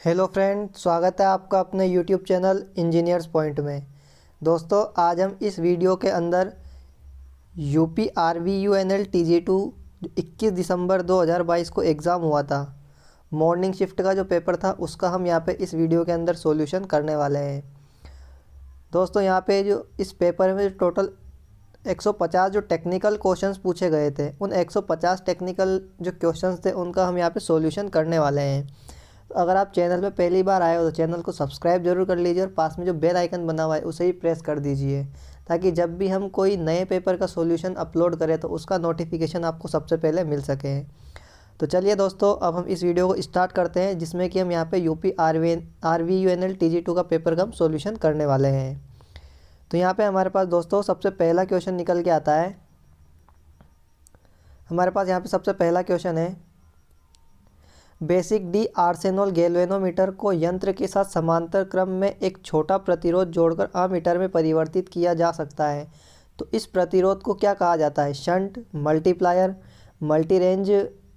Hello friend, स्वागत है आपका अपने यूट्यूब चैनल इंजीनियर्स पॉइंट में। दोस्तों, आज हम इस वीडियो के अंदर यूपी RVUNL TG2 जो 21 दिसंबर 2022 को एग्ज़ाम हुआ था, मॉर्निंग शिफ्ट का जो पेपर था उसका हम यहाँ पे इस वीडियो के अंदर सॉल्यूशन करने वाले हैं। दोस्तों, यहाँ पे जो इस पेपर में टोटल 150 जो टेक्निकल क्वेश्चंस पूछे गए थे, उन 150 टेक्निकल जो क्वेश्चंस थे उनका हम यहाँ पे सॉल्यूशन करने वाले हैं। तो अगर आप चैनल पे पहली बार आए हो तो चैनल को सब्सक्राइब जरूर कर लीजिए और पास में जो बेल आइकन बना हुआ है उसे ही प्रेस कर दीजिए, ताकि जब भी हम कोई नए पेपर का सॉल्यूशन अपलोड करें तो उसका नोटिफिकेशन आपको सबसे पहले मिल सके। तो चलिए दोस्तों, अब हम इस वीडियो को स्टार्ट करते हैं, जिसमें कि हम यहाँ पे यूपी RVUNL TG2 का पेपर का हम सॉल्यूशन करने वाले हैं। तो यहाँ पे हमारे पास दोस्तों सबसे पहला क्वेश्चन निकल के आता है। हमारे पास यहाँ पे सबसे पहला क्वेश्चन है, बेसिक डी आर्सेनॉल गैल्वेनोमीटर को यंत्र के साथ समांतर क्रम में एक छोटा प्रतिरोध जोड़कर अमीटर में परिवर्तित किया जा सकता है। तो इस प्रतिरोध को क्या कहा जाता है? Shunt, multiplier, multi range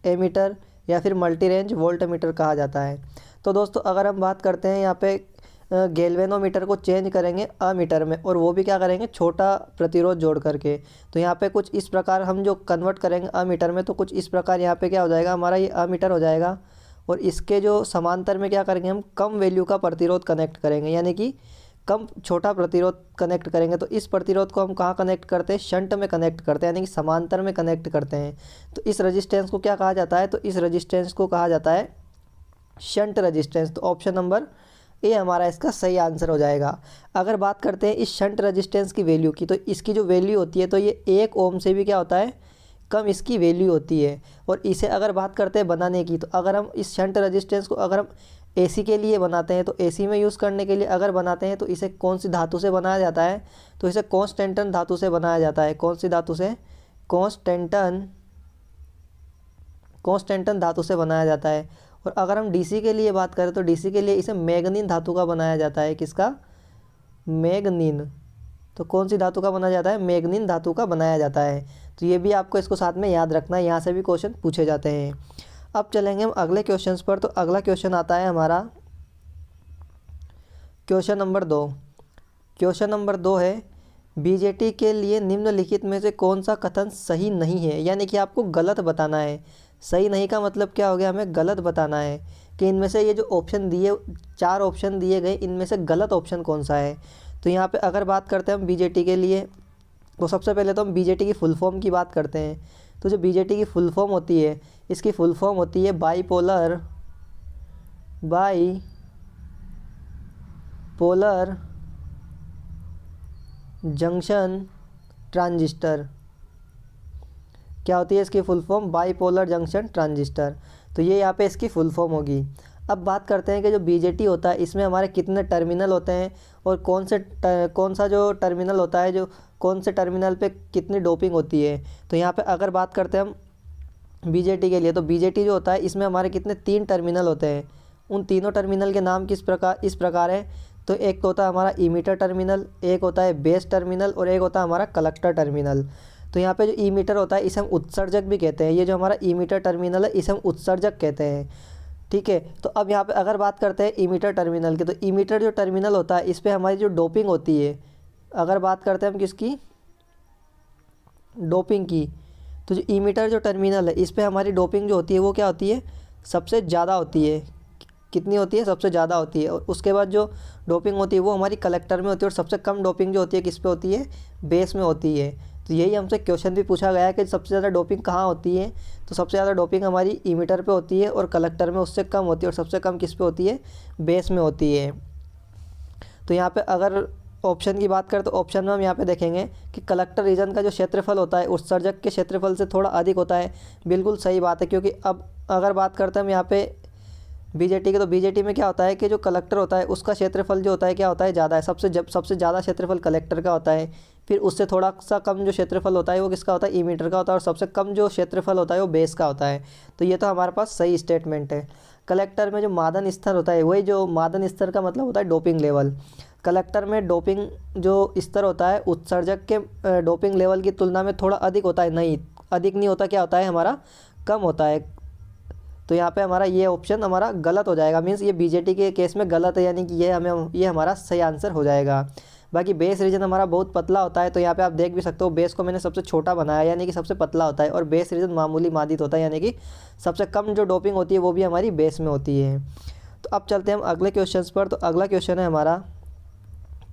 ammeter या फिर मल्टी रेंज वोल्टमीटर कहा जाता है। तो दोस्तों, अगर हम बात करते हैं यहाँ पे गैल्वेनोमीटर को चेंज करेंगे अमीटर में, और वो भी क्या करेंगे? छोटा प्रतिरोध जोड़ करके। तो यहाँ पे कुछ इस प्रकार हम जो कन्वर्ट करेंगे अमीटर में, तो कुछ इस प्रकार यहाँ पे क्या हो जाएगा, हमारा ये अमीटर हो जाएगा। और इसके जो समांतर में क्या करेंगे, हम कम वैल्यू का प्रतिरोध कनेक्ट करेंगे, यानी कि कम छोटा प्रतिरोध कनेक्ट करेंगे। तो इस प्रतिरोध को हम कहाँ कनेक्ट करते हैं? शंट में कनेक्ट करते हैं, यानी कि समांतर में कनेक्ट करते हैं। तो इस रजिस्टेंस को क्या कहा जाता है? तो इस रजिस्टेंस को कहा जाता है शंट रजिस्टेंस। तो ऑप्शन नंबर ए हमारा इसका सही आंसर हो जाएगा। अगर बात करते हैं इस शंट रजिस्टेंस की वैल्यू की, तो इसकी जो वैल्यू होती है तो ये 1 ओम से भी क्या होता है? कम इसकी वैल्यू होती है। और इसे अगर बात करते हैं बनाने की, तो अगर हम इस शंट रजिस्टेंस को अगर हम AC के लिए बनाते हैं, तो AC में यूज़ करने के लिए अगर बनाते हैं तो इसे कौन सी धातु से बनाया जाता है? तो इसे कॉन्स्टेंटन धातु से बनाया जाता है। कौन सी धातु से? कॉन्स्टेंटन धातु से बनाया जाता है। और अगर हम DC के लिए बात करें तो DC के लिए इसे मैग्नीन धातु का बनाया जाता है। किसका? मैग्नीन। तो कौन सी धातु का बनाया जाता है? मैग्नीन धातु का बनाया जाता है। तो ये भी आपको इसको साथ में याद रखना है, यहाँ से भी क्वेश्चन पूछे जाते हैं। अब चलेंगे हम अगले क्वेश्चंस पर। तो अगला क्वेश्चन आता है हमारा क्वेश्चन नंबर 2। क्वेश्चन नंबर 2 है, BJT के लिए निम्नलिखित में से कौन सा कथन सही नहीं है? यानी कि आपको गलत बताना है। सही नहीं का मतलब क्या हो गया? हमें गलत बताना है कि इनमें से ये जो ऑप्शन दिए, 4 ऑप्शन दिए गए, इनमें से गलत ऑप्शन कौन सा है। तो यहाँ पे अगर बात करते हैं हम BJT के लिए, तो सबसे पहले तो हम BJT की फुल फॉर्म की बात करते हैं। तो जो BJT की फुल फॉर्म होती है, इसकी फुल फॉर्म होती है बाईपोलर जंक्शन ट्रांजिस्टर। क्या होती है इसकी full form? Bipolar junction transistor. तो ये यहाँ पे इसकी फुल फॉर्म होगी। अब बात करते हैं कि जो BJT होता है इसमें हमारे कितने टर्मिनल होते हैं, और कौन सा जो टर्मिनल होता है, जो कौन से टर्मिनल पे कितनी डोपिंग होती है। तो यहाँ पे अगर बात करते हैं हम BJT के लिए, तो BJT जो होता है इसमें हमारे कितने 3 टर्मिनल होते हैं। उन तीनों टर्मिनल के नाम इस प्रकार है। तो एक तो होता है हमारा इमीटर टर्मिनल, एक होता है बेस टर्मिनल, और एक होता है हमारा कलेक्टर टर्मिनल। तो यहाँ पे जो इमीटर होता है इसे हम उत्सर्जक भी कहते हैं। ये जो हमारा इमीटर टर्मिनल है इसे हम उत्सर्जक कहते हैं। ठीक है। तो अब यहाँ पे अगर बात करते हैं इमीटर टर्मिनल की, तो इमीटर जो टर्मिनल होता है इस पर हमारी जो डोपिंग होती है, अगर बात करते हैं हम किसकी? डोपिंग की, तो जो इमीटर जो टर्मिनल है इस पर हमारी डोपिंग जो होती है वो क्या होती है? सबसे ज़्यादा होती है। कितनी होती है? सबसे ज़्यादा होती है। और उसके बाद जो डोपिंग होती है वो हमारी कलेक्टर में होती है, और सबसे कम डोपिंग जो होती है किस पे होती है? बेस में होती है। तो यही हमसे क्वेश्चन भी पूछा गया है कि सबसे ज़्यादा डोपिंग कहाँ होती है। तो सबसे ज़्यादा डोपिंग हमारी इमीटर पे होती है, और कलेक्टर में उससे कम होती है, और सबसे कम किस पे होती है? बेस में होती है। तो यहाँ पे अगर ऑप्शन की बात करें तो ऑप्शन में हम यहाँ पे देखेंगे कि कलेक्टर रीजन का जो क्षेत्रफल होता है उत्सर्जक के क्षेत्रफल से थोड़ा अधिक होता है। बिल्कुल सही बात है, क्योंकि अब अगर बात करते हैं हम यहाँ पे BJT के, तो BJT में क्या होता है कि जो कलेक्टर होता है उसका क्षेत्रफल जो होता है क्या होता है? ज़्यादा है। सबसे ज़्यादा क्षेत्रफल कलेक्टर का होता है। फिर उससे थोड़ा सा कम जो क्षेत्रफल होता है वो किसका होता है? इमीटर का होता है। और सबसे कम जो क्षेत्रफल होता है वो बेस का होता है। तो ये तो हमारे पास सही स्टेटमेंट है। कलेक्टर में जो मादन स्तर होता है, वही जो मादन स्तर का मतलब होता है डोपिंग लेवल। कलेक्टर में डोपिंग जो स्तर होता है उत्सर्जक के डोपिंग लेवल की तुलना में थोड़ा अधिक होता है। नहीं, अधिक नहीं होता, क्या होता है हमारा? कम होता है। तो यहाँ पे हमारा ये ऑप्शन हमारा गलत हो जाएगा, मीन्स ये बीजेटी के केस में गलत है, यानी कि ये हमारा सही आंसर हो जाएगा। बाकी बेस रीजन हमारा बहुत पतला होता है, तो यहाँ पे आप देख भी सकते हो बेस को मैंने सबसे छोटा बनाया यानी कि सबसे पतला होता है, और बेस रीजन मामूली मादित होता है यानी कि सबसे कम जो डोपिंग होती है वो भी हमारी बेस में होती है। तो अब चलते हैं हम अगले क्वेश्चन पर। तो अगला क्वेश्चन है हमारा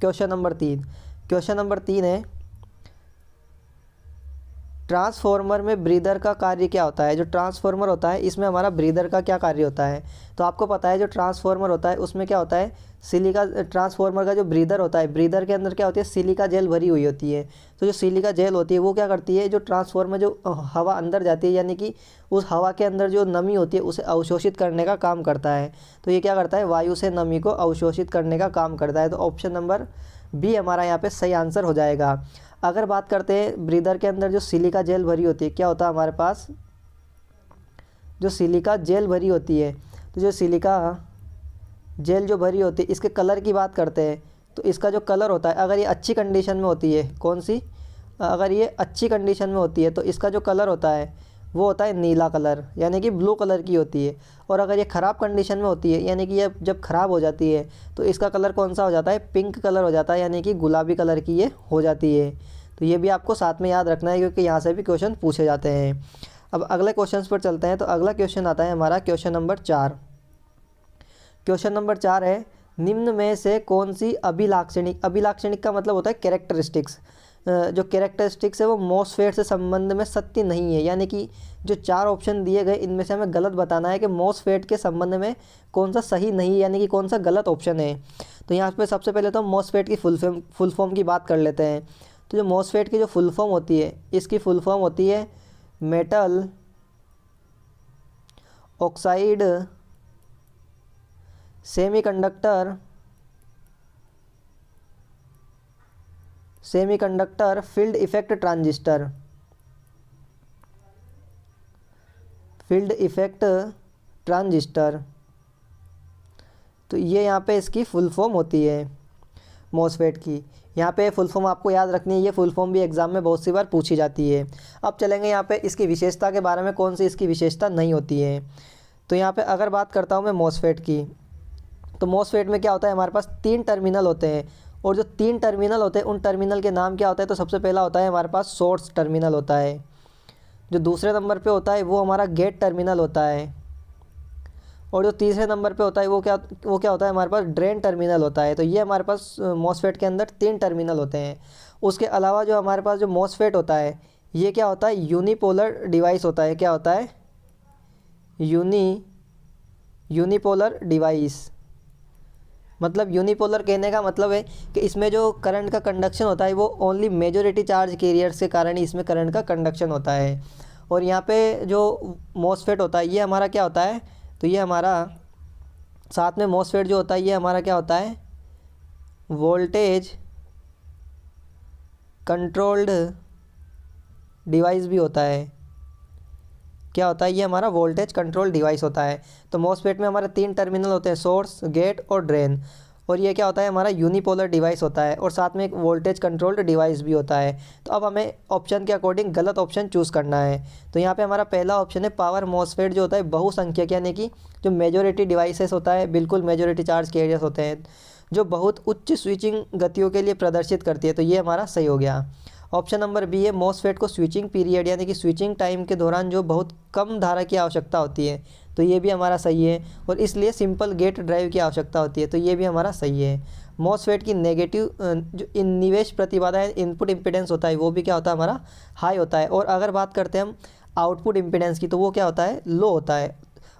क्वेश्चन नंबर 3। क्वेश्चन नंबर 3 है, ट्रांसफॉर्मर में ब्रीदर का कार्य क्या होता है। जो ट्रांसफॉर्मर होता है इसमें हमारा ब्रीदर का क्या कार्य होता है। तो आपको पता है जो ट्रांसफॉर्मर होता है उसमें क्या होता है, सिलिका, ट्रांसफॉर्मर का जो ब्रीदर होता है, ब्रीदर के अंदर क्या होती है, सिलिका जेल भरी हुई होती है। तो जो सिलिका जेल होती है वो क्या करती है, जो ट्रांसफॉर्मर जो हवा अंदर जाती है यानी कि उस हवा के अंदर जो नमी होती है उसे अवशोषित करने का काम करता है। तो ये क्या करता है, वायु से नमी को अवशोषित करने का काम करता है। तो ऑप्शन नंबर बी हमारा यहाँ पे सही आंसर हो जाएगा। अगर बात करते हैं ब्रीदर के अंदर जो सिलिका जेल भरी होती है, क्या होता है हमारे पास, जो सिलिका जेल भरी होती है, तो जो सिलिका जेल जो भरी होती है इसके कलर की बात करते हैं। तो इसका जो कलर होता है, अगर ये अच्छी कंडीशन में होती है, कौन सी, अगर ये अच्छी कंडीशन में होती है तो इसका जो कलर होता है वो होता है नीला कलर यानी कि ब्लू कलर की होती है। और अगर ये ख़राब कंडीशन में होती है यानी कि ये जब ख़राब हो जाती है तो इसका कलर कौन सा हो जाता है, पिंक कलर हो जाता है यानी कि गुलाबी कलर की ये हो जाती है। तो ये भी आपको साथ में याद रखना है क्योंकि यहाँ से भी क्वेश्चन पूछे जाते हैं। अब अगले क्वेश्चन पर चलते हैं। तो अगला क्वेश्चन आता है हमारा क्वेश्चन नंबर 4। क्वेश्चन नंबर 4 है, निम्न में से कौन सी अभिलाक्षणिक, अभिलाक्षणिक का मतलब होता है कैरेक्टरिस्टिक्स, जो कैरेक्टरिस्टिक्स है वो मॉसफेट से संबंध में सत्य नहीं है। यानी कि जो 4 ऑप्शन दिए गए इनमें से हमें गलत बताना है कि मॉसफेट के संबंध में कौन सा सही नहीं यानी कि कौन सा गलत ऑप्शन है। तो यहाँ पे सबसे पहले तो मॉसफेट की फुल फॉर्म की बात कर लेते हैं। तो जो मॉसफेट की जो फुल फॉर्म होती है, इसकी फुल फॉर्म होती है metal oxide semiconductor field effect transistor, field effect transistor. तो ये यहाँ पे इसकी फुल फॉर्म होती है मॉसफेट की। यहाँ पे फुल फॉर्म आपको याद रखनी है, ये फुल फॉर्म भी एग्जाम में बहुत सी बार पूछी जाती है। अब चलेंगे यहाँ पे इसकी विशेषता के बारे में, कौन सी इसकी विशेषता नहीं होती है। तो यहाँ पे अगर बात करता हूँ मैं मॉसफेट की, तो मॉसफेट में क्या होता है, हमारे पास 3 टर्मिनल होते हैं, और जो 3 टर्मिनल होते हैं उन टर्मिनल के नाम क्या होता है। तो सबसे पहला होता है हमारे पास सोर्स टर्मिनल होता है, जो दूसरे नंबर पे होता है वो हमारा गेट टर्मिनल होता है, और जो तीसरे नंबर पे होता है वो क्या होता है, हमारे पास ड्रेन टर्मिनल होता है। तो ये हमारे पास मॉसफेट के अंदर 3 टर्मिनल होते हैं। उसके अलावा जो हमारे पास जो मॉसफेट होता है ये क्या होता है, यूनिपोलर डिवाइस होता है। क्या होता है, यूनिपोलर डिवाइस। मतलब यूनिपोलर कहने का मतलब है कि इसमें जो करंट का कंडक्शन होता है वो ओनली मेजॉरिटी चार्ज कैरियर्स के कारण ही इसमें करंट का कंडक्शन होता है। और यहाँ पे जो मॉसफेट होता है ये हमारा क्या होता है, तो ये हमारा साथ में मॉसफेट जो होता है ये हमारा क्या होता है, वोल्टेज कंट्रोल्ड डिवाइस भी होता है। क्या होता है, ये हमारा वोल्टेज कंट्रोल डिवाइस होता है। तो मॉसफेट में हमारे 3 टर्मिनल होते हैं, सोर्स, गेट और ड्रेन। और ये क्या होता है, हमारा यूनिपोलर डिवाइस होता है, और साथ में एक वोल्टेज कंट्रोल्ड डिवाइस भी होता है। तो अब हमें ऑप्शन के अकॉर्डिंग गलत ऑप्शन चूज़ करना है। तो यहाँ पे हमारा पहला ऑप्शन है पावर मॉसफेट जो होता है बहुसंख्यक, यानी कि जो मेजॉरिटी डिवाइसेस होता है, बिल्कुल मेजॉरिटी चार्ज कैरियर्स होते हैं, जो बहुत उच्च स्विचिंग गतियों के लिए प्रदर्शित करती है। तो ये हमारा सही हो गया। ऑप्शन नंबर बी है मॉसफेट को स्विचिंग पीरियड यानी कि स्विचिंग टाइम के दौरान जो बहुत कम धारा की आवश्यकता होती है। तो ये भी हमारा सही है, और इसलिए सिंपल गेट ड्राइव की आवश्यकता होती है। तो ये भी हमारा सही है। मॉसफेट की नेगेटिव जो निवेश प्रतिबाधा है, इनपुट इम्पीडेंस होता है, वो भी क्या होता है, हमारा हाई होता है। और अगर बात करते हैं हम आउटपुट इम्पीडेंस की, तो वो क्या होता है, लो होता है।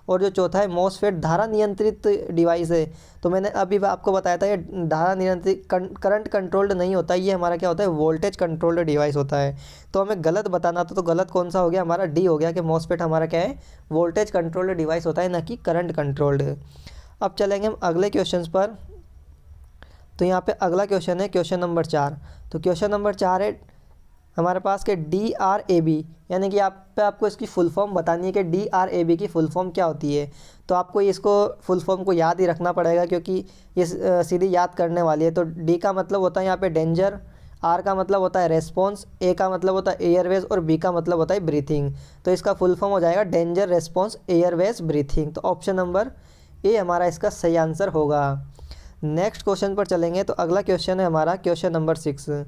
और जो चौथा है मॉसफेट धारा नियंत्रित डिवाइस है। तो मैंने अभी आपको बताया था ये धारा नियंत्रित करंट कंट्रोल्ड नहीं होता, ये हमारा क्या होता है, वोल्टेज कंट्रोल्ड डिवाइस होता है। तो हमें गलत बताना था, तो गलत कौन सा हो गया, हमारा डी हो गया कि मॉसफेट हमारा क्या है, वोल्टेज कंट्रोल्ड डिवाइस होता है, ना कि करंट कंट्रोल्ड। अब चलेंगे हम अगले क्वेश्चन पर। तो यहाँ पे अगला क्वेश्चन है क्वेश्चन नंबर 4। तो क्वेश्चन नंबर 4 है हमारे पास के DRAB, यानी कि आपको इसकी फुल फॉर्म बतानी है कि DRAB की फुल फॉर्म क्या होती है। तो आपको इसको फुल फॉर्म को याद ही रखना पड़ेगा क्योंकि ये सीधी याद करने वाली है। तो डी का मतलब होता है यहाँ पे डेंजर, आर का मतलब होता है रेस्पॉन्स, ए का मतलब होता है एयरवेज और बी का मतलब होता है ब्रीथिंग। तो इसका फुल फॉर्म हो जाएगा डेंजर रेस्पॉन्स एयरवेज ब्रीथिंग। तो ऑप्शन नंबर ए हमारा इसका सही आंसर होगा। नेक्स्ट क्वेश्चन पर चलेंगे। तो अगला क्वेश्चन है हमारा क्वेश्चन नंबर 6।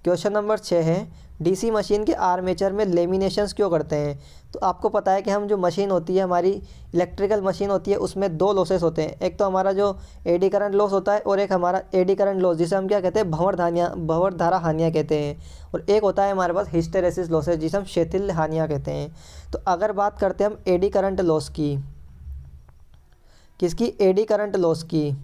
क्वेश्चन नंबर 6 है डीसी मशीन के आर्मेचर में लेमिनेशंस क्यों करते हैं। तो आपको पता है कि हम जो मशीन होती है हमारी इलेक्ट्रिकल मशीन होती है उसमें दो लॉसेस होते हैं। एक तो हमारा जो एडी करंट लॉस होता है और एक हमारा एडी करंट लॉस जिसे हम क्या कहते हैं भंवर धारा हानियाँ कहते हैं। और एक होता है हमारे पास हिस्टेरेसिस लॉसेस जिसे हम शिथिल हानियाँ कहते हैं। तो अगर बात करते हैं हम एडी करंट लॉस की, किसकी, एडी करंट लॉस की,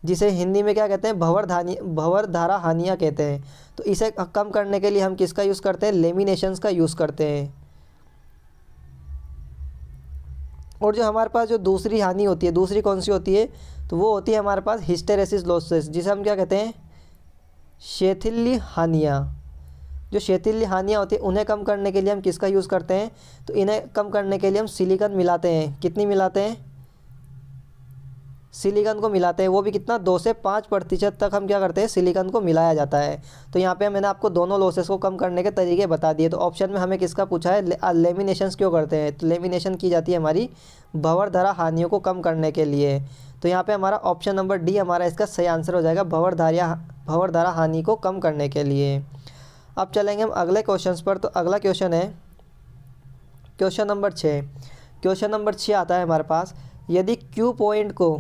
जिसे हिंदी में क्या कहते हैं भंवर धारा हानियाँ कहते हैं। तो इसे कम करने के लिए हम किसका यूज़ करते हैं, लेमिनेशंस का यूज़ करते हैं। और जो हमारे पास जो दूसरी हानि होती है, दूसरी कौन सी होती है, तो वो होती है हमारे पास हिस्टेरेसिस लॉसेस जिसे हम क्या कहते हैं, शिथिल्य हानियाँ। जो शिथिल्य हानियाँ होती है उन्हें कम करने के लिए हम किसका यूज़ करते हैं, तो इन्हें कम करने के लिए हम सिलिकॉन मिलाते हैं। कितनी मिलाते हैं, सिलिकॉन को मिलाते हैं, वो भी कितना 2 से 5% तक हम क्या करते हैं, सिलिकॉन को मिलाया जाता है। तो यहाँ पे मैंने आपको दोनों लॉसेस को कम करने के तरीके बता दिए। तो ऑप्शन में हमें किसका पूछा है, लेमिनेशंस क्यों करते हैं। तो लेमिनेशन की जाती है हमारी भंवर धारा हानियों को कम करने के लिए। तो यहाँ पे हमारा ऑप्शन नंबर डी हमारा इसका सही आंसर हो जाएगा, भंवर धारा हानि को कम करने के लिए। अब चलेंगे हम अगले क्वेश्चन पर। तो अगला क्वेश्चन है क्वेश्चन नंबर 6। क्वेश्चन नंबर 6 आता है हमारे पास, यदि क्यू पॉइंट को,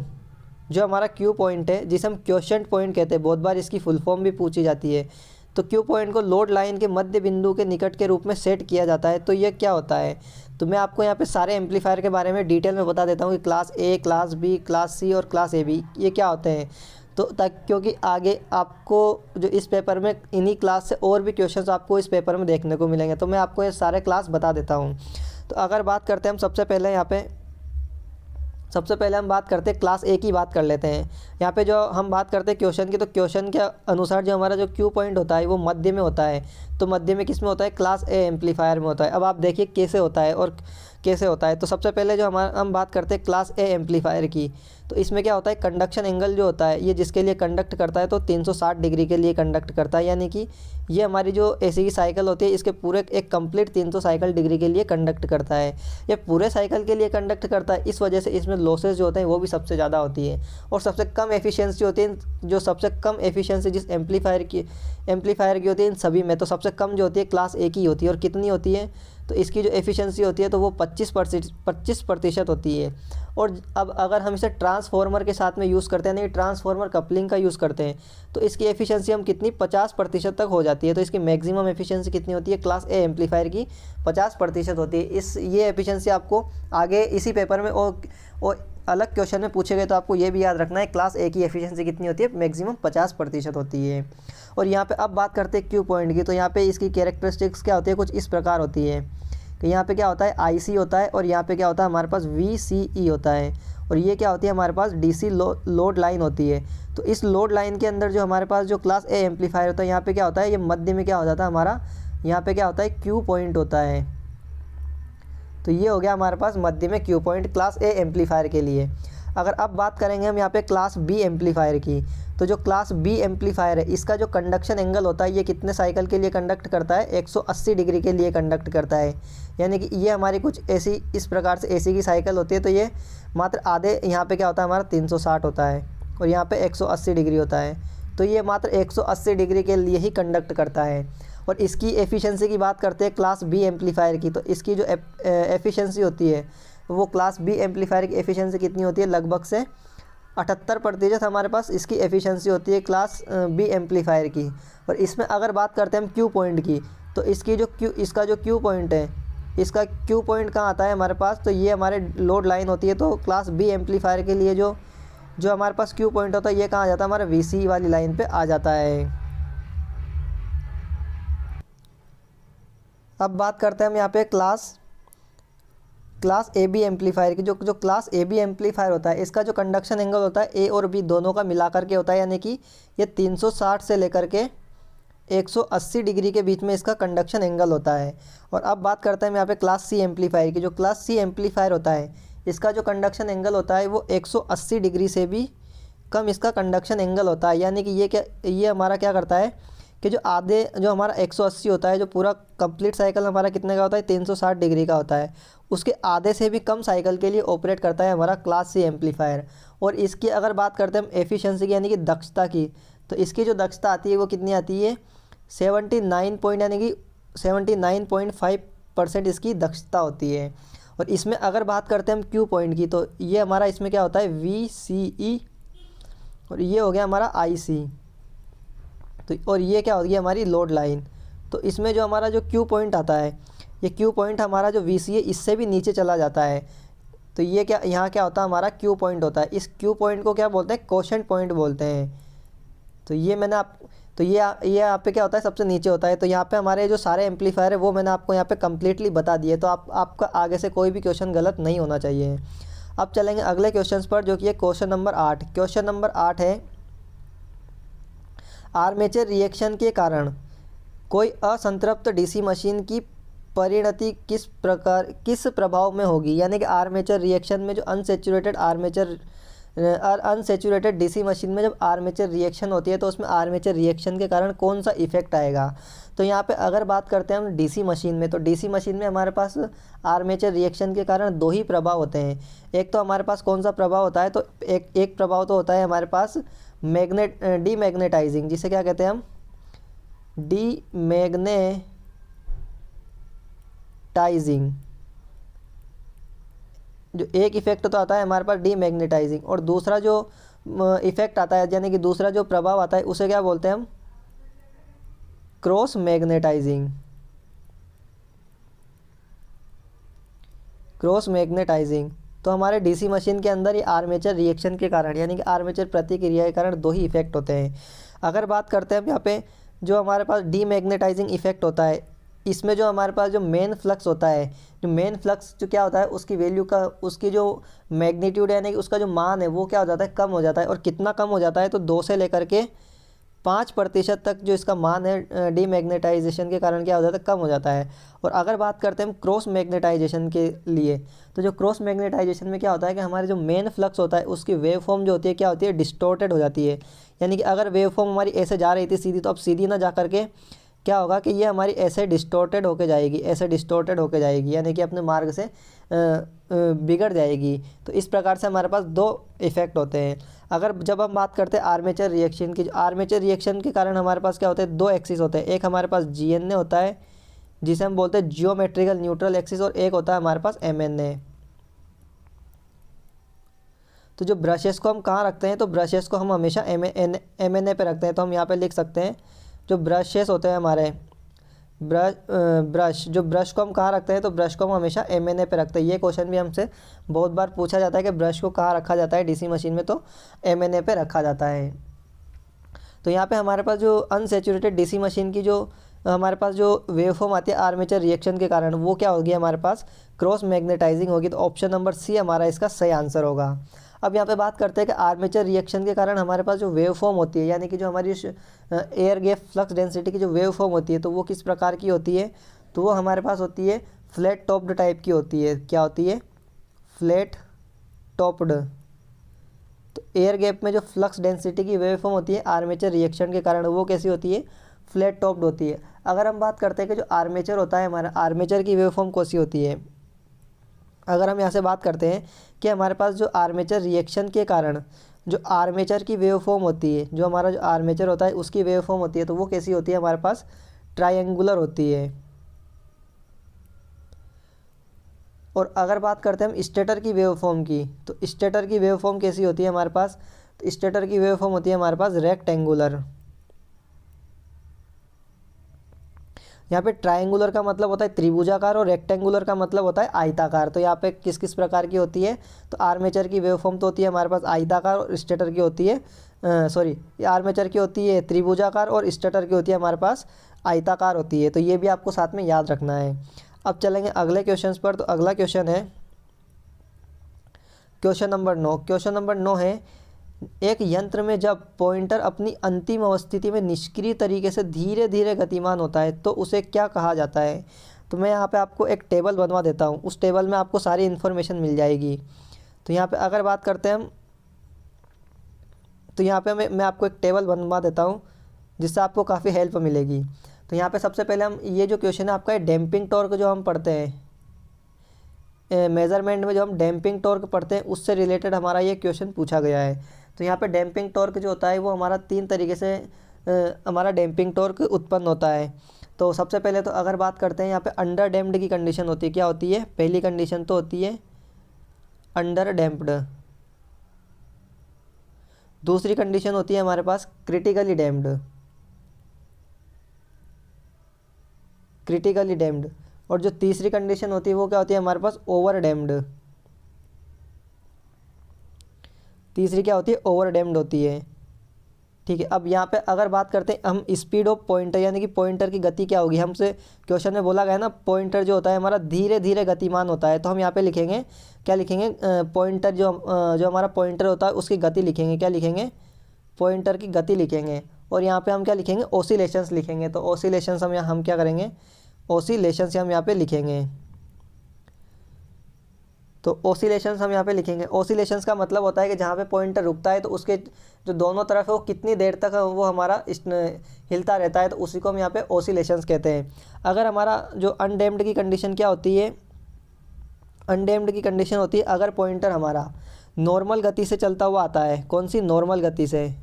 जो हमारा क्यू पॉइंट है जिसे हम क्वोशंट पॉइंट कहते हैं, बहुत बार इसकी फुल फॉर्म भी पूछी जाती है। तो क्यू पॉइंट को लोड लाइन के मध्य बिंदु के निकट के रूप में सेट किया जाता है। तो ये क्या होता है, तो मैं आपको यहाँ पे सारे एम्पलीफायर के बारे में डिटेल में बता देता हूँ कि class A, class B, class C और क्लास ए बी ये क्या होते हैं। तो क्योंकि आगे आपको जो इस पेपर में इन्हीं क्लास से और भी क्वेश्चंस आपको इस पेपर में देखने को मिलेंगे, तो मैं आपको ये सारे क्लास बता देता हूँ। तो अगर बात करते हैं हम सबसे पहले हम बात करते हैं क्लास ए की बात कर लेते हैं। यहाँ पे जो हम बात करते हैं क्वेश्चन की, तो क्वेश्चन के अनुसार जो हमारा जो क्यू पॉइंट होता है वो मध्य में होता है। तो मध्य में किस में होता है, क्लास ए एम्पलीफायर में होता है। अब आप देखिए कैसे होता है और कैसे होता है। तो सबसे पहले जो हम बात करते हैं क्लास ए एम्पलीफायर की, तो इसमें क्या होता है, कंडक्शन एंगल जो होता है ये जिसके लिए कंडक्ट करता है तो 360 डिग्री के लिए कंडक्ट करता है। यानी कि ये हमारी जो एसी की साइकिल होती है इसके पूरे एक कंप्लीट 300 डिग्री के लिए कंडक्ट करता है। ये पूरे साइकिल के लिए कंडक्ट करता है, इस वजह से इसमें लॉसेस जो होते हैं वो भी सबसे ज़्यादा होती है। और सबसे कम एफिशिएंसी होती है, जो सबसे कम एफिशिएंसी जिस एम्पलीफायर की होती है इन सभी में, तो सबसे कम जो होती है क्लास ए की होती है। और कितनी होती है, तो इसकी जो एफिशिएंसी होती है तो वो 25% होती है। और अब अगर हम इसे ट्रांसफार्मर के साथ में यूज़ करते हैं, यानी ट्रांसफार्मर कपलिंग का यूज़ करते हैं, तो इसकी एफिशिएंसी हम कितनी 50% तक हो जाती है। तो इसकी मैक्सिमम एफिशिएंसी कितनी होती है, क्लास ए एम्पलीफायर की 50% होती है। ये एफिशिएंसी आपको आगे इसी पेपर में और अलग क्वेश्चन में पूछे गए, तो आपको ये भी याद रखना है क्लास ए की एफिशिएंसी कितनी होती है, मैक्सिमम 50% होती है। और यहाँ पे अब बात करते हैं क्यू पॉइंट की। तो यहाँ पे इसकी कैरेक्टरिस्टिक्स क्या होती है, कुछ इस प्रकार होती है कि यहाँ पे क्या होता है, IC होता है, और यहाँ पे क्या होता है हमारे पास VCE होता है। और ये क्या होती है हमारे पास DC लोड लाइन होती है। तो इस लोड लाइन के अंदर जो हमारे पास जो क्लास ए एम्पलीफायर होता है, यहाँ पे क्या होता है, ये मध्य में क्या हो जाता है हमारा, यहाँ पे क्या होता है, क्यू पॉइंट होता है। तो ये हो गया हमारे पास मध्य में Q point class A amplifier के लिए। अगर अब बात करेंगे हम यहाँ पे क्लास बी एम्पलीफायर की, तो जो क्लास बी एम्पलीफायर है इसका जो कंडक्शन एंगल होता है ये कितने साइकिल के लिए कंडक्ट करता है, 180 डिग्री के लिए कंडक्ट करता है। यानी कि ये हमारी कुछ ऐसी इस प्रकार से एसी की साइकिल होती है, तो ये मात्र आधे, यहाँ पे क्या होता है हमारा 360 होता है और यहाँ पे 180 डिग्री होता है। तो ये मात्र 180 डिग्री के लिए ही कंडक्ट करता है। और इसकी एफिशिएंसी की बात करते हैं क्लास बी एम्पलीफायर की, तो इसकी जो एफिशिएंसी होती है वो क्लास बी एम्पलीफायर की एफिशिएंसी कितनी होती है, लगभग से 78% हमारे पास इसकी एफिशिएंसी होती है क्लास बी एम्पलीफायर की। और इसमें अगर बात करते हैं हम क्यू पॉइंट की, तो इसका जो क्यू पॉइंट है, इसका क्यू पॉइंट कहाँ आता है हमारे पास, तो ये हमारे लोड लाइन होती है। तो क्लास बी एम्पलीफायर के लिए जो हमारे पास क्यू पॉइंट होता है ये कहाँ आ जाता है, हमारा VCE वाली लाइन पे आ जाता है। अब बात करते हैं हम यहाँ पे क्लास ए बी एम्पलीफायर की। जो क्लास ए बी एम्पलीफायर होता है इसका जो कंडक्शन एंगल होता है ए और बी दोनों का मिलाकर के होता है। यानी कि ये 360 से लेकर के 180 डिग्री के बीच में इसका कंडक्शन एंगल होता है। और अब बात करते हैं हम यहाँ पे क्लास सी एम्पलीफायर की। जो क्लास सी एम्पलीफायर होता है इसका जो कंडक्शन एंगल होता है वो 180 डिग्री से भी कम इसका कंडक्शन एंगल होता है। यानी कि ये हमारा क्या करता है कि जो आधे जो हमारा 180 होता है, जो पूरा कंप्लीट साइकिल हमारा कितने का होता है 360 डिग्री का होता है, उसके आधे से भी कम साइकिल के लिए ऑपरेट करता है हमारा क्लास सी एम्पलीफायर। और इसकी अगर बाबात करते हैं हम एफिशिएंसी की यानी कि दक्षता की, तो इसकी जो दक्षता आती है वो कितनी आती है 79 पॉइंट यानी कि 79.5% इसकी दक्षता होती है। और इसमें अगर बात करते हैं हम क्यू पॉइंट की, तो ये हमारा इसमें क्या होता है VCE और ये हो गया हमारा IC। तो और ये क्या होगी हमारी लोड लाइन। तो इसमें जो हमारा जो क्यू पॉइंट आता है, ये क्यू पॉइंट हमारा जो VC है इससे भी नीचे चला जाता है। तो ये क्या यहाँ क्या होता है हमारा क्यू पॉइंट होता है। इस क्यू पॉइंट को क्या बोलते हैं कोशेंट पॉइंट बोलते हैं। तो ये मैंने आप तो ये यहाँ पे क्या होता है सबसे नीचे होता है। तो यहाँ पे हमारे जो सारे एम्पलीफायर है वो मैंने आपको यहाँ पे कम्प्लीटली बता दिए। तो आपका आगे से कोई भी क्वेश्चन गलत नहीं होना चाहिए। अब चलेंगे अगले क्वेश्चन पर, जो कि है क्वेश्चन नंबर 8। क्वेश्चन नंबर 8 है आर्मेचर रिएक्शन के कारण कोई असंतृप्त डीसी मशीन की परिणति किस प्रभाव में होगी। यानी कि आर्मेचर रिएक्शन में जो अनसेचुरेटेड डीसी मशीन में जब आर्मेचर रिएक्शन होती है तो उसमें आर्मेचर रिएक्शन के कारण कौन सा इफेक्ट आएगा। तो यहाँ पे अगर बात करते हैं हम डीसी मशीन में, तो डीसी मशीन में हमारे पास आर्मेचर रिएक्शन के कारण दो ही प्रभाव होते हैं। एक तो हमारे पास कौन सा प्रभाव होता है, तो एक प्रभाव तो होता है हमारे पास डीमैग्नेटाइजिंग, जिसे क्या कहते हैं हम डीमैग्नेटाइजिंग। जो एक इफेक्ट तो आता है हमारे पास डीमैग्नेटाइजिंग, और दूसरा जो इफेक्ट आता है यानी कि दूसरा जो प्रभाव आता है उसे क्या बोलते हैं हम क्रॉस मैग्नेटाइजिंग। Cross magnetising. तो हमारे डीसी मशीन के अंदर ये आर्मेचर रिएक्शन के कारण यानी कि आर्मेचर प्रतिक्रिया के कारण दो ही इफेक्ट होते हैं। अगर बात करते हैं यहाँ पे जो हमारे पास डीमैग्नेटाइजिंग इफेक्ट होता है, इसमें जो हमारे पास जो मेन फ्लक्स होता है, जो मेन फ्लक्स जो क्या होता है उसकी वैल्यू का उसकी जो मैग्नीट्यूड यानी कि उसका जो मान है वो क्या हो जाता है कम हो जाता है। और कितना कम हो जाता है, तो 2 से लेकर के 5% तक जो इसका मान है डीमैग्नेटाइजेशन के कारण क्या हो जाता है कम हो जाता है। और अगर बात करते हैं हम क्रॉस मैग्नेटाइजेशन के लिए, तो जो क्रॉस मैग्नेटाइजेशन में क्या होता है कि हमारे जो मेन फ्लक्स होता है उसकी वेव फॉर्म जो होती है क्या होती है डिस्टॉर्टेड हो जाती है। यानी कि अगर वेव फॉर्म हमारी ऐसे जा रही थी सीधी, तो अब सीधी ना जा करके क्या होगा कि ये हमारी ऐसे डिस्टॉर्टेड होके जाएगी, ऐसे डिस्टॉर्टेड होके जाएगी यानी कि अपने मार्ग से बिगड़ जाएगी। तो इस प्रकार से हमारे पास दो इफेक्ट होते हैं। अगर जब हम बात करते हैं आर्मेचर रिएक्शन की, आर्मेचर रिएक्शन के कारण हमारे पास क्या होते हैं दो एक्सिस होते हैं। एक हमारे पास GNA होता है जिसे हम बोलते हैं जियोमेट्रिकल न्यूट्रल एक्सिस, और एक होता है हमारे पास MNA। तो जो ब्रशेस को हम कहाँ रखते हैं, तो ब्रशेस को हम हमेशा MNA पे रखते हैं। तो हम यहाँ पे लिख सकते हैं जो ब्रशेस होते हैं हमारे ब्रश को हम कहाँ रखते हैं, तो ब्रश को हम हमेशा MNA पे रखते हैं। ये क्वेश्चन भी हमसे बहुत बार पूछा जाता है कि ब्रश को कहाँ रखा जाता है डीसी मशीन में, तो MNA पे रखा जाता है। तो यहाँ पे हमारे पास जो अनसेचुरेटेड डीसी मशीन की जो हमारे पास जो वेवफॉर्म आती है आर्मेचर रिएक्शन के कारण, वो क्या होगी हमारे पास क्रॉस मैग्नेटाइजिंग होगी। तो ऑप्शन नंबर C हमारा इसका सही आंसर होगा। अब यहाँ पे बात करते हैं कि आर्मेचर रिएक्शन के कारण हमारे पास जो वेव फॉर्म होती है यानी कि जो हमारी एयर गैप फ्लक्स डेंसिटी की जो वेव फॉर्म होती है, तो वो किस प्रकार की होती है, तो वो हमारे पास होती है फ्लैट टॉप्ड टाइप की होती है। क्या होती है फ्लैट टॉप्ड। तो एयर गैप में जो फ्लक्स डेंसिटी की वेव फॉर्म होती है आर्मेचर रिएक्शन के कारण वो कैसी होती है फ्लैट टॉप्ड होती है। अगर हम बात करते हैं कि जो आर्मेचर होता है हमारा, आर्मेचर की वेव फॉर्म कैसी होती है, अगर हम यहाँ से बात करते हैं कि हमारे पास जो आर्मेचर रिएक्शन के कारण जो आर्मेचर की वेव फॉर्म होती है, जो हमारा जो आर्मेचर होता है उसकी वेव फॉर्म होती है, तो वो कैसी होती है हमारे पास ट्रायंगुलर होती है। और अगर बात करते हैं हम स्टेटर की वेव फॉर्म की, तो स्टेटर की वेव फॉर्म कैसी होती है हमारे पास, तो स्टेटर की वेव फॉर्म होती है हमारे पास रेक्टेंगुलर। यहाँ पे ट्रायंगुलर का मतलब होता है त्रिभुजाकार और रेक्टेंगुलर का मतलब होता है आयताकार। तो यहाँ पे किस किस प्रकार की होती है, तो आर्मेचर की वेव फॉर्म तो होती है हमारे पास आयताकार और स्टेटर की होती है आर्मेचर की होती है त्रिभुजाकार और स्टेटर की होती है हमारे पास आयताकार होती है। तो ये भी आपको साथ में याद रखना है। अब चलेंगे अगले क्वेश्चन पर। तो अगला क्वेश्चन है क्वेश्चन नंबर 9। क्वेश्चन नंबर 9 है एक यंत्र में जब पॉइंटर अपनी अंतिम अवस्थिति में निष्क्रिय तरीके से धीरे धीरे गतिमान होता है तो उसे क्या कहा जाता है। तो मैं यहाँ पे आपको एक टेबल बनवा देता हूँ, उस टेबल में आपको सारी इन्फॉर्मेशन मिल जाएगी। तो यहाँ पे अगर बात करते हैं हम, तो यहाँ पे मैं आपको एक टेबल बनवा देता हूँ। जिससे आपको काफ़ी हेल्प मिलेगी। तो यहाँ पे सबसे पहले हम ये जो क्वेश्चन है आपका डैम्पिंग टॉर्क जो हम पढ़ते हैं मेज़रमेंट में, जो हम डैम्पिंग टॉर्क पढ़ते हैं उससे रिलेटेड हमारा ये क्वेश्चन पूछा गया है। तो यहाँ पे डैम्पिंग टॉर्क जो होता है वो हमारा 3 तरीके से हमारा डैम्पिंग टॉर्क उत्पन्न होता है। तो सबसे पहले तो अगर बात करते हैं यहाँ पे अंडर डैम्प्ड की कंडीशन होती है, क्या होती है, पहली कंडीशन तो होती है अंडर डैम्प्ड। दूसरी कंडीशन होती है हमारे पास क्रिटिकली डैम्प्ड, क्रिटिकली डैम्प्ड। और जो तीसरी कंडीशन होती है वो क्या होती है हमारे पास, ओवर डैम्प्ड। तीसरी क्या होती है, ओवर डैम्प्ड होती है। ठीक है, अब यहाँ पे अगर बात करते हैं हम स्पीड ऑफ पॉइंटर, यानी कि पॉइंटर की गति क्या होगी, हमसे क्वेश्चन में बोला गया ना पॉइंटर जो होता है हमारा धीरे धीरे गतिमान होता है। तो हम यहाँ पे लिखेंगे, क्या लिखेंगे, पॉइंटर जो हमारा पॉइंटर होता है उसकी गति लिखेंगे, क्या लिखेंगे, पॉइंटर की गति लिखेंगे। और यहाँ पे हम क्या लिखेंगे, ऑसिलेशंस लिखेंगे। तो ऑसिलेशंस हम क्या करेंगे, ऑसिलेशंस हम यहाँ पे लिखेंगे। तो ऑसिलेशंस हम यहाँ पे लिखेंगे। ऑसिलेशंस का मतलब होता है कि जहाँ पे पॉइंटर रुकता है तो उसके जो दोनों तरफ है वो कितनी देर तक वो हमारा हिलता रहता है, तो उसी को हम यहाँ पे ऑसिलेशंस कहते हैं। अगर हमारा जो अनडैम्प्ड की कंडीशन क्या होती है, अनडैम्प्ड की कंडीशन होती है अगर पॉइंटर हमारा नॉर्मल गति से चलता हुआ आता है, कौन सी, नॉर्मल गति से,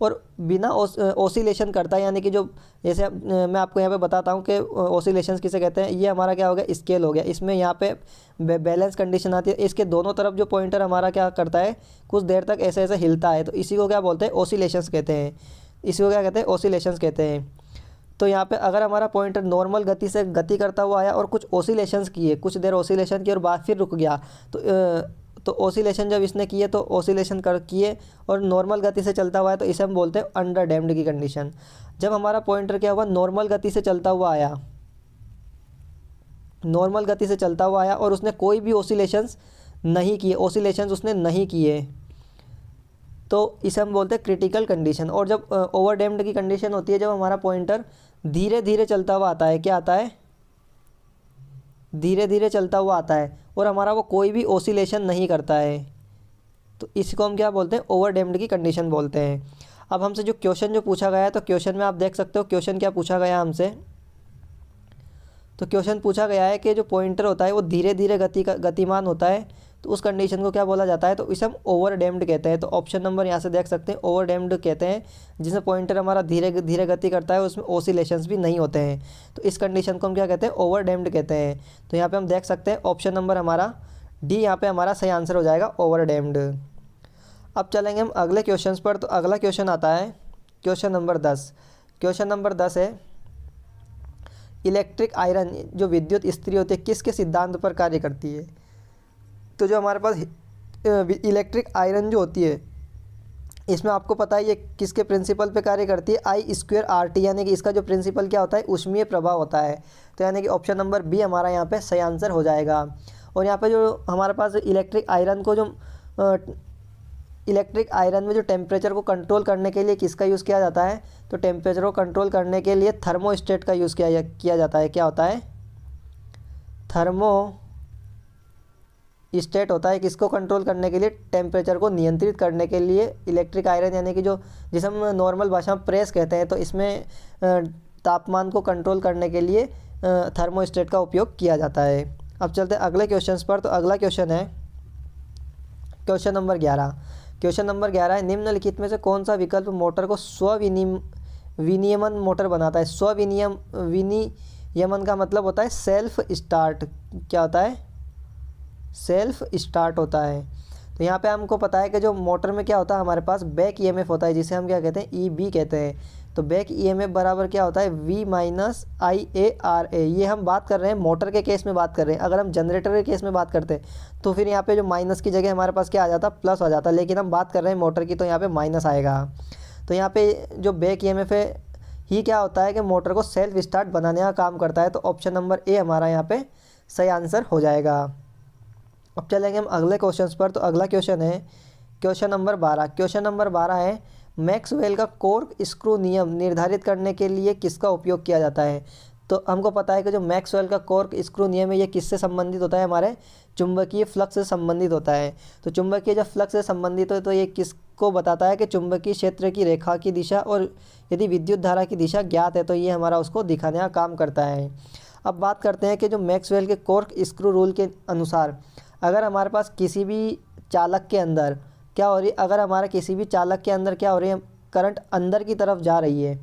और बिना ऑसिलेशन करता है, यानी कि जो जैसे मैं आपको यहाँ पे बताता हूँ कि ऑसिलेशंस किसे कहते हैं। ये हमारा क्या हो गया, स्केल हो गया। इसमें यहाँ पे बैलेंस कंडीशन आती है, इसके दोनों तरफ जो पॉइंटर हमारा क्या करता है, कुछ देर तक ऐसे ऐसे हिलता है, तो इसी को क्या बोलते हैं, ऑसिलेशंस कहते हैं। इसी को क्या कहते हैं, ऑसिलेशंस कहते हैं। तो यहाँ पे अगर हमारा पॉइंटर नॉर्मल गति से गति करता हुआ आया और कुछ ऑसिलेशंस किए, कुछ देर ऑसिलेशन किए और बाद फिर रुक गया, तो ऑसिलेशन जब इसने किए तो ऑसिलेशन कर किए और नॉर्मल गति से चलता हुआ है, तो इसे हम बोलते हैं अंडर डैम्प्ड की कंडीशन। जब हमारा पॉइंटर क्या हुआ, नॉर्मल गति से चलता हुआ आया, नॉर्मल गति से चलता हुआ आया और उसने कोई भी ऑसिलेशंस नहीं किए, ऑसिलेशंस उसने नहीं किए, तो इसे हम बोलते हैं क्रिटिकल कंडीशन। और जब ओवर डैम्प्ड की कंडीशन होती है, जब हमारा पॉइंटर धीरे धीरे चलता हुआ आता है, क्या आता है, धीरे धीरे चलता हुआ आता है और हमारा वो कोई भी ऑसिलेशन नहीं करता है, तो इसको हम क्या बोलते हैं, ओवर डैम्प्ड की कंडीशन बोलते हैं। अब हमसे जो क्वेश्चन जो पूछा गया है, तो क्वेश्चन में आप देख सकते हो क्वेश्चन क्या पूछा गया हमसे। तो क्वेश्चन पूछा गया है कि जो पॉइंटर होता है वो धीरे धीरे गतिमान होता है, तो उस कंडीशन को क्या बोला जाता है, तो इसे हम ओवर डैम्प्ड कहते हैं। तो ऑप्शन नंबर यहाँ से देख सकते हैं, ओवर डैम्प्ड कहते हैं, जिसमें पॉइंटर हमारा धीरे धीरे गति करता है, उसमें ऑसिलेशंस भी नहीं होते हैं, तो इस कंडीशन को हम क्या कहते हैं, ओवर डैम्प्ड कहते हैं। तो यहाँ पे हम देख सकते हैं ऑप्शन नंबर हमारा डी यहाँ पे हमारा सही आंसर हो जाएगा, ओवर डैम्प्ड। अब चलेंगे हम अगले क्वेश्चन पर। तो अगला क्वेश्चन आता है क्वेश्चन नंबर 10। क्वेश्चन नंबर 10 है, इलेक्ट्रिक आयरन जो विद्युत इस्त्री होती है किसके सिद्धांत पर कार्य करती है। तो जो हमारे पास इलेक्ट्रिक आयरन जो होती है, इसमें आपको पता है ये किसके प्रिंसिपल पे कार्य करती है, I²RT, यानी कि इसका जो प्रिंसिपल क्या होता है, ऊष्मीय प्रभाव होता है। तो यानी कि ऑप्शन नंबर बी हमारा यहाँ पे सही आंसर हो जाएगा। और यहाँ पे जो हमारे पास इलेक्ट्रिक आयरन को जो इलेक्ट्रिक आयरन में जो टेम्परेचर को कंट्रोल करने के लिए किसका यूज़ किया जाता है, तो टेम्परेचर को कंट्रोल करने के लिए थर्मोस्टेट का यूज़ किया जाता है। क्या होता है, थर्मोस्टेट होता है, किसको कंट्रोल करने के लिए, टेम्परेचर को नियंत्रित करने के लिए। इलेक्ट्रिक आयरन यानी कि जो जिसे हम नॉर्मल भाषा में प्रेस कहते हैं, तो इसमें तापमान को कंट्रोल करने के लिए थर्मोस्टेट का उपयोग किया जाता है। अब चलते हैं अगले क्वेश्चन पर। तो अगला क्वेश्चन है क्वेश्चन नंबर 11। क्वेश्चन नंबर 11 है, निम्नलिखित में से कौन सा विकल्प मोटर को विनियमन मोटर बनाता है। विनियमन का मतलब होता है सेल्फ स्टार्ट। क्या होता है, सेल्फ स्टार्ट होता है। तो यहाँ पे हमको पता है कि जो मोटर में क्या होता है, हमारे पास बैक ईएमएफ होता है, जिसे हम क्या कहते हैं, ईबी कहते हैं। तो बैक ईएमएफ बराबर क्या होता है, V - IARA। ये हम बात कर रहे हैं मोटर के केस में बात कर रहे हैं। अगर हम जनरेटर के केस में बात करते हैं तो फिर यहाँ पे जो माइनस की जगह हमारे पास क्या आ जाता, प्लस आ जाता, लेकिन हम बात कर रहे हैं मोटर की, तो यहाँ पे माइनस आएगा। तो यहाँ पे जो बैक ईएमएफ है ही क्या होता है कि मोटर को सेल्फ स्टार्ट बनाने का काम करता है। तो ऑप्शन नंबर ए हमारा यहाँ पे सही आंसर हो जाएगा। अब चलेंगे हम अगले क्वेश्चन पर। तो अगला क्वेश्चन है क्वेश्चन नंबर 12। क्वेश्चन नंबर 12 है, मैक्सवेल का कॉर्क स्क्रू नियम निर्धारित करने के लिए किसका उपयोग किया जाता है। तो हमको पता है कि जो मैक्सवेल का कॉर्क स्क्रू नियम है ये किससे संबंधित होता है, हमारे चुंबकीय फ्लक्स से संबंधित होता है। तो चुंबकीय जब फ्लक्स से संबंधित हो तो ये किसको बताता है कि चुंबकीय क्षेत्र की रेखा की दिशा और यदि विद्युत धारा की दिशा ज्ञात है तो ये हमारा उसको दिखाने का काम करता है। अब बात करते हैं कि जो मैक्सवेल के कॉर्क स्क्रू रूल के अनुसार अगर हमारे पास किसी भी चालक के अंदर क्या हो रही है, अगर हमारा किसी भी चालक के अंदर क्या हो रही है, करंट अंदर की तरफ जा रही है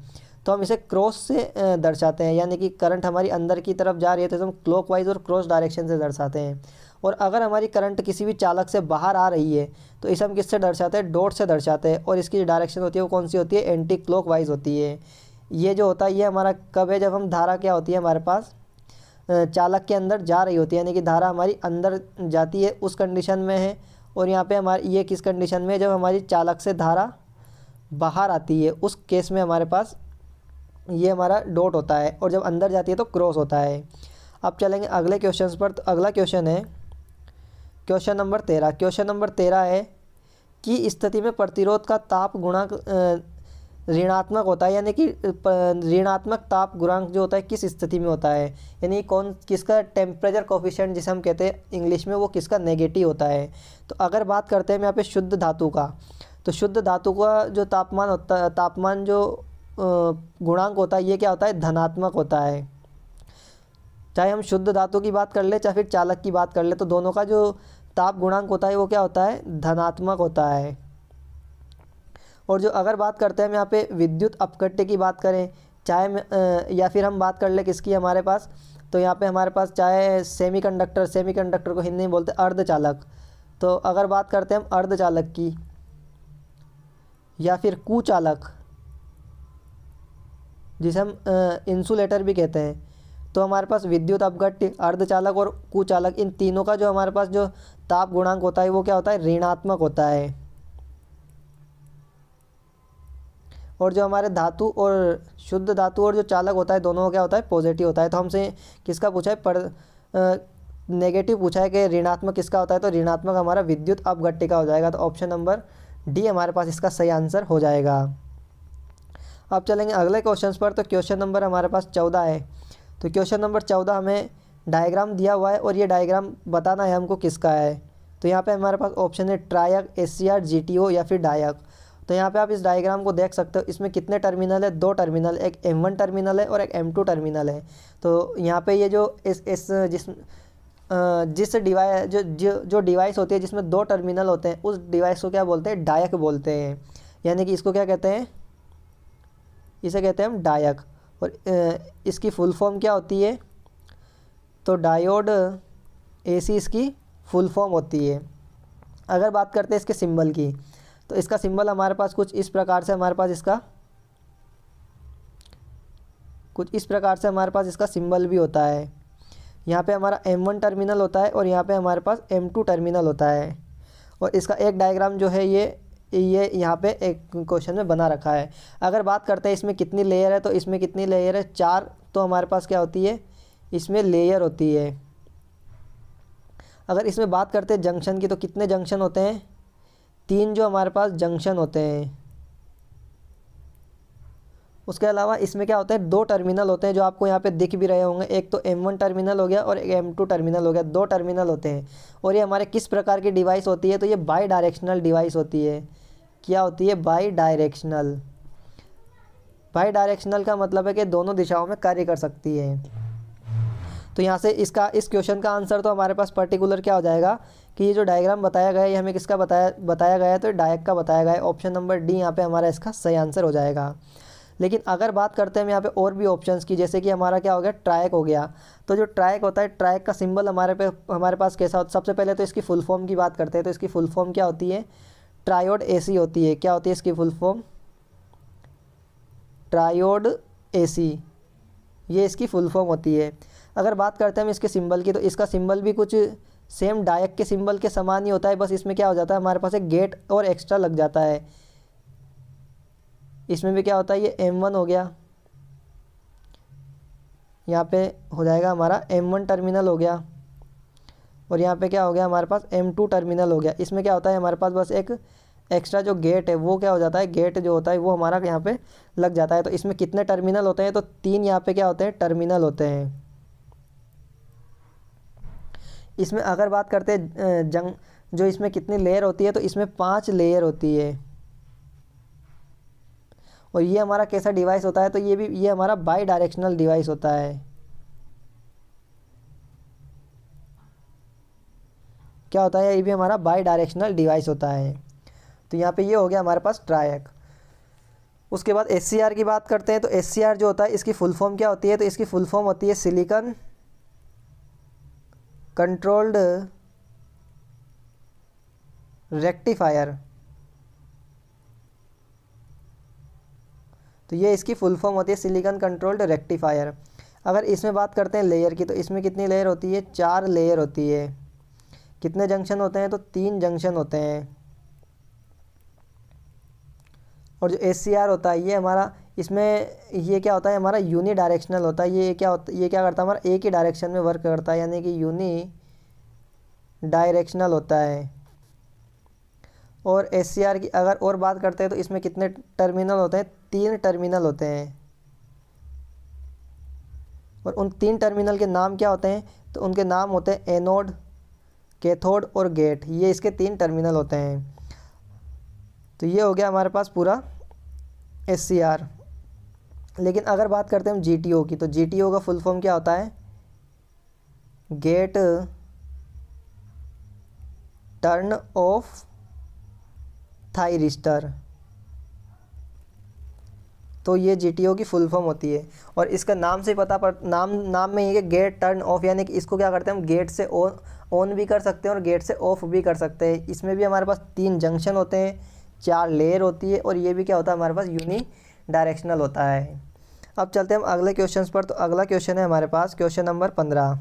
तो हम इसे क्रॉस से दर्शाते हैं, यानी कि करंट हमारी अंदर की तरफ जा रही है तो हम क्लॉकवाइज और क्रॉस डायरेक्शन से दर्शाते हैं। और अगर हमारी करंट किसी भी चालक से बाहर आ रही है तो इसे हम किससे दर्शाते हैं, डॉट से दर्शाते हैं। और इसकी जो डायरेक्शन होती है वो कौन सी होती है, एंटी क्लॉकवाइज होती है। ये जो होता है ये हमारा कब है, जब हम धारा क्या होती है हमारे पास चालक के अंदर जा रही होती है, यानी कि धारा हमारी अंदर जाती है उस कंडीशन में है। और यहाँ पे हमारी ये किस कंडीशन में है, जब हमारी चालक से धारा बाहर आती है उस केस में हमारे पास ये हमारा डॉट होता है, और जब अंदर जाती है तो क्रॉस होता है। अब चलेंगे अगले क्वेश्चन पर। तो अगला क्वेश्चन है क्वेश्चन नंबर 13। क्वेश्चन नंबर 13 है कि स्थिति में प्रतिरोध का ताप गुणांक ऋणात्मक होता है, यानी कि ऋणात्मक ताप गुणांक जो होता है किस स्थिति में होता है, यानी किसका टेम्परेचर कोफिशिएंट जिसे हम कहते हैं इंग्लिश में वो किसका नेगेटिव होता है। तो अगर बात करते हैं यहाँ पे शुद्ध धातु का, तो शुद्ध धातु का जो तापमान होता है, तापमान जो गुणांक होता है ये क्या होता है, धनात्मक होता है। चाहे हम शुद्ध धातु की बात कर ले चाहे फिर चालक की बात कर ले, तो दोनों का जो ताप गुणांक होता है वो क्या होता है, धनात्मक होता है। और जो अगर बात करते हैं हम यहाँ पे विद्युत अपघट्य की बात करें, चाहे या फिर हम बात कर ले किसकी हमारे पास, तो यहाँ पे हमारे पास चाहे सेमीकंडक्टर को हिंदी में बोलते हैं अर्धचालक। तो अगर बात करते हैं हम अर्धचालक की या फिर कुचालक जिसे हम इंसुलेटर भी कहते हैं, तो हमारे पास विद्युत अपघट्य, अर्धचालक और कुचालक, इन तीनों का जो हमारे पास जो ताप गुणांक होता है वो क्या होता है, ऋणात्मक होता है। और जो हमारे धातु और शुद्ध धातु और जो चालक होता है दोनों का क्या होता है, पॉजिटिव होता है। तो हमसे किसका पूछा है, नेगेटिव पूछा है कि ऋणात्मक किसका होता है, तो ऋणात्मक हमारा विद्युत अपघट्य का हो जाएगा। तो ऑप्शन नंबर डी हमारे पास इसका सही आंसर हो जाएगा। अब चलेंगे अगले क्वेश्चन पर। तो क्वेश्चन नंबर हमारे पास 14 है। तो क्वेश्चन नंबर 14 हमें डायग्राम दिया हुआ है और ये डायग्राम बताना है हमको किसका है। तो यहाँ पे हमारे पास ऑप्शन है ट्रायक, एससीआर, जीटीओ या फिर डायक। तो यहाँ पे आप इस डायग्राम को देख सकते हो, इसमें कितने टर्मिनल है, 2 टर्मिनल, एक M1 टर्मिनल है और एक M2 टर्मिनल है। तो यहाँ पे ये जो जिस डिवाइस जो डिवाइस होती है जिसमें 2 टर्मिनल होते हैं उस डिवाइस को क्या बोलते हैं, डायक बोलते हैं। यानी कि इसको क्या कहते हैं, इसे कहते हैं हम डायक। और इसकी फुल फॉर्म क्या होती है, तो डायोड एसी इसकी फुल फॉर्म होती है। अगर बात करते हैं इसके सिंबल की, तो इसका सिंबल हमारे पास कुछ इस प्रकार से हमारे पास इसका सिंबल भी होता है। यहाँ पे हमारा M1 टर्मिनल होता है और यहाँ पे हमारे पास M2 टर्मिनल होता है। और इसका एक डायग्राम जो है ये यहाँ पे एक क्वेश्चन में बना रखा है। अगर बात करते हैं इसमें कितनी लेयर है, तो इसमें कितनी लेयर है, 4। तो हमारे पास क्या होती है, इसमें लेयर होती है। अगर इसमें बात करते हैं जंक्शन की, तो कितने जंक्शन होते हैं, 3 जो हमारे पास जंक्शन होते हैं। उसके अलावा इसमें क्या होता है, 2 टर्मिनल होते हैं जो आपको यहाँ पे दिख भी रहे होंगे। एक तो M1 टर्मिनल हो गया और एक M2 टर्मिनल हो गया, 2 टर्मिनल होते हैं। और ये हमारे किस प्रकार की डिवाइस होती है, तो ये बाई डायरेक्शनल डिवाइस होती है। क्या होती है, बाई डायरेक्शनल। बाई डायरेक्शनल का मतलब है कि दोनों दिशाओं में कार्य कर सकती है। तो यहाँ से इस क्वेश्चन का आंसर तो हमारे पास पर्टिकुलर क्या हो जाएगा कि ये जो डायग्राम बताया गया है ये हमें किसका बताया गया है, तो डायक का बताया गया है। ऑप्शन नंबर डी यहाँ पे हमारा इसका सही आंसर हो जाएगा। लेकिन अगर बात करते हैं हम यहाँ पे और भी ऑप्शंस की, जैसे कि हमारा क्या हो गया, ट्रायक हो गया। तो जो ट्रायक होता है, ट्रायक का सिंबल हमारे पास कैसा होता है, सबसे पहले तो इसकी फुल फॉर्म की बात करते हैं। तो इसकी फुल फॉर्म क्या होती है, ट्रायोड एसी होती है। क्या होती है इसकी फुल फॉर्म, ट्रायोड एसी, ये इसकी फुल फॉर्म होती है। अगर बात करते हैं हम इसके सिंबल की, तो इसका सिंबल भी कुछ सेम डायक के सिंबल के समान ही होता है, बस इसमें क्या हो जाता है, हमारे पास एक गेट और एक्स्ट्रा लग जाता है। इसमें भी क्या होता है, ये M1 हो गया, यहाँ पे हो जाएगा हमारा M1 टर्मिनल हो गया। और यहाँ पे क्या हो गया, हमारे पास M2 टर्मिनल हो गया। इसमें क्या होता है, हमारे पास बस एक एक्स्ट्रा जो गेट है वो क्या हो जाता है, गेट जो होता है वो हमारा यहाँ पे लग जाता है। तो इसमें कितने टर्मिनल होते हैं, तो 3 यहाँ पे क्या होते हैं, टर्मिनल होते हैं। इसमें अगर बात करते हैं जो इसमें कितनी लेयर होती है, तो इसमें 5 लेयर होती है। और ये हमारा कैसा डिवाइस होता है, तो ये हमारा बाई डायरेक्शनल डिवाइस होता है। क्या होता है, ये भी हमारा बाई डायरेक्शनल डिवाइस होता है। तो यहाँ पे ये हो गया हमारे पास ट्रायक। उसके बाद SCR की बात करते हैं, तो SCR जो होता है इसकी फुल फॉर्म क्या होती है, तो इसकी फुल फॉर्म होती है सिलिकॉन कंट्रोल्ड रेक्टिफायर। तो ये इसकी फुल फॉर्म होती है सिलिकॉन कंट्रोल्ड रेक्टिफायर। अगर इसमें बात करते हैं लेयर की, तो इसमें कितनी लेयर होती है, 4 लेयर होती है। कितने जंक्शन होते हैं, तो 3 जंक्शन होते हैं। और जो SCR होता है ये हमारा, इसमें ये क्या होता है, हमारा यूनी डायरेक्शनल होता है। ये क्या करता है, हमारा एक ही डायरेक्शन में वर्क करता है, यानी कि यूनी डायरेक्शनल होता है। और SCR की अगर और बात करते हैं, तो इसमें कितने टर्मिनल होते हैं, 3 टर्मिनल होते हैं। और उन 3 टर्मिनल के नाम क्या होते हैं, तो उनके नाम होते हैं एनोड, कैथोड और गेट। ये इसके 3 टर्मिनल होते हैं। तो ये हो गया हमारे पास पूरा SCR। लेकिन अगर बात करते हैं हम GTO की, तो GTO का फुल फॉर्म क्या होता है, गेट टर्न ऑफ थायरिस्टर। तो ये GTO की फुल फॉर्म होती है। और इसका नाम से पता पड़ नाम में ये गेट टर्न ऑफ, यानी कि इसको क्या करते हैं हम, गेट से ऑन भी कर सकते हैं और गेट से ऑफ भी कर सकते हैं। इसमें भी हमारे पास 3 जंक्शन होते हैं, 4 लेयर होती है, और ये भी क्या होता है हमारे पास, यूनी डायरेक्शनल होता है। अब चलते हैं हम अगले क्वेश्चन पर। तो अगला क्वेश्चन है हमारे पास क्वेश्चन नंबर 15।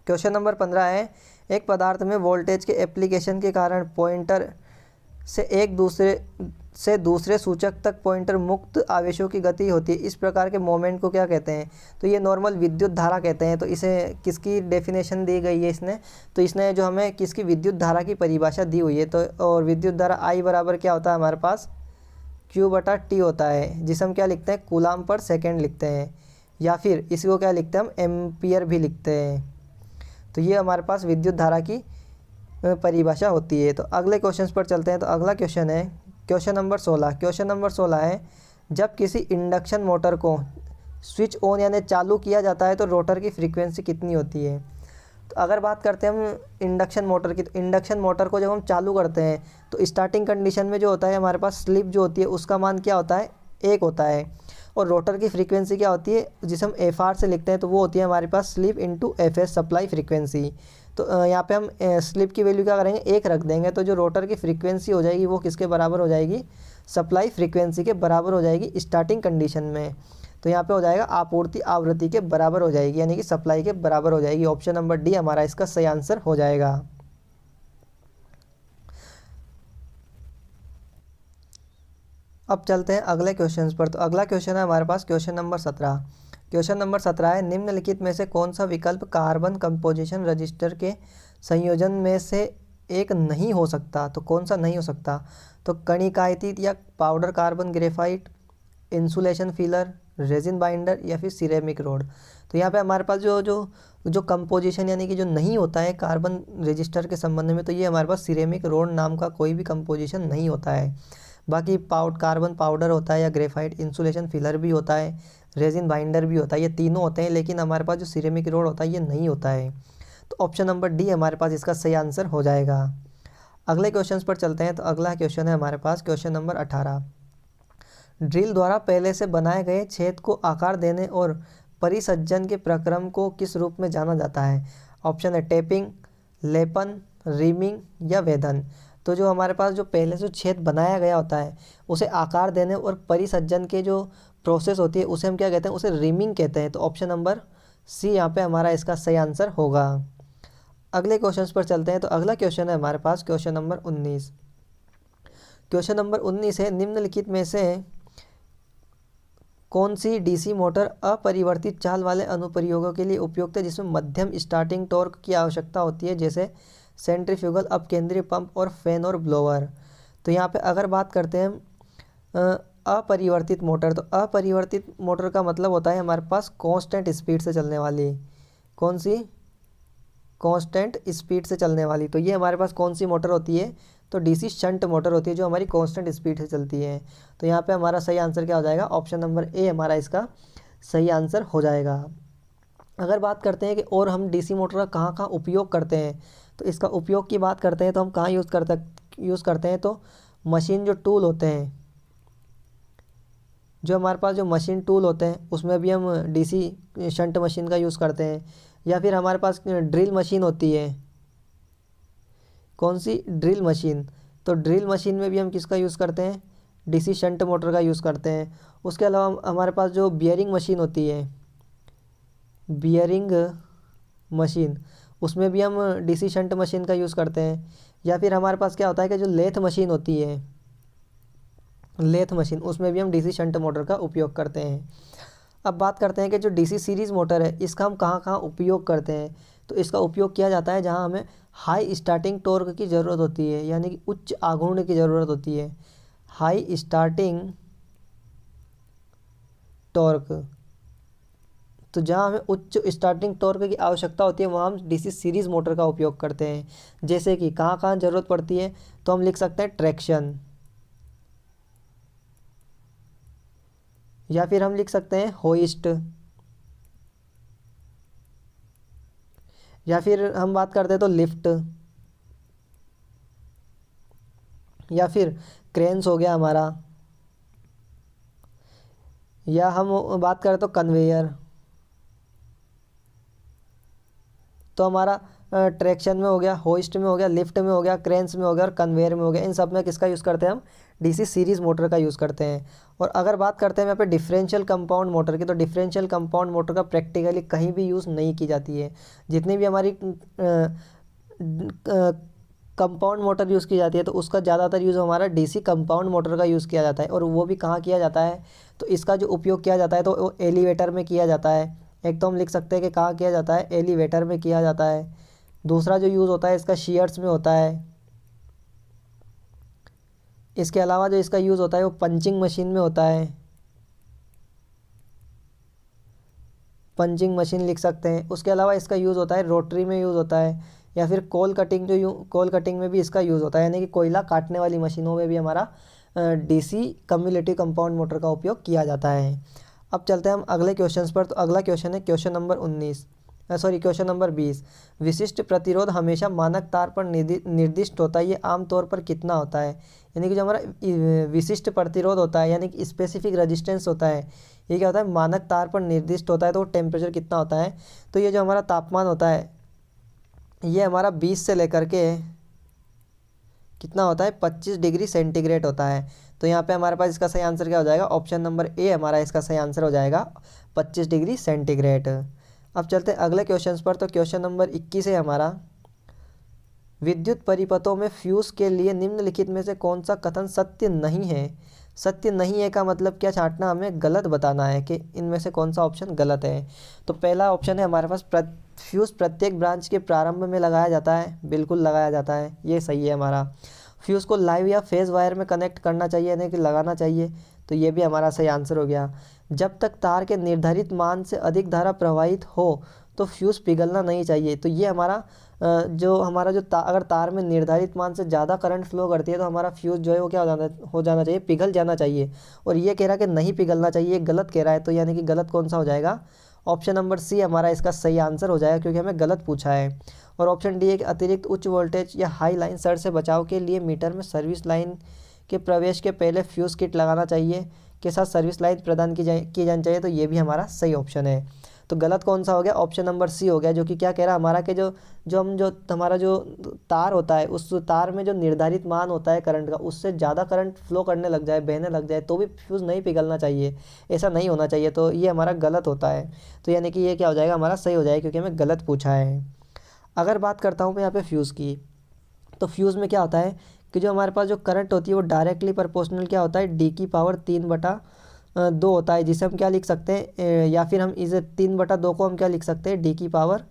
क्वेश्चन नंबर 15 है, एक पदार्थ में वोल्टेज के एप्लीकेशन के कारण पॉइंटर से दूसरे सूचक तक पॉइंटर मुक्त आवेशों की गति होती है। इस प्रकार के मोमेंट को क्या कहते हैं, तो ये नॉर्मल विद्युत धारा कहते हैं। तो इसे किसकी डेफिनेशन दी गई है इसने, तो इसने जो हमें किसकी विद्युत धारा की परिभाषा दी हुई है। तो और विद्युत धारा I बराबर क्या होता है हमारे पास, Q/T होता है, जिसे हम क्या लिखते हैं, कूलाम पर सेकेंड लिखते हैं, या फिर इसको क्या लिखते हैं हम, एम्पियर भी लिखते हैं। तो ये हमारे पास विद्युत धारा की परिभाषा होती है। तो अगले क्वेश्चन पर चलते हैं। तो अगला क्वेश्चन है क्वेश्चन नंबर 16। क्वेश्चन नंबर 16 है, जब किसी इंडक्शन मोटर को स्विच ऑन यानी चालू किया जाता है तो रोटर की फ्रीक्वेंसी कितनी होती है। तो अगर बात करते हैं हम इंडक्शन मोटर की, तो इंडक्शन मोटर को जब हम चालू करते हैं तो स्टार्टिंग कंडीशन में जो होता है हमारे पास स्लिप जो होती है उसका मान क्या होता है, 1 होता है। और रोटर की फ्रीक्वेंसी क्या होती है, जिसे हम FR से लिखते हैं, तो वो होती है हमारे पास slip into FS supply frequency. तो यहाँ पे हम स्लिप की वैल्यू क्या करेंगे, 1 रख देंगे। तो जो रोटर की फ्रीक्वेंसी हो जाएगी वो किसके बराबर हो जाएगी, सप्लाई फ्रीक्वेंसी के बराबर हो जाएगी स्टार्टिंग कंडीशन में। तो यहाँ पे हो जाएगा आपूर्ति आवृत्ति के बराबर हो जाएगी, यानी कि सप्लाई के बराबर हो जाएगी। ऑप्शन नंबर डी हमारा इसका सही आंसर हो जाएगा। अब चलते हैं अगले क्वेश्चन पर। तो अगला क्वेश्चन है हमारे पास क्वेश्चन नंबर 17। क्वेश्चन नंबर 17 है, निम्नलिखित में से कौन सा विकल्प कार्बन कंपोजिशन रजिस्टर के संयोजन में से एक नहीं हो सकता। तो कौन सा नहीं हो सकता, तो कणिकायित या powder carbon graphite, insulation filler, resin binder, या फिर सिरेमिक रोड। तो यहाँ पे हमारे पास जो कंपोजिशन यानी कि जो नहीं होता है कार्बन रजिस्टर के संबंध में, तो ये हमारे पास सिरेमिक रोड नाम का कोई भी कंपोजिशन नहीं होता है। बाकी कार्बन पाउडर होता है या ग्रेफाइट, इंसुलेशन फिलर भी होता है, रेजिन बाइंडर भी होता है, ये तीनों होते हैं। लेकिन हमारे पास जो सिरेमिक रोड होता है ये नहीं होता है। तो ऑप्शन नंबर डी हमारे पास इसका सही आंसर हो जाएगा। अगले क्वेश्चन पर चलते हैं। तो अगला क्वेश्चन है हमारे पास क्वेश्चन नंबर 18। ड्रिल द्वारा पहले से बनाए गए छेद को आकार देने और परिसज्जन के प्रक्रम को किस रूप में जाना जाता है। ऑप्शन है टेपिंग, लेपन, रीमिंग या वेधन। तो जो हमारे पास जो पहले से छेद बनाया गया होता है उसे आकार देने और परिसज्जन के जो प्रोसेस होती है उसे हम क्या कहते हैं, उसे रीमिंग कहते हैं। तो ऑप्शन नंबर सी यहाँ पे हमारा इसका सही आंसर होगा। अगले क्वेश्चन पर चलते हैं। तो अगला क्वेश्चन है हमारे पास क्वेश्चन नंबर 19। क्वेश्चन नंबर 19 है, निम्नलिखित में से कौन सी डीसी मोटर अपरिवर्तित चाल वाले अनुप्रयोगों के लिए उपयुक्त है जिसमें मध्यम स्टार्टिंग टॉर्क की आवश्यकता होती है, जैसे सेंट्रीफ्यूगल, अपकेंद्रीय पंप और फैन और ब्लोअर। तो यहाँ पे अगर बात करते हैं हम अपरिवर्तित मोटर, तो अपरिवर्तित मोटर का मतलब होता है हमारे पास कांस्टेंट स्पीड से चलने वाली। कौन सी? कांस्टेंट स्पीड से चलने वाली। तो ये हमारे पास कौन सी मोटर होती है? तो डीसी शंट मोटर होती है जो हमारी कांस्टेंट स्पीड से चलती है। तो यहाँ पे हमारा सही आंसर क्या हो जाएगा? ऑप्शन नंबर ए हमारा इसका सही आंसर हो जाएगा। अगर बात करते हैं कि और हम डीसी मोटर का कहाँ कहाँ उपयोग करते हैं, तो इसका उपयोग की बात करते हैं तो हम कहाँ यूज़ करते हैं? तो मशीन जो टूल होते हैं, जो हमारे पास जो मशीन टूल होते हैं उसमें भी हम डीसी शंट मशीन का यूज़ करते हैं। या फिर हमारे पास ड्रिल मशीन होती है। कौन सी? Drill machine. तो ड्रिल मशीन में भी हम किसका यूज़ करते हैं? डीसी शंट मोटर का यूज़ करते हैं। उसके अलावा हमारे पास जो बियरिंग मशीन होती है, बियरिंग मशीन, उसमें भी हम डीसी शंट मशीन का यूज़ करते हैं। या फिर हमारे पास क्या होता है कि जो लेथ मशीन होती है, लेथ मशीन, उसमें भी हम डीसी शंट मोटर का उपयोग करते हैं। अब बात करते हैं कि जो डीसी सीरीज़ मोटर है इसका हम कहाँ कहाँ उपयोग करते हैं। तो इसका उपयोग किया जाता है जहाँ हमें हाई स्टार्टिंग टॉर्क की ज़रूरत होती है, यानी कि उच्च आघूर्ण की ज़रूरत होती है। हाई स्टार्टिंग टॉर्क, तो जहाँ हमें उच्च स्टार्टिंग टॉर्क की आवश्यकता होती है वहाँ हम डीसी सीरीज़ मोटर का उपयोग करते हैं। जैसे कि कहाँ कहाँ ज़रूरत पड़ती है, तो हम लिख सकते हैं ट्रैक्शन, या फिर हम लिख सकते हैं होइस्ट, या फिर हम बात करते हैं तो लिफ्ट, या फिर क्रेन्स हो गया हमारा, या हम बात करें तो कन्वेयर। तो हमारा ट्रैक्शन में हो गया, होइस्ट में हो गया, लिफ्ट में हो गया, क्रेन्स में हो गया और कन्वेयर में हो गया। इन सब में किसका यूज़ करते हैं? हम डीसी सीरीज़ मोटर का यूज़ करते हैं। और अगर बात करते हैं यहाँ पे डिफरेंशियल कंपाउंड मोटर की, तो डिफरेंशियल कंपाउंड मोटर का प्रैक्टिकली कहीं भी यूज़ नहीं की जाती है। जितनी भी हमारी कंपाउंड मोटर यूज़ की जाती है तो उसका ज़्यादातर यूज़ हमारा डीसी कंपाउंड मोटर का यूज़ किया जाता है। और वो भी कहाँ किया जाता है? तो इसका जो उपयोग किया जाता है तो वो एलिवेटर में किया जाता है। एक तो हम लिख सकते हैं कि कहाँ किया जाता है? एलिवेटर में किया जाता है। दूसरा जो यूज़ होता है इसका शीयर्स में होता है। इसके अलावा जो इसका यूज़ होता है वो पंचिंग मशीन में होता है। पंचिंग मशीन लिख सकते हैं। उसके अलावा इसका यूज़ होता है रोटरी में यूज़ होता है, या फिर कोल कटिंग, कोल कटिंग में भी इसका यूज़ होता है, यानी कि कोयला काटने वाली मशीनों में भी हमारा डीसी कम्युलेटिव कंपाउंड मोटर का उपयोग किया जाता है। अब चलते हैं हम अगले क्वेश्चन पर। तो अगला क्वेश्चन है क्वेश्चन नंबर 20। विशिष्ट प्रतिरोध हमेशा मानक तार पर निर्दिष्ट होता है, ये आमतौर पर कितना होता है? यानी कि जो हमारा विशिष्ट प्रतिरोध होता है, यानी कि स्पेसिफिक रेजिस्टेंस होता है, ये क्या होता है? मानक तार पर निर्दिष्ट होता है। तो टेम्परेचर कितना होता है? तो ये जो हमारा तापमान होता है ये हमारा 20 से लेकर के कितना होता है? 25 डिग्री सेंटीग्रेड होता है। तो यहाँ पे हमारे पास इसका सही आंसर क्या हो जाएगा? ऑप्शन नंबर ए हमारा इसका सही आंसर हो जाएगा, 25 डिग्री सेंटीग्रेड। अब चलते हैं अगले क्वेश्चन पर। तो क्वेश्चन नंबर 21 है हमारा, विद्युत परिपथों में फ्यूज के लिए निम्नलिखित में से कौन सा कथन सत्य नहीं है? सत्य नहीं है का मतलब क्या छांटना, हमें गलत बताना है कि इनमें से कौन सा ऑप्शन गलत है। तो पहला ऑप्शन है हमारे पास, फ्यूज प्रत्येक ब्रांच के प्रारंभ में लगाया जाता है। बिल्कुल लगाया जाता है, ये सही है हमारा। फ्यूज़ को लाइव या फेज़ वायर में कनेक्ट करना चाहिए, यानी कि लगाना चाहिए, तो ये भी हमारा सही आंसर हो गया। जब तक तार के निर्धारित मान से अधिक धारा प्रवाहित हो तो फ्यूज़ पिघलना नहीं चाहिए। तो ये हमारा अगर तार में निर्धारित मान से ज़्यादा करंट फ्लो करती है तो हमारा फ्यूज़ जो है वो क्या हो जाना चाहिए? पिघल जाना चाहिए। और ये कह रहा है कि नहीं पिघलना चाहिए, गलत कह रहा है। तो यानी कि गलत कौन सा हो जाएगा? ऑप्शन नंबर सी हमारा इसका सही आंसर हो जाएगा, क्योंकि हमें गलत पूछा है। और ऑप्शन डी है कि अतिरिक्त उच्च वोल्टेज या हाई लाइन सर्ज से बचाव के लिए मीटर में सर्विस लाइन के प्रवेश के पहले फ्यूज़ किट लगाना चाहिए के साथ सर्विस लाइन प्रदान की जानी चाहिए। तो ये भी हमारा सही ऑप्शन है। तो गलत कौन सा हो गया? ऑप्शन नंबर सी हो गया, जो कि क्या कह रहा है हमारा कि हमारा जो तार होता है उस तार में जो निर्धारित मान होता है करंट का, उससे ज़्यादा करंट फ्लो करने लग जाए, बहने लग जाए, तो भी फ्यूज़ नहीं पिघलना चाहिए, ऐसा नहीं होना चाहिए। तो ये हमारा गलत होता है। तो यानी कि ये क्या हो जाएगा? हमारा सही हो जाएगा, क्योंकि हमें गलत पूछा है। अगर बात करता हूँ मैं यहाँ पे फ्यूज़ की, तो फ्यूज़ में क्या होता है कि जो हमारे पास जो करंट होती है वो डायरेक्टली प्रोपोर्शनल क्या होता है? D की पावर 3/2 होता है, जिसे हम क्या लिख सकते हैं, या फिर हम इसे 3/2 को हम क्या लिख सकते हैं? D की पावर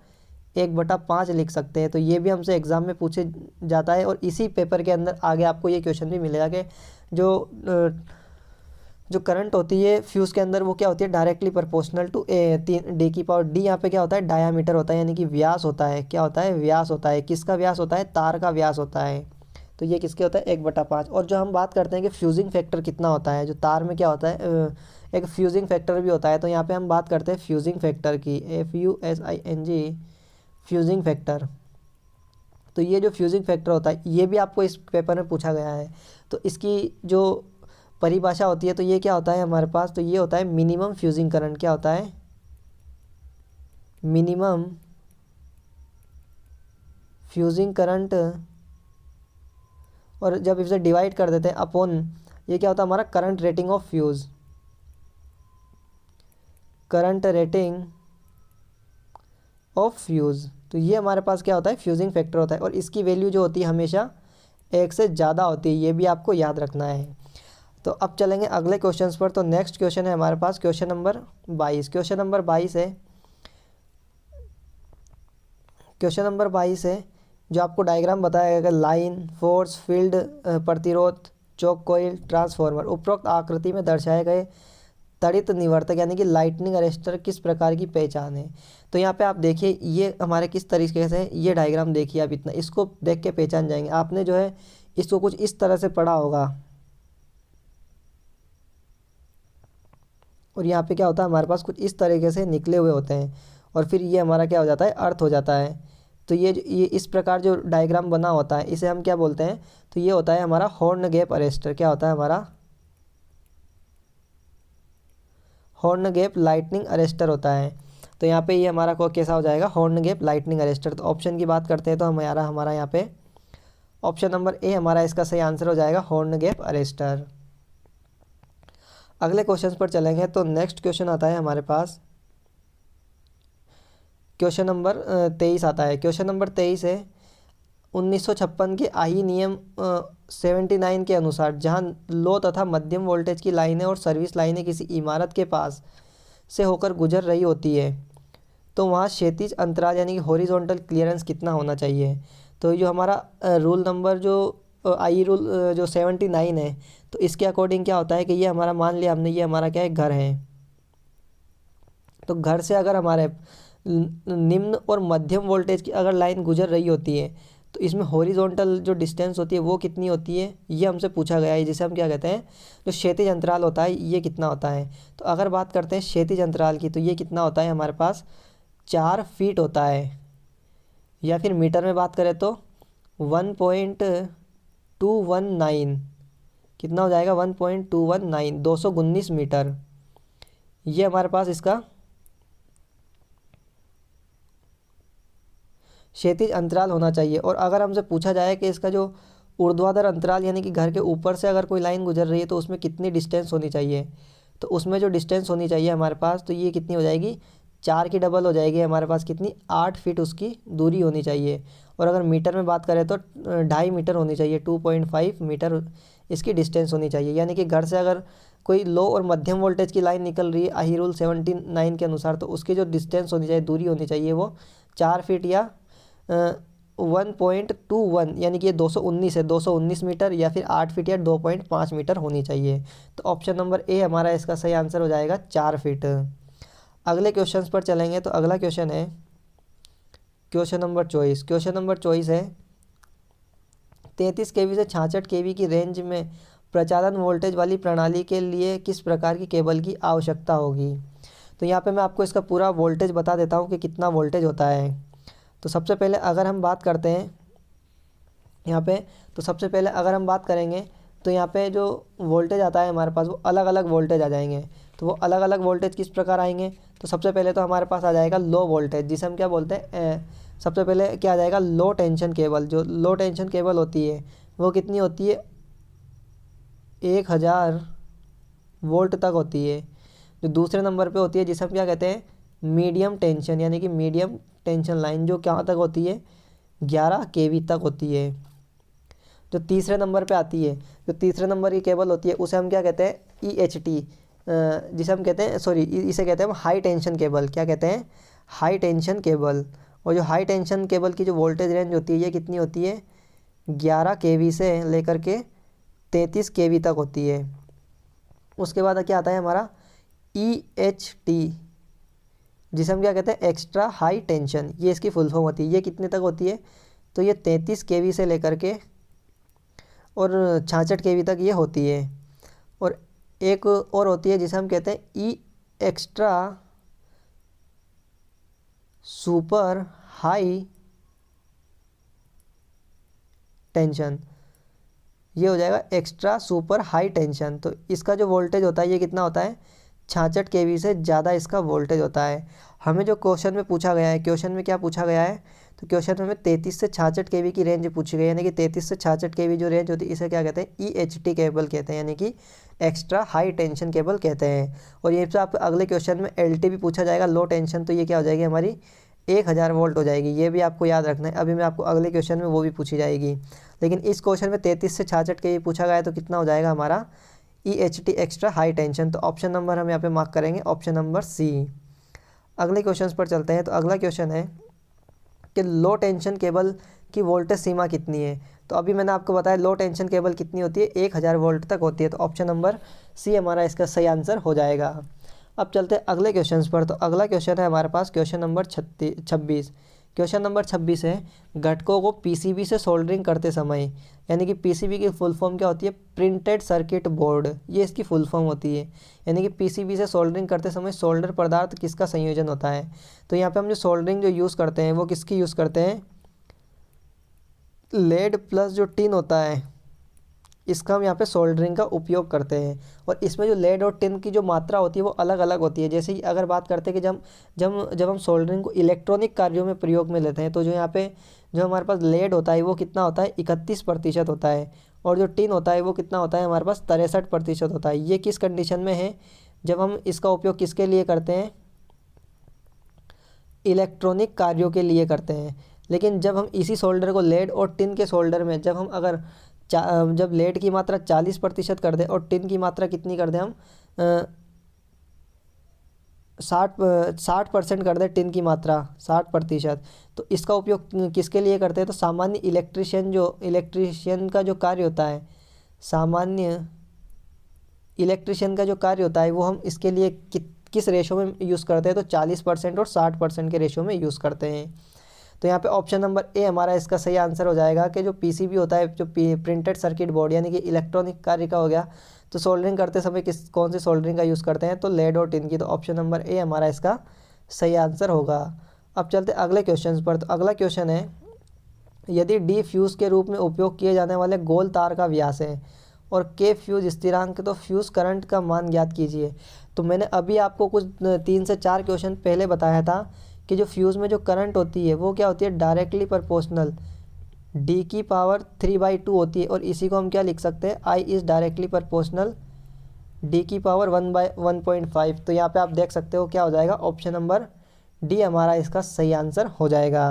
1/5 लिख सकते हैं। तो ये भी हमसे एग्ज़ाम में पूछे जाता है और इसी पेपर के अंदर आगे आपको ये क्वेश्चन भी मिलेगा कि जो करंट होती है फ्यूज़ के अंदर वो क्या होती है, डायरेक्टली प्रोपोर्शनल टू D⁻D। यहाँ पे क्या होता है, डायामीटर होता है, यानी कि व्यास होता है। क्या होता है, व्यास होता है। किसका व्यास होता है, तार का व्यास होता है। तो ये किसके होता है, 1/5। और जो हम बात करते हैं कि फ्यूजिंग फैक्टर कितना होता है, जो तार में क्या होता है, एक फ्यूजिंग फैक्टर भी होता है। तो यहाँ पे हम बात करते हैं फ्यूजिंग फैक्टर की, FUSING, फ्यूजिंग फैक्टर। तो ये जो फ्यूजिंग फैक्टर होता है ये भी आपको इस पेपर में पूछा गया है। तो इसकी जो परिभाषा होती है तो ये क्या होता है हमारे पास, तो ये होता है मिनिमम फ्यूजिंग करंट। क्या होता है, मिनिमम फ्यूजिंग करंट। और जब इसे डिवाइड कर देते हैं अपॉन, ये क्या होता है हमारा, current rating of fuse, current rating of fuse. तो ये हमारे पास क्या होता है, फ्यूजिंग फैक्टर होता है। और इसकी वैल्यू जो होती है हमेशा 1 से ज़्यादा होती है, ये भी आपको याद रखना है। तो अब चलेंगे अगले क्वेश्चन पर। तो नेक्स्ट क्वेश्चन है हमारे पास क्वेश्चन नंबर 22। क्वेश्चन नंबर 22 है, क्वेश्चन नंबर 22 है जो आपको डायग्राम बताया गया, लाइन, फोर्स, फील्ड, प्रतिरोध, चौक कॉइल, ट्रांसफॉर्मर। उपरोक्त आकृति में दर्शाए गए त्वरित निवर्तक यानी कि लाइटनिंग अरेस्टर किस प्रकार की पहचान है। तो यहाँ पे आप देखिए ये हमारे किस तरीके से है, ये डायग्राम देखिए आप, इतना इसको देख के पहचान जाएंगे। आपने जो है इसको कुछ इस तरह से पढ़ा होगा। और यहाँ पे क्या होता है हमारे पास कुछ इस तरीके से निकले हुए होते हैं और फिर ये हमारा क्या हो जाता है, अर्थ हो जाता है। तो ये इस प्रकार जो डायग्राम बना होता है इसे हम क्या बोलते हैं, तो ये होता है हमारा हॉर्न गैप अरेस्टर। क्या होता है हमारा, हॉर्न गैप लाइटनिंग अरेस्टर होता है। तो यहाँ पे ये हमारा को कैसा हो जाएगा, हॉर्न गैप लाइटनिंग अरेस्टर। तो ऑप्शन की बात करते हैं तो हमारा यहाँ पे ऑप्शन नंबर ए हमारा इसका सही आंसर हो जाएगा, हॉर्न गैप अरेस्टर। अगले क्वेश्चन पर चलेंगे। तो नेक्स्ट क्वेश्चन आता है हमारे पास क्वेश्चन नंबर 23 आता है। क्वेश्चन नंबर 23 है 1956 के आई नियम 79 के अनुसार जहां लो तथा मध्यम वोल्टेज की लाइनें और सर्विस लाइनें किसी इमारत के पास से होकर गुजर रही होती है तो वहां क्षैतिज अंतराल यानी कि हॉरिजॉन्टल क्लियरेंस कितना होना चाहिए। तो जो हमारा रूल नंबर जो आई रूल जो 79 है, तो इसके अकॉर्डिंग क्या होता है कि ये हमारा, मान लिया हमने, ये हमारा क्या है, घर है। तो घर से अगर हमारे निम्न और मध्यम वोल्टेज की अगर लाइन गुजर रही होती है तो इसमें हॉरिजॉन्टल जो डिस्टेंस होती है वो कितनी होती है, ये हमसे पूछा गया है। जिसे हम क्या कहते हैं, जो क्षैतिज अंतराल होता है ये कितना होता है। तो अगर बात करते हैं क्षैतिज अंतराल की तो ये कितना होता है हमारे पास, 4 फीट होता है। या फिर मीटर में बात करें तो 1.219, कितना हो जाएगा, 1.219, 219 मीटर। ये हमारे पास इसका क्षैतिज अंतराल होना चाहिए। और अगर हमसे पूछा जाए कि इसका जो ऊर्ध्वाधर अंतराल यानी कि घर के ऊपर से अगर कोई लाइन गुजर रही है तो उसमें कितनी डिस्टेंस होनी चाहिए, तो उसमें जो डिस्टेंस होनी चाहिए हमारे पास, तो ये कितनी हो जाएगी, 4 की डबल हो जाएगी हमारे पास, कितनी, 8 फीट उसकी दूरी होनी चाहिए। और अगर मीटर में बात करें तो 2.5 मीटर होनी चाहिए, 2.5 मीटर इसकी डिस्टेंस होनी चाहिए। यानी कि घर से अगर कोई लो और मध्यम वोल्टेज की लाइन निकल रही है आई रूल 79 के अनुसार, तो उसकी जो डिस्टेंस होनी चाहिए, दूरी होनी चाहिए, वो 4 फीट या 1.21 यानी कि ये 219 है, 219 मीटर, या फिर 8 फीट या 2.5 मीटर होनी चाहिए। तो ऑप्शन नंबर ए हमारा इसका सही आंसर हो जाएगा, 4 फीट। अगले क्वेश्चन पर चलेंगे। तो अगला क्वेश्चन है क्वेश्चन नंबर 24। क्वेश्चन नंबर 24 है 33 kV से 66 kV की रेंज में प्रचालन वोल्टेज वाली प्रणाली के लिए किस प्रकार की केबल की आवश्यकता होगी। तो यहाँ पे मैं आपको इसका पूरा वोल्टेज बता देता हूँ कि कितना वोल्टेज होता है। तो सबसे पहले अगर हम बात करते हैं यहाँ पे, तो सबसे पहले अगर हम बात करेंगे तो यहाँ पे जो वोल्टेज आता है हमारे पास वो अलग अलग वोल्टेज आ जाएंगे। तो वो अलग अलग वोल्टेज किस प्रकार आएंगे, तो सबसे पहले तो हमारे पास आ जाएगा लो वोल्टेज, जिसे हम क्या बोलते हैं, सबसे पहले क्या आ जाएगा, लो टेंशन केबल। जो लो टेंशन केबल होती है वो कितनी होती है, 1000 वोल्ट तक होती है। जो दूसरे नंबर पे होती है जिसे हम क्या कहते हैं, मीडियम टेंशन, यानी कि मीडियम टेंशन लाइन, जो क्या तक होती है, 11 kV तक होती है। जो तीसरे नंबर पे आती है, जो तीसरे नंबर की केबल होती है उसे हम क्या कहते हैं, EHT, जिसे हम कहते हैं, सॉरी, इसे कहते हैं हम हाई टेंशन केबल। क्या कहते हैं, हाई टेंशन केबल। और जो हाई टेंशन केबल की जो वोल्टेज रेंज होती है ये कितनी होती है, 11 kV से लेकर के 33 kV तक होती है। उसके बाद क्या आता है हमारा EHT, जिसे हम क्या कहते हैं, एक्स्ट्रा हाई टेंशन, ये इसकी फुल फॉर्म होती है। ये कितने तक होती है, तो ये 33 kV से लेकर के और 66 kV तक ये होती है। और एक और होती है जिसे हम कहते हैं ई एक्स्ट्रा सुपर हाई टेंशन, ये हो जाएगा एक्स्ट्रा सुपर हाई टेंशन। तो इसका जो वोल्टेज होता है ये कितना होता है, 66 kV से ज़्यादा इसका वोल्टेज होता है। हमें जो क्वेश्चन में पूछा गया है, क्वेश्चन में क्या पूछा गया है, तो क्वेश्चन में हमें 33 से 66 kV की रेंज पूछी गई, यानी कि 33 से 66 kV जो रेंज होती है इसे क्या कहते हैं, EHT केबल कहते हैं, यानी कि एक्स्ट्रा हाई टेंशन केबल कहते हैं। और ये से आपको अगले क्वेश्चन में LT भी पूछा जाएगा, लो टेंशन, तो ये क्या हो जाएगी हमारी 1000 वोल्ट हो जाएगी। ये भी आपको याद रखना है, अभी मैं आपको अगले क्वेश्चन में वो भी पूछी जाएगी। लेकिन इस क्वेश्चन में 33 से 66 kV पूछा गया है, तो कितना हो जाएगा हमारा EHT एक्स्ट्रा हाई टेंशन। तो ऑप्शन नंबर हम यहाँ पे मार्क करेंगे, ऑप्शन नंबर C। अगले क्वेश्चन पर चलते हैं। तो अगला क्वेश्चन है कि लो टेंशन केबल की वोल्टेज सीमा कितनी है। तो अभी मैंने आपको बताया लो टेंशन केबल कितनी होती है, 1000 वोल्ट तक होती है। तो ऑप्शन नंबर C हमारा इसका सही आंसर हो जाएगा। अब चलते हैं अगले क्वेश्चन पर। तो अगला क्वेश्चन है हमारे पास क्वेश्चन नंबर 26। क्वेश्चन नंबर 26 है, घटकों को PCB से सोल्डरिंग करते समय, यानी कि PCB की फुल फॉर्म क्या होती है, प्रिंटेड सर्किट बोर्ड, ये इसकी फुल फॉर्म होती है। यानी कि PCB से सोल्डरिंग करते समय सोल्डर पदार्थ किसका संयोजन होता है। तो यहाँ पे हम जो सोल्डरिंग जो यूज़ करते हैं वो किसकी यूज़ करते हैं, लेड प्लस जो टिन होता है इसका हम यहाँ पे सोल्डरिंग का उपयोग करते हैं। और इसमें जो लेड और टिन की जो मात्रा होती है वो अलग अलग होती है। जैसे कि अगर बात करते हैं कि जब हम सोल्डरिंग को इलेक्ट्रॉनिक कार्यों में प्रयोग में लेते हैं, तो जो यहाँ पे जो हमारे पास लेड होता है वो कितना होता है, 31% होता है। और जो टिन होता है वो कितना होता है हमारे पास, 63% होता है। ये किस कंडीशन में है, जब हम इसका उपयोग किसके लिए करते हैं, इलेक्ट्रॉनिक कार्यों के लिए करते हैं। लेकिन जब हम इसी सोल्डर को लेड और टिन के सोल्डर में जब हम अगर जब लेड की मात्रा 40% कर दें और टिन की मात्रा कितनी कर दें हम 60% कर दें, टिन की मात्रा 60%, तो इसका उपयोग किसके लिए करते हैं, तो सामान्य इलेक्ट्रीशियन का जो कार्य होता है, सामान्य इलेक्ट्रीशियन का जो कार्य होता है वो हम इसके लिए किस रेशो में यूज़ करते हैं, तो 40% और 60% के रेशो में यूज़ करते हैं। तो यहाँ पे ऑप्शन नंबर ए हमारा इसका सही आंसर हो जाएगा कि जो PCB होता है, जो प्रिंटेड सर्किट बोर्ड, यानी कि इलेक्ट्रॉनिक कार्य का हो गया, तो सोल्डरिंग करते समय कौन सी सोल्डरिंग का यूज़ करते हैं, तो लेड और टिन की। तो ऑप्शन नंबर ए हमारा इसका सही आंसर होगा। अब चलते अगले क्वेश्चन पर। तो अगला क्वेश्चन है, यदि D फ्यूज़ के रूप में उपयोग किए जाने वाले गोल तार का व्यास है और K फ्यूज़ स्थिरांक, तो फ्यूज़ करंट का मान ज्ञात कीजिए। तो मैंने अभी आपको कुछ 3 से 4 क्वेश्चन पहले बताया था कि जो फ्यूज़ में जो करंट होती है वो क्या होती है, डायरेक्टली प्रोपोर्शनल D की पावर 3/2 होती है। और इसी को हम क्या लिख सकते हैं, I is directly proportional D की पावर 1/1.5। तो यहाँ पे आप देख सकते हो क्या हो जाएगा, ऑप्शन नंबर D हमारा इसका सही आंसर हो जाएगा।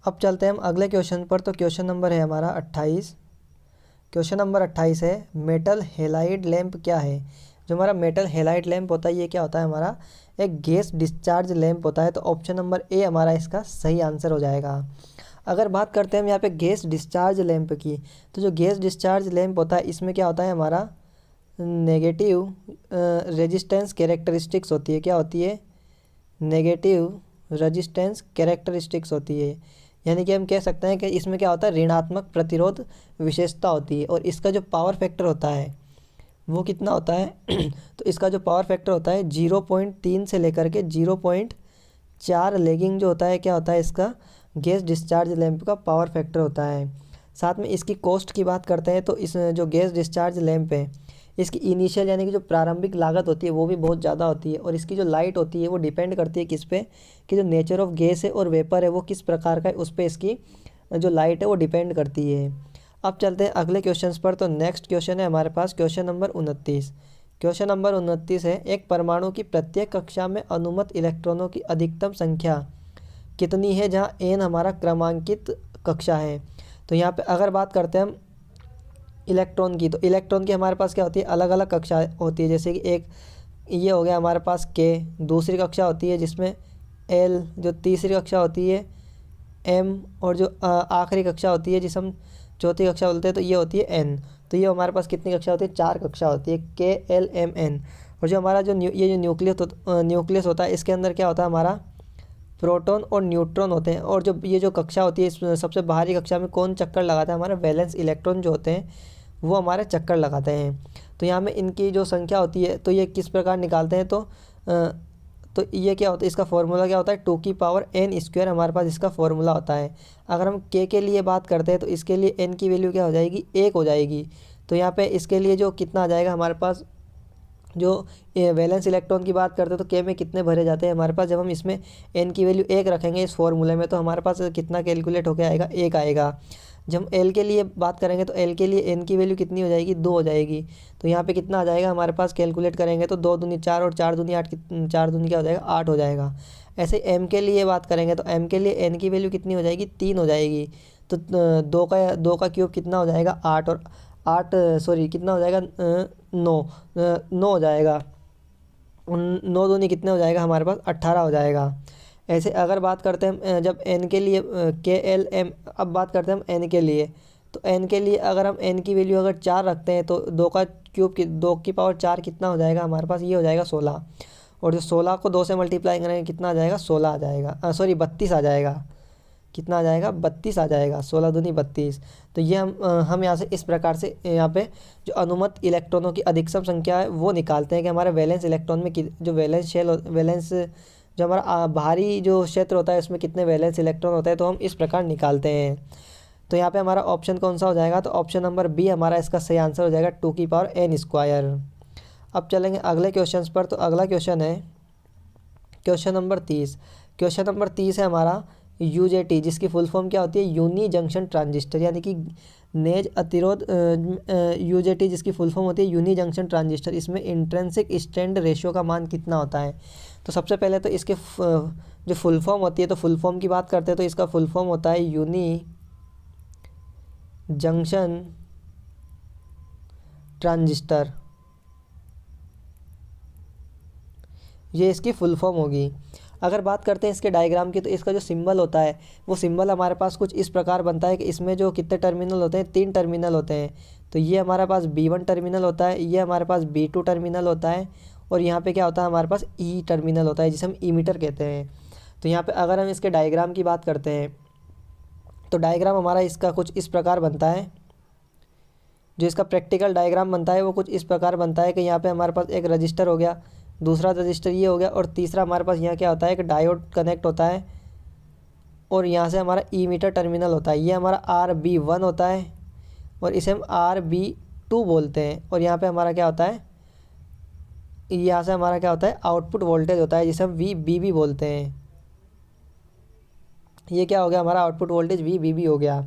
अब चलते हैं हम अगले क्वेश्चन पर। तो क्वेश्चन नंबर है हमारा 28। क्वेश्चन नंबर 28 है, मेटल हेलाइड लैंप क्या है। जो हमारा मेटल हेलाइड लैंप होता है ये क्या होता है, हमारा एक गैस डिस्चार्ज लैंप होता है। तो ऑप्शन नंबर ए हमारा इसका सही आंसर हो जाएगा। अगर बात करते हैं हम यहाँ पे गैस डिस्चार्ज लैंप की, तो जो गैस डिस्चार्ज लैंप होता है इसमें क्या होता है, हमारा नेगेटिव रेजिस्टेंस कैरेक्टरिस्टिक्स होती है। क्या होती है, नेगेटिव रेजिस्टेंस कैरेक्टरिस्टिक्स होती है। यानी कि हम कह सकते हैं कि इसमें क्या होता है, ऋणात्मक प्रतिरोध विशेषता होती है। और इसका जो पावर फैक्टर होता है वो कितना होता है तो इसका जो पावर फैक्टर होता है 0.3 से लेकर के 0.4 लेगिंग जो होता है, क्या होता है, इसका गैस डिस्चार्ज लैंप का पावर फैक्टर होता है। साथ में इसकी कॉस्ट की बात करते हैं तो इस जो गैस डिस्चार्ज लैंप है इसकी इनिशियल यानी कि जो प्रारंभिक लागत होती है वो भी बहुत ज़्यादा होती है। और इसकी जो लाइट होती है वो डिपेंड करती है किस पे, कि जो नेचर ऑफ गैस है और वेपर है वो किस प्रकार का है, उस पर इसकी जो लाइट है वो डिपेंड करती है। अब चलते हैं अगले क्वेश्चन पर। तो नेक्स्ट क्वेश्चन है हमारे पास क्वेश्चन नंबर 29। क्वेश्चन नंबर 29 है, एक परमाणु की प्रत्येक कक्षा में अनुमत इलेक्ट्रॉनों की अधिकतम संख्या कितनी है, जहाँ n हमारा क्रमांकित कक्षा है। तो यहाँ पे अगर बात करते हैं हम इलेक्ट्रॉन की, तो इलेक्ट्रॉन की हमारे पास क्या होती है, अलग अलग कक्षा होती है। जैसे कि एक ये हो गया हमारे पास के, दूसरी कक्षा होती है जिसमें एल, जो तीसरी कक्षा होती है एम, और जो आखिरी कक्षा होती है जिसे हम चौथी कक्षा बोलते हैं तो ये होती है एन। तो ये हमारे पास कितनी कक्षा होती है, 4 कक्षा होती है, के एल एम एन। और जो हमारा जो ये जो न्यूक्लियस होता है इसके अंदर क्या होता है हमारा, प्रोटॉन और न्यूट्रॉन होते हैं। और जो ये जो कक्षा होती है इस सबसे बाहरी कक्षा में कौन चक्कर लगाता है, हमारे वैलेंस इलेक्ट्रॉन जो होते हैं वो हमारे चक्कर लगाते हैं। तो यहाँ में इनकी जो संख्या होती है तो ये किस प्रकार निकालते हैं, तो ये क्या होता है, इसका फॉर्मूला क्या होता है, 2n² हमारे पास इसका फॉर्मूला होता है। अगर हम के लिए बात करते हैं तो इसके लिए n की वैल्यू क्या हो जाएगी, 1 हो जाएगी। तो यहाँ पे इसके लिए जो कितना आ जाएगा हमारे पास, जो वैलेंस इलेक्ट्रॉन की बात करते हैं तो के में कितने भरे जाते हैं हमारे पास, जब हम इसमें n की वैल्यू 1 रखेंगे इस फॉर्मूले में तो हमारे पास कितना कैलकुलेट होकर आएगा, 1 आएगा। जब हम एल के लिए बात करेंगे तो एल के लिए n की वैल्यू कितनी हो जाएगी, 2 हो जाएगी। तो यहाँ पे कितना आ जाएगा हमारे पास, कैलकुलेट करेंगे तो 2 दूनी 4 और 4 दूनी 8, 4 दूनी क्या हो जाएगा, 8 हो जाएगा। ऐसे एम के लिए बात करेंगे तो एम के लिए n की वैल्यू कितनी हो जाएगी, 3 हो जाएगी। तो 2 का क्यूब कितना हो जाएगा, 8, और 8 सॉरी कितना हो जाएगा, 9 हो जाएगा। 9 दूनी कितने हो जाएगा हमारे पास, 18 हो जाएगा। ऐसे अगर बात करते हैं जब n के लिए के एल एम, अब बात करते हैं हम n के लिए, तो n के लिए अगर हम n की वैल्यू अगर 4 रखते हैं तो 2 का क्यूब 2 की पावर 4 कितना हो जाएगा हमारे पास, ये हो जाएगा 16। और जो 16 को 2 से मल्टीप्लाई करेंगे कितना आ जाएगा, 16 आ जाएगा, सॉरी 32 आ जाएगा। कितना आ जाएगा, 32 आ जाएगा, 16 दूनी 32। तो ये हम यहाँ से इस प्रकार से यहाँ पे जो अनुमत इलेक्ट्रॉनों की अधिकतम संख्या है वो निकालते हैं कि हमारे वैलेंस इलेक्ट्रॉन में जो वैलेंस जो हमारा बाहरी जो क्षेत्र होता है उसमें कितने वैलेंस इलेक्ट्रॉन होते हैं, तो हम इस प्रकार निकालते हैं। तो यहाँ पे हमारा ऑप्शन कौन सा हो जाएगा, तो ऑप्शन नंबर बी हमारा इसका सही आंसर हो जाएगा, 2n²। अब चलेंगे अगले क्वेश्चन पर। तो अगला क्वेश्चन है क्वेश्चन नंबर 30। क्वेश्चन नंबर 30 है हमारा यूजेटी, जिसकी फुल फॉर्म क्या होती है, यूनी जंक्शन ट्रांजिस्टर, यानी कि नेज अतिरोध, यूजेटी जिसकी फुल फॉर्म होती है यूनी जंक्शन ट्रांजिस्टर। इसमें इंट्रिंसिक स्ट्रैंड रेशियो का मान कितना होता है। तो सबसे पहले तो इसके जो फुल फॉर्म होती है, तो फुल फॉर्म की बात करते हैं तो इसका फुल फॉर्म होता है यूनी जंक्शन ट्रांजिस्टर, ये इसकी फुल फॉर्म होगी। अगर बात करते हैं इसके डायग्राम की, तो इसका जो सिंबल होता है वो सिंबल हमारे पास कुछ इस प्रकार बनता है कि इसमें जो कितने टर्मिनल होते हैं, 3 टर्मिनल होते हैं। तो ये हमारे पास B1 टर्मिनल होता है, ये हमारे पास B2 टर्मिनल होता है, और यहाँ पे क्या होता है हमारे पास E टर्मिनल होता है जिसे हम ईमीटर कहते हैं। तो यहाँ पे अगर हम इसके डायग्राम की बात करते हैं तो डायग्राम हमारा इसका कुछ इस प्रकार बनता है। जो इसका प्रैक्टिकल डायग्राम बनता है वो कुछ इस प्रकार बनता है कि यहाँ पे हमारे पास एक रजिस्टर हो गया, दूसरा रजिस्टर ये हो गया, और तीसरा हमारे पास यहाँ क्या होता है, एक डायोड कनेक्ट होता है, और यहाँ से हमारा ईमीटर टर्मिनल होता है। ये हमारा RB1 होता है और इसे हम RB2 बोलते हैं। और यहाँ पे हमारा क्या होता है, यहाँ से हमारा क्या होता है, आउटपुट वोल्टेज होता है जिसे हम VBB बोलते हैं। ये क्या हो गया, हमारा आउटपुट वोल्टेज VBB हो गया।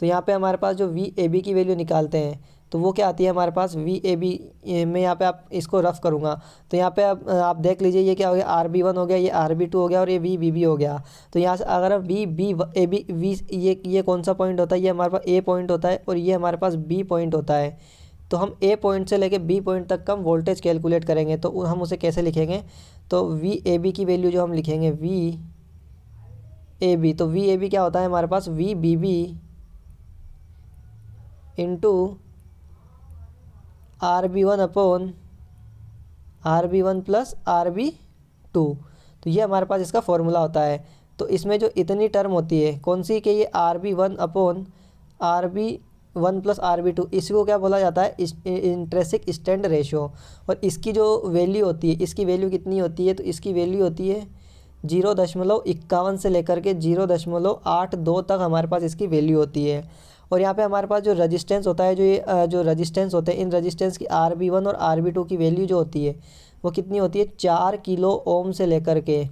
तो यहाँ पे हमारे पास जो VAB की वैल्यू निकालते हैं तो वो क्या आती है हमारे पास, VAB में यहाँ पे आप इसको रफ करूँगा तो यहाँ पे आप देख लीजिए, ये क्या हो गया, RB1 हो गया, ये RB2 हो गया, और ये VBB हो गया। तो यहाँ से अगर हम ये कौन सा पॉइंट होता है, ये हमारे पास A पॉइंट होता है, और ये हमारे पास B पॉइंट होता है। तो हम A पॉइंट से लेके B पॉइंट तक का हम वोल्टेज कैलकुलेट करेंगे, तो हम उसे कैसे लिखेंगे, तो VAB की वैल्यू जो हम लिखेंगे VAB, तो VAB क्या होता है हमारे पास, VBB into RB1 plus RB2। तो ये हमारे पास इसका फॉर्मूला होता है। तो इसमें जो इतनी टर्म होती है कौन सी, कि ये RB1 प्लस RB2, इसको क्या बोला जाता है, इंट्रिंसिक स्ट्रैंड रेशियो। और इसकी जो वैल्यू होती है, इसकी वैल्यू कितनी होती है, तो इसकी वैल्यू होती है 0.51 से लेकर के 0.82 तक हमारे पास इसकी वैल्यू होती है। और यहाँ पे हमारे पास जो रेजिस्टेंस होता है, जो रेजिस्टेंस होते हैं, इन रेजिस्टेंस की RB1 और RB2 की वैल्यू जो होती है वो कितनी होती है, 4 किलो ओम से लेकर के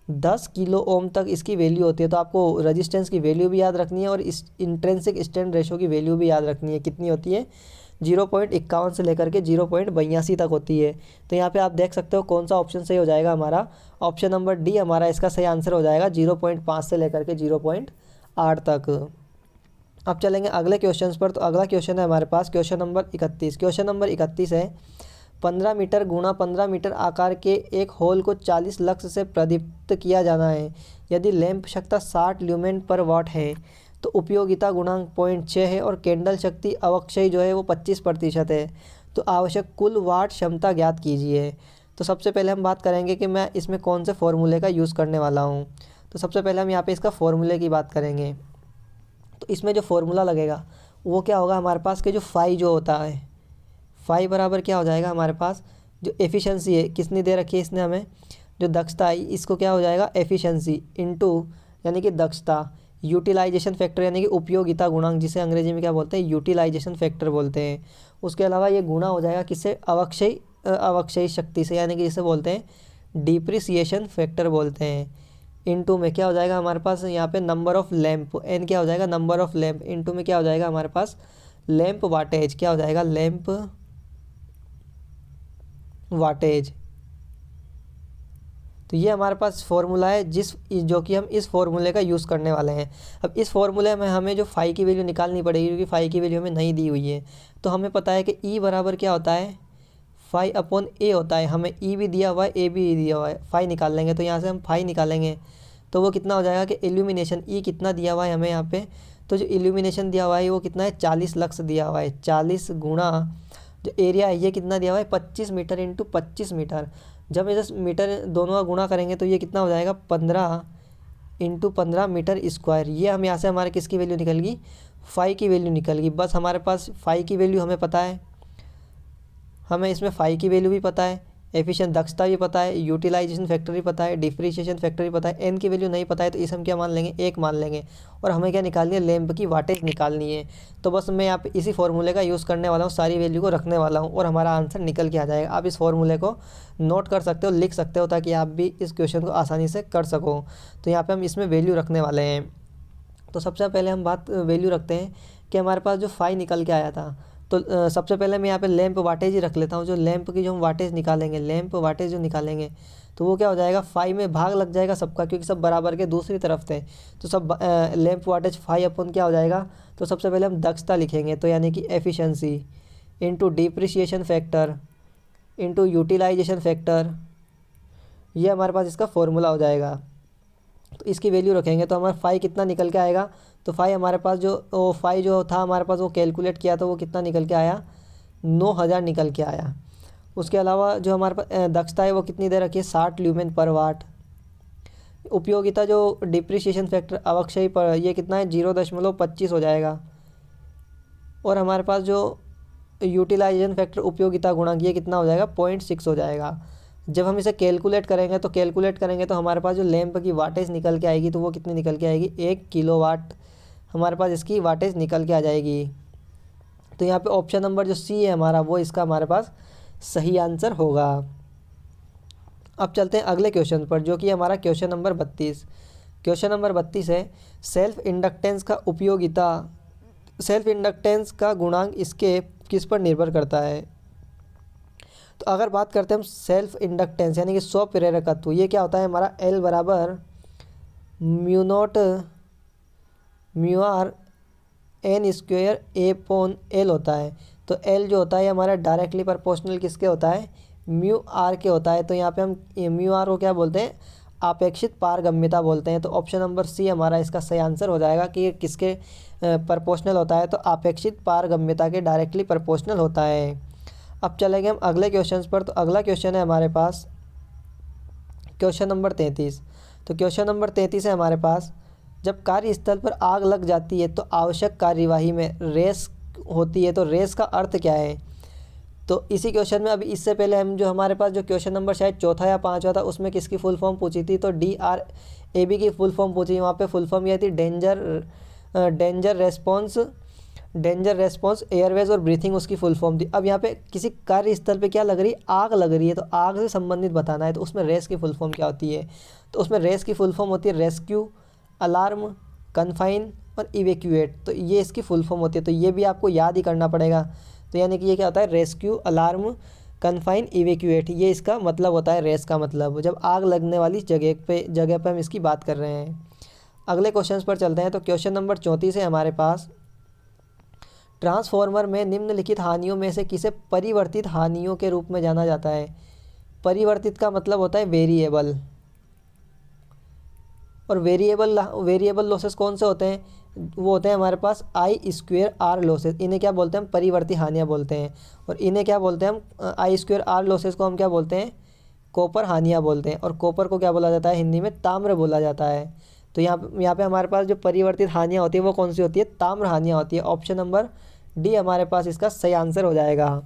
10 किलो ओम तक इसकी वैल्यू होती है। तो आपको रेजिस्टेंस की वैल्यू भी याद रखनी है और इस इंट्रिंसिक स्ट्रैंड रेशियो की वैल्यू भी याद रखनी है, कितनी होती है, 0.51 से लेकर के 0.82 तक होती है। तो यहाँ पे आप देख सकते हो कौन सा ऑप्शन सही हो जाएगा हमारा, ऑप्शन नंबर डी हमारा इसका सही आंसर हो जाएगा, 0.5 से लेकर के 0.8 तक। अब चलेंगे अगले क्वेश्चन पर। तो अगला क्वेश्चन है हमारे पास क्वेश्चन नंबर 31। क्वेश्चन नंबर 31 है, 15 मीटर गुणा 15 मीटर आकार के एक होल को 40 लक्स से प्रदीप्त किया जाना है। यदि लैंप क्षमता 60 ल्यूमेन पर वाट है तो उपयोगिता गुणांक 0.6 है और कैंडल शक्ति अवक्षय जो है वो 25% है। तो आवश्यक कुल वाट क्षमता ज्ञात कीजिए। तो सबसे पहले हम बात करेंगे कि मैं इसमें कौन से फॉर्मूले का यूज़ करने वाला हूँ। तो सबसे पहले हम यहाँ पे इसका फॉर्मूले की बात करेंगे। तो इसमें जो फॉर्मूला लगेगा वो क्या होगा, हमारे पास के जो फाई जो होता है, फाई बराबर क्या हो जाएगा, हमारे पास जो एफिशिएंसी है किसने दे रखी है इसने हमें, जो दक्षता आई, इसको क्या हो जाएगा एफिशिएंसी इनटू यानी कि दक्षता, यूटिलाइजेशन फैक्टर यानी कि उपयोगिता गुणांक, जिसे अंग्रेजी में क्या बोलते हैं यूटिलाइजेशन फैक्टर बोलते हैं। उसके अलावा ये गुणा हो जाएगा किससे, अवक्षयी शक्ति से, यानी कि जिसे बोलते हैं डिप्रिसिएशन फैक्टर बोलते हैं। इनटू में क्या हो जाएगा हमारे पास यहाँ पे नंबर ऑफ लैंप, एन क्या हो जाएगा नंबर ऑफ लैंप, इनटू में क्या हो जाएगा हमारे पास लैंप वाटेज, क्या हो जाएगा लैंप वाटेज। तो ये हमारे पास फॉर्मूला है जो कि हम इस फॉर्मूले का यूज़ करने वाले हैं। अब इस फॉर्मूले में हमें जो फाई की वैल्यू निकालनी पड़ेगी, क्योंकि फाई की वैल्यू हमें नहीं दी हुई है। तो हमें पता है कि ई बराबर क्या होता है, फाई अपॉन ए होता है। हमें ई भी दिया हुआ है, ए भी दिया हुआ है। फाई निकाल लेंगे तो यहाँ से हम फाई निकालेंगे तो वो कितना हो जाएगा कि इल्यूमिनेशन ई कितना दिया हुआ है हमें यहाँ पे, तो जो इल्यूमिनेशन दिया हुआ है वो कितना है 40 लक्स दिया हुआ है। 40 गुणा जो एरिया है ये कितना दिया हुआ है 25 मीटर इंटू 25 मीटर। जब इसे मीटर दोनों का गुणा करेंगे तो ये कितना हो जाएगा 15 इंटू 15 मीटर स्क्वायर। ये हम यहाँ से हमारे किसकी वैल्यू निकल गई, फाई की वैल्यू निकल गई। बस हमारे पास फाई की वैल्यू हमें पता है, हमें इसमें फाई की वैल्यू भी पता है, एफिशिएंट दक्षता भी पता है, यूटिलाइजेशन फैक्टर भी पता है, डिप्रिसिएशन फैक्टर भी पता है। एन की वैल्यू नहीं पता है तो इसे हम क्या मान लेंगे, 1 मान लेंगे। और हमें क्या निकालनी है, लैंप की वाटेज निकालनी है। तो बस मैं यहाँ पे इसी फॉर्मूले का यूज़ करने वाला हूँ, सारी वैल्यू को रखने वाला हूँ और हमारा आंसर निकल के आ जाएगा। आप इस फॉर्मूले को नोट कर सकते हो, लिख सकते हो, ताकि आप भी इस क्वेश्चन को आसानी से कर सको। तो यहाँ पर हम इसमें वैल्यू रखने वाले हैं। तो सबसे पहले हम बात वैल्यू रखते हैं कि हमारे पास जो फाई निकल के आया था। तो सबसे पहले मैं यहाँ पे लैंप वाटेज ही रख लेता हूँ। जो लैंप की जो हम वाटेज निकालेंगे, लैंप वाटेज जो निकालेंगे तो वो क्या हो जाएगा, फाई में भाग लग जाएगा सबका, क्योंकि सब बराबर के दूसरी तरफ थे। तो सब लैंप वाटेज फाई अपन क्या हो जाएगा। तो सबसे पहले हम दक्षता लिखेंगे, तो यानी कि efficiency into depreciation factor into utilisation factor, ये हमारे पास इसका फॉर्मूला हो जाएगा। तो इसकी वैल्यू रखेंगे तो हमारा फाई कितना निकल के आएगा। तो फाई हमारे पास जो फाई जो था हमारे पास वो कैलकुलेट किया तो वो कितना निकल के आया, 9000 निकल के आया। उसके अलावा जो हमारे पास दक्षता है वो कितनी दे रखी है, 60 ल्यूमेन पर वाट। उपयोगिता जो डिप्रिसिएशन फैक्टर अवक्षय पर, ये कितना है 0.25 हो जाएगा। और हमारे पास जो यूटिलाइजेशन फैक्टर उपयोगिता गुणांक ये कितना हो जाएगा 0.6 हो जाएगा। जब हम इसे कैलकुलेट करेंगे तो हमारे पास जो लैंप की वाटेज निकल के आएगी तो वो कितनी निकल के आएगी, 1 किलोवाट हमारे पास इसकी वाटेज निकल के आ जाएगी। तो यहाँ पे ऑप्शन नंबर जो सी है हमारा, वो इसका हमारे पास सही आंसर होगा। अब चलते हैं अगले क्वेश्चन पर, जो कि हमारा क्वेश्चन नंबर 32। क्वेश्चन नंबर 32 है सेल्फ इंडक्टेंस का उपयोगिता, सेल्फ इंडक्टेंस का गुणांक इसके किस पर निर्भर करता है। तो अगर बात करते हैं हम सेल्फ इंडक्टेंस यानी कि स्व प्रेरकत्व, ये क्या होता है हमारा, एल बराबर mu naught mu R N square A upon L होता है। तो एल जो होता है हमारा डायरेक्टली प्रोपोर्शनल किसके होता है, म्यू आर के होता है। तो यहाँ पे हम म्यू आर को क्या बोलते हैं, अपेक्षित पारगम्यता बोलते हैं। तो ऑप्शन नंबर सी हमारा इसका सही आंसर हो जाएगा कि किसके प्रोपोर्शनल होता है, तो अपेक्षित पारगम्यता के डायरेक्टली प्रोपोर्शनल होता है। अब चलेंगे हम अगले क्वेश्चन पर। तो अगला क्वेश्चन है हमारे पास क्वेश्चन नंबर 33। तो क्वेश्चन नंबर 33 है हमारे पास, जब कार्यस्थल पर आग लग जाती है तो आवश्यक कार्यवाही में रेस होती है, तो रेस का अर्थ क्या है। तो इसी क्वेश्चन में अभी इससे पहले हम जो हमारे पास जो क्वेश्चन नंबर शायद चौथा या पाँचवा था उसमें किसकी फुल फॉर्म पूछी थी, तो DRAB की फुल फॉर्म पूछी। वहाँ पे फुल फॉर्म यह थी डेंजर रेस्पॉन्स एयरवेज और ब्रीथिंग, उसकी फुल फॉर्म थी। अब यहाँ पे किसी कार्यस्थल पे क्या लग रही है, आग लग रही है, तो आग से संबंधित बताना है। तो उसमें रेस की फुल फॉर्म क्या होती है, तो उसमें रेस की फुल फॉर्म होती है रेस्क्यू, अलार्म, कन्फाइन और इवेक्यूएट। तो ये इसकी फुल फॉर्म होती है। तो ये भी आपको याद ही करना पड़ेगा। तो यानी कि ये क्या होता है, रेस्क्यू, अलार्म, कन्फाइन, इवेक्यूएट, ये इसका मतलब होता है रेस का मतलब, जब आग लगने वाली जगह पे हम इसकी बात कर रहे हैं। अगले क्वेश्चन पर चलते हैं। तो क्वेश्चन नंबर 34 है हमारे पास, ट्रांसफॉर्मर में निम्नलिखित हानियों में से किसे परिवर्तित हानियों के रूप में जाना जाता है? परिवर्तित का मतलब होता है वेरिएबल, और वेरिएबल लॉसेस कौन से होते हैं? वो होते हैं हमारे पास I²R लॉसेस। इन्हें क्या बोलते हैं? हम परिवर्ती हानियाँ बोलते हैं। और इन्हें क्या बोलते हैं हम? I²R लॉसेस को हम क्या बोलते हैं? कॉपर हानियाँ बोलते हैं। और कॉपर को क्या बोला जाता है हिंदी में? ताम्र बोला जाता है। तो यहाँ पे हमारे पास जो परिवर्तित हानियाँ होती है वो कौन सी होती है? ताम्र हानियाँ होती है। ऑप्शन नंबर डी हमारे पास इसका सही आंसर हो जाएगा।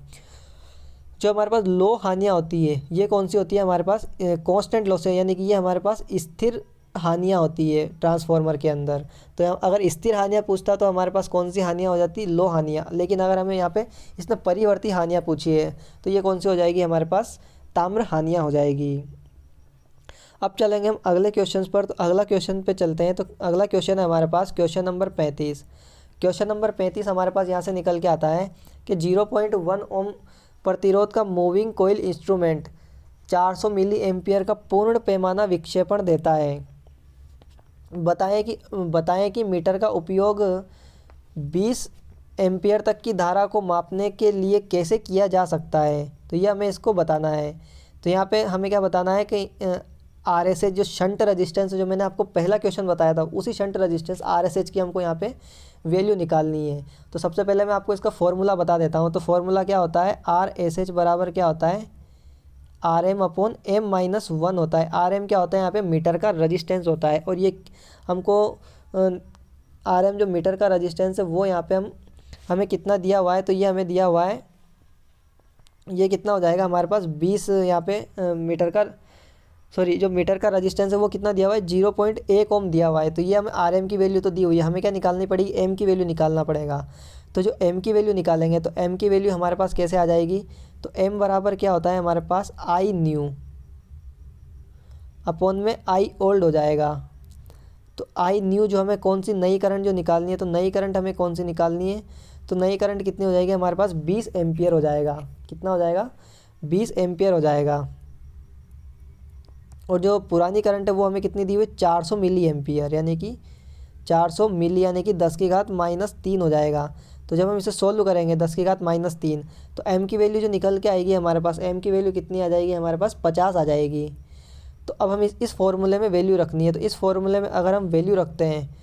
जो हमारे पास लो हानियाँ होती है ये कौन सी होती है? हमारे पास कांस्टेंट लॉस है, यानी कि ये हमारे पास स्थिर हानियाँ होती है ट्रांसफॉर्मर के अंदर। तो अगर स्थिर हानियाँ पूछता तो हमारे पास कौन सी हानियाँ हो जाती? लो हानियाँ। लेकिन अगर हमें यहाँ पे इसने परिवर्ती हानियाँ पूछी है तो ये कौन सी हो जाएगी हमारे पास? ताम्र हानियाँ हो जाएगी। अब चलेंगे हम अगले क्वेश्चन पर। तो अगला क्वेश्चन पे चलते हैं। तो अगला क्वेश्चन है हमारे पास क्वेश्चन नंबर 35। क्वेश्चन नंबर 35 हमारे पास यहाँ से निकल के आता है कि 0.1 ओम प्रतिरोध का moving coil instrument 400 milli ampere का पूर्ण पैमाना विक्षेपण देता है। बताएं कि मीटर का उपयोग 20 एम्पियर तक की धारा को मापने के लिए कैसे किया जा सकता है? तो ये हमें इसको बताना है। तो यहाँ पे हमें क्या बताना है कि RSH जो शंट रेजिस्टेंस जो मैंने आपको पहला क्वेश्चन बताया था उसी शंट रेजिस्टेंस RSH की हमको यहाँ पे वैल्यू निकालनी है। तो सबसे पहले मैं आपको इसका फॉर्मूला बता देता हूँ। तो फॉर्मूला क्या होता है? RSH बराबर क्या होता है? RM/M-1 होता है। RM क्या होता है? यहाँ पे मीटर का रजिस्टेंस होता है। और ये हमको RM जो मीटर का रजिस्टेंस है वो यहाँ पे हमें कितना दिया हुआ है? तो ये हमें दिया हुआ है, ये कितना हो जाएगा हमारे पास? 20 यहाँ पे जो मीटर का रजिस्टेंस है वो कितना दिया हुआ है? 0.1 ओम दिया हुआ है। तो ये हमें RM की वैल्यू तो दी हुई है, हमें क्या निकालनी पड़ेगी? M की वैल्यू निकालना पड़ेगा। तो जो M की वैल्यू निकालेंगे तो M की वैल्यू हमारे पास कैसे आ जाएगी? तो M बराबर क्या होता है हमारे पास? I न्यू अपॉन में I ओल्ड हो जाएगा। तो I न्यू जो हमें कौन सी नई करंट जो निकालनी है, तो नई करंट हमें कौन सी निकालनी है? तो नई करंट कितनी हो जाएगी हमारे पास? 20 एम्पियर हो जाएगा। कितना हो जाएगा? 20 एम्पियर हो जाएगा। और जो पुरानी करंट है वो हमें कितनी दी हुई? 400 मिली एम्पियर, यानी कि 400 मिली यानी कि 10 की घात -3 हो जाएगा। तो जब हम इसे सोल्व करेंगे 10 की घात -3 तो M की वैल्यू जो निकल के आएगी हमारे पास, M की वैल्यू कितनी आ जाएगी हमारे पास? 50 आ जाएगी। तो अब हम इस फॉर्मूले में वैल्यू रखनी है। तो इस फॉर्मूले में अगर हम वैल्यू रखते हैं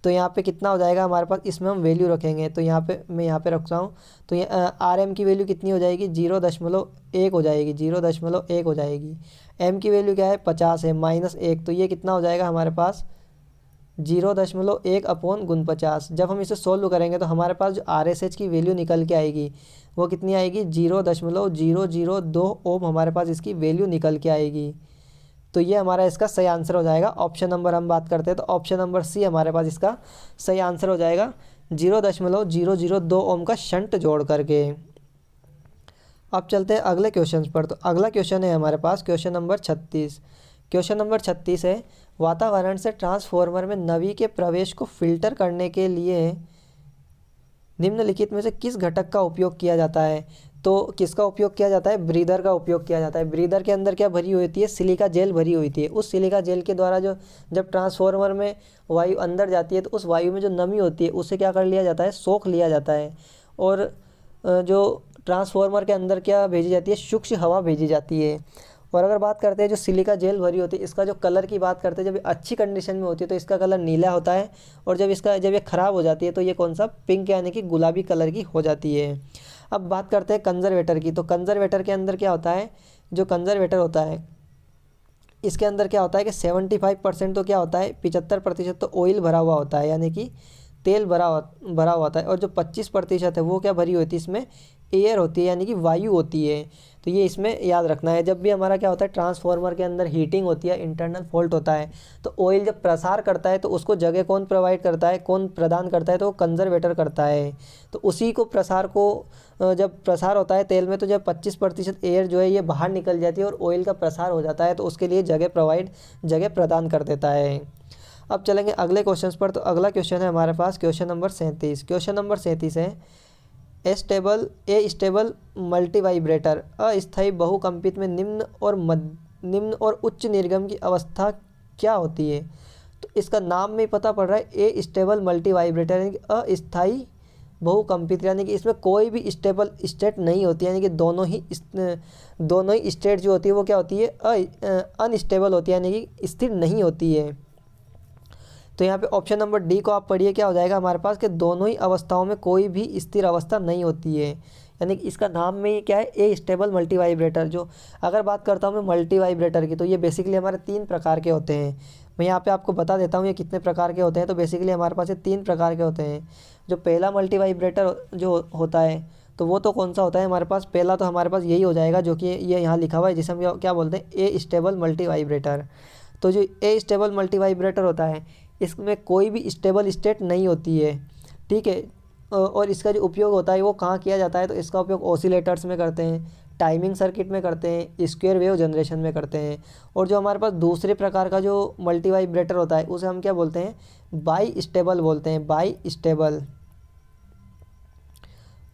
तो यहाँ पे कितना हो जाएगा हमारे पास? इसमें हम वैल्यू रखेंगे। तो यहाँ पे मैं यहाँ पे रखता हूँ। तो ये RM की वैल्यू कितनी हो जाएगी? 0.1 हो जाएगी, 0.1 हो जाएगी। M की वैल्यू क्या है? 50 है, -1 तो ये कितना हो जाएगा हमारे पास? 0.1 अपॉन गुण 50। जब हम इसे सोल्व करेंगे तो हमारे पास जो RSH की वैल्यू निकल के आएगी वो कितनी आएगी? 0.002 ओम हमारे पास इसकी वैल्यू निकल के आएगी। तो ये हमारा इसका सही आंसर हो जाएगा। ऑप्शन नंबर हम बात करते हैं तो ऑप्शन नंबर सी हमारे पास इसका सही आंसर हो जाएगा, 0.002 ओम का शंट जोड़ करके। अब चलते हैं अगले क्वेश्चन पर। तो अगला क्वेश्चन है हमारे पास क्वेश्चन नंबर 36। क्वेश्चन नंबर 36 है, वातावरण से ट्रांसफॉर्मर में नमी के प्रवेश को फिल्टर करने के लिए निम्नलिखित में से किस घटक का उपयोग किया जाता है? तो किसका उपयोग किया जाता है? ब्रीदर का उपयोग किया जाता है। ब्रीदर के अंदर क्या भरी हुई होती है? सिलिका जेल भरी हुई थी। उस सिलिका जेल के द्वारा जब ट्रांसफॉर्मर में वायु अंदर जाती है तो उस वायु में जो नमी होती है उससे क्या कर लिया जाता है? सोख लिया जाता है। और जो ट्रांसफॉर्मर के अंदर क्या भेजी जाती है? शुष्क हवा भेजी जाती है। और अगर बात करते हैं जो सिलिका जेल भरी होती है इसका जो कलर की बात करते हैं, जब अच्छी कंडीशन में होती है तो इसका कलर नीला होता है। और जब ये ख़राब हो जाती है तो ये कौन सा? पिंक यानी कि गुलाबी कलर की हो जाती है। अब बात करते हैं कंजर्वेटर की। तो कंजर्वेटर के अंदर क्या होता है? जो कंजर्वेटर होता है इसके अंदर क्या होता है कि 75% तो क्या होता है? 75% तो ऑयल भरा हुआ होता है, यानी कि तेल भरा हुआ होता है। और जो 25% है वो क्या भरी होती है? इसमें एयर होती है, यानी कि वायु होती है। तो ये इसमें याद रखना है। जब भी हमारा क्या होता है ट्रांसफॉर्मर के अंदर हीटिंग होती है, इंटरनल फॉल्ट होता है, तो ऑयल जब प्रसार करता है तो उसको जगह कौन प्रोवाइड करता है, कौन प्रदान करता है? तो वो कंजर्वेटर करता है। तो उसी को जब प्रसार होता है तेल में तो जब 25% एयर जो है ये बाहर निकल जाती है और ऑयल का प्रसार हो जाता है तो उसके लिए जगह प्रदान कर देता है। अब चलेंगे अगले क्वेश्चन पर। तो अगला क्वेश्चन है हमारे पास क्वेश्चन नंबर 37। क्वेश्चन नंबर 37 है, ए स्टेबल मल्टी वाइब्रेटर अस्थायी बहुकंपित में निम्न और उच्च निर्गम की अवस्था क्या होती है? तो इसका नाम में पता पड़ रहा है ए स्टेबल मल्टी वाइब्रेटर, यानी कि अस्थायी बहुकंपित, यानी कि इसमें कोई भी स्टेबल स्टेट नहीं होती, यानी कि दोनों ही स्टेट जो होती है वो क्या होती है, अनस्टेबल होती है, यानी कि स्थिर नहीं होती है। तो यहाँ पे ऑप्शन नंबर डी को आप पढ़िए, क्या हो जाएगा हमारे पास कि दोनों ही अवस्थाओं में कोई भी स्थिर अवस्था नहीं होती है, यानी कि इसका नाम में ही क्या है, ए स्टेबल मल्टी वाइब्रेटर। जो अगर बात करता हूँ मैं मल्टी वाइब्रेटर की, तो ये बेसिकली हमारे 3 प्रकार के होते हैं। मैं यहाँ पे आपको बता देता हूँ ये कितने प्रकार के होते हैं। तो बेसिकली हमारे पास ये 3 प्रकार के होते हैं। जो पहला मल्टी वाइब्रेटर जो होता है, तो वो तो कौन सा होता है हमारे पास, पहला तो हमारे पास यही हो जाएगा जो कि ये यहाँ लिखा हुआ है, जिसे हम क्या बोलते हैं, ए स्टेबल मल्टी वाइब्रेटर। तो जो ए स्टेबल मल्टी वाइब्रेटर होता है, इसमें कोई भी स्टेबल स्टेट नहीं होती है, ठीक है। और इसका जो उपयोग होता है वो कहाँ किया जाता है, तो इसका उपयोग ऑसिलेटर्स में करते हैं, टाइमिंग सर्किट में करते हैं, स्क्वायर वेव जनरेशन में करते हैं। और जो हमारे पास दूसरे प्रकार का जो मल्टी वाइब्रेटर होता है उसे हम क्या बोलते हैं, बाई स्टेबल बोलते हैं, बाई स्टेबल।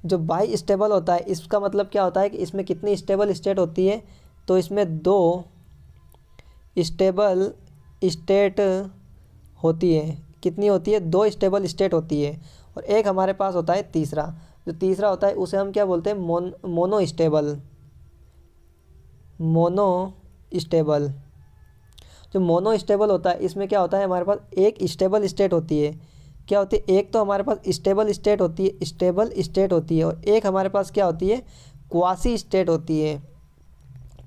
जो बाई स्टेबल होता है इसका मतलब क्या होता है कि इसमें कितनी स्टेबल स्टेट होती है, तो इसमें 2 स्टेबल स्टेट होती है। कितनी होती है, 2 स्टेबल स्टेट होती है। और एक हमारे पास होता है तीसरा, जो तीसरा होता है उसे हम क्या बोलते हैं, मोनो स्टेबल। मोनो स्टेबल, जो मोनो स्टेबल होता है इसमें क्या होता है, हमारे पास एक स्टेबल स्टेट होती है। क्या होती है, एक तो हमारे पास स्टेबल स्टेट होती है, स्टेबल स्टेट होती है, और एक हमारे पास क्या होती है, क्वासी स्टेट होती है।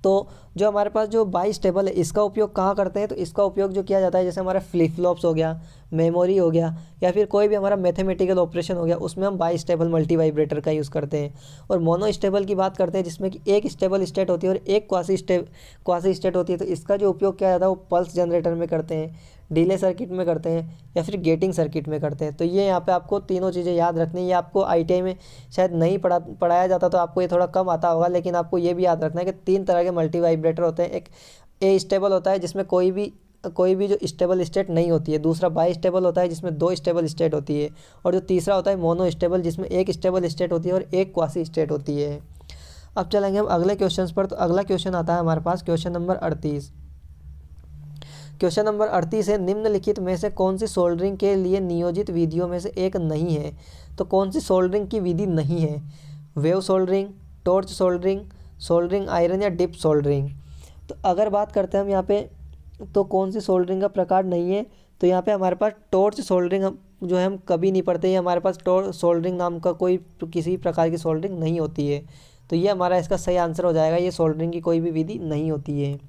तो जो हमारे पास जो बाई स्टेबल है इसका उपयोग कहाँ करते हैं, तो इसका उपयोग जो किया जाता है, जैसे हमारा फ्लिप फ्लॉप्स हो गया, मेमोरी हो गया, या फिर कोई भी हमारा मैथमेटिकल ऑपरेशन हो गया, उसमें हम बाई स्टेबल मल्टी वाइब्रेटर का यूज़ करते हैं। और मोनो स्टेबल की बात करते हैं जिसमें कि एक स्टेबल स्टेट होती है और एक क्वासी स्टेट होती है। तो इसका जो उपयोग किया जाता है वो पल्स जनरेटर में करते हैं, डिले सर्किट में करते हैं, या फिर गेटिंग सर्किट में करते हैं। तो ये यहाँ पे आपको तीनों चीज़ें याद रखनी है। ये आपको आईटीआई में शायद नहीं पढ़ाया जाता, तो आपको ये थोड़ा कम आता होगा, लेकिन आपको ये भी याद रखना है कि 3 तरह के मल्टी वाइब्रेटर होते हैं। एक ए स्टेबल होता है जिसमें कोई भी जो स्टेबल स्टेट नहीं होती है, दूसरा बाई स्टेबल होता है जिसमें 2 स्टेबल स्टेट होती है, और जो तीसरा होता है मोनो स्टेबल जिसमें एक स्टेबल स्टेट होती है और एक क्वासी स्टेट होती है। अब चलेंगे हम अगले क्वेश्चन पर। तो अगला क्वेश्चन आता है हमारे पास क्वेश्चन नंबर 38। क्वेश्चन नंबर 38 है, निम्नलिखित में से कौन सी सोल्डरिंग के लिए नियोजित विधियों में से एक नहीं है। तो कौन सी सोल्डरिंग की विधि नहीं है, wave soldering, torch soldering, soldering iron, या डिप सोल्डरिंग। तो अगर बात करते हैं हम यहाँ पे, तो कौन सी सोल्डरिंग का प्रकार नहीं है, तो यहाँ पे हमारे पास टॉर्च सोल्डरिंग जो है हम कभी नहीं पढ़ते हैं। हमारे पास टॉर्च सोल्डरिंग नाम का कोई किसी प्रकार की सोल्डरिंग नहीं होती है। तो ये हमारा इसका सही आंसर हो जाएगा, ये सोल्डरिंग की कोई भी विधि नहीं होती है।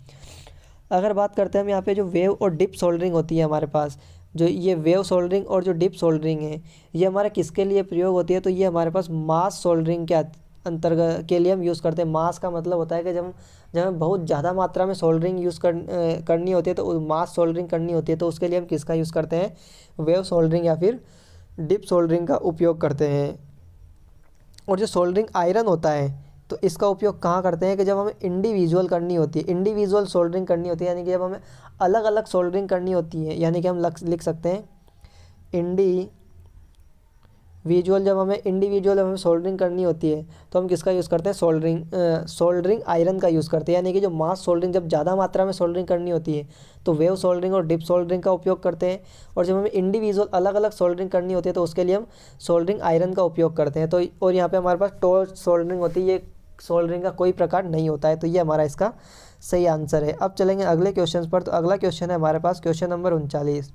अगर बात करते हैं हम यहाँ पे, जो वेव और डिप सोल्डरिंग होती है हमारे पास, जो ये वेव सोल्डरिंग और जो डिप सोल्डरिंग है, ये हमारे किसके लिए प्रयोग होती है, तो ये हमारे पास मास सोल्डरिंग के अंतर्गत के लिए हम यूज़ करते हैं। मास का मतलब होता है कि जब हमें बहुत ज़्यादा मात्रा में सोल्डरिंग करनी होती है, तो मास सोल्डरिंग करनी होती है, तो उसके लिए हम किसका यूज़ करते हैं, वेव सोल्डरिंग या फिर डिप सोल्डरिंग का उपयोग करते हैं। और जो सोल्डरिंग आयरन होता है, तो इसका उपयोग कहाँ करते हैं कि जब हमें इंडिविजुअल करनी होती है, इंडिविजुअल सोल्डरिंग करनी होती है, यानी कि जब हमें अलग अलग सोल्डरिंग करनी होती है, यानी कि हम लिख सकते हैं जब हमें इंडिविजुअल सोल्डरिंग करनी होती है, तो हम किसका यूज़ करते हैं, सोल्डरिंग आयरन का यूज़ करते हैं। यानी कि जो मास सोल्डरिंग जब ज़्यादा मात्रा में सोल्डरिंग करनी होती है, तो वेव सोल्डरिंग और डिप सोल्डरिंग का उपयोग करते हैं। और जब हमें इंडिविजुअल अलग अलग सोल्डरिंग करनी होती है, तो उसके लिए हम सोल्डरिंग आयरन का उपयोग करते हैं। तो और यहाँ पर हमारे पास टॉर्च सोल्डरिंग होती है, ये सोल्डरिंग का कोई प्रकार नहीं होता है। तो ये हमारा इसका सही आंसर है। अब चलेंगे अगले क्वेश्चन पर। तो अगला क्वेश्चन है हमारे पास क्वेश्चन नंबर 39।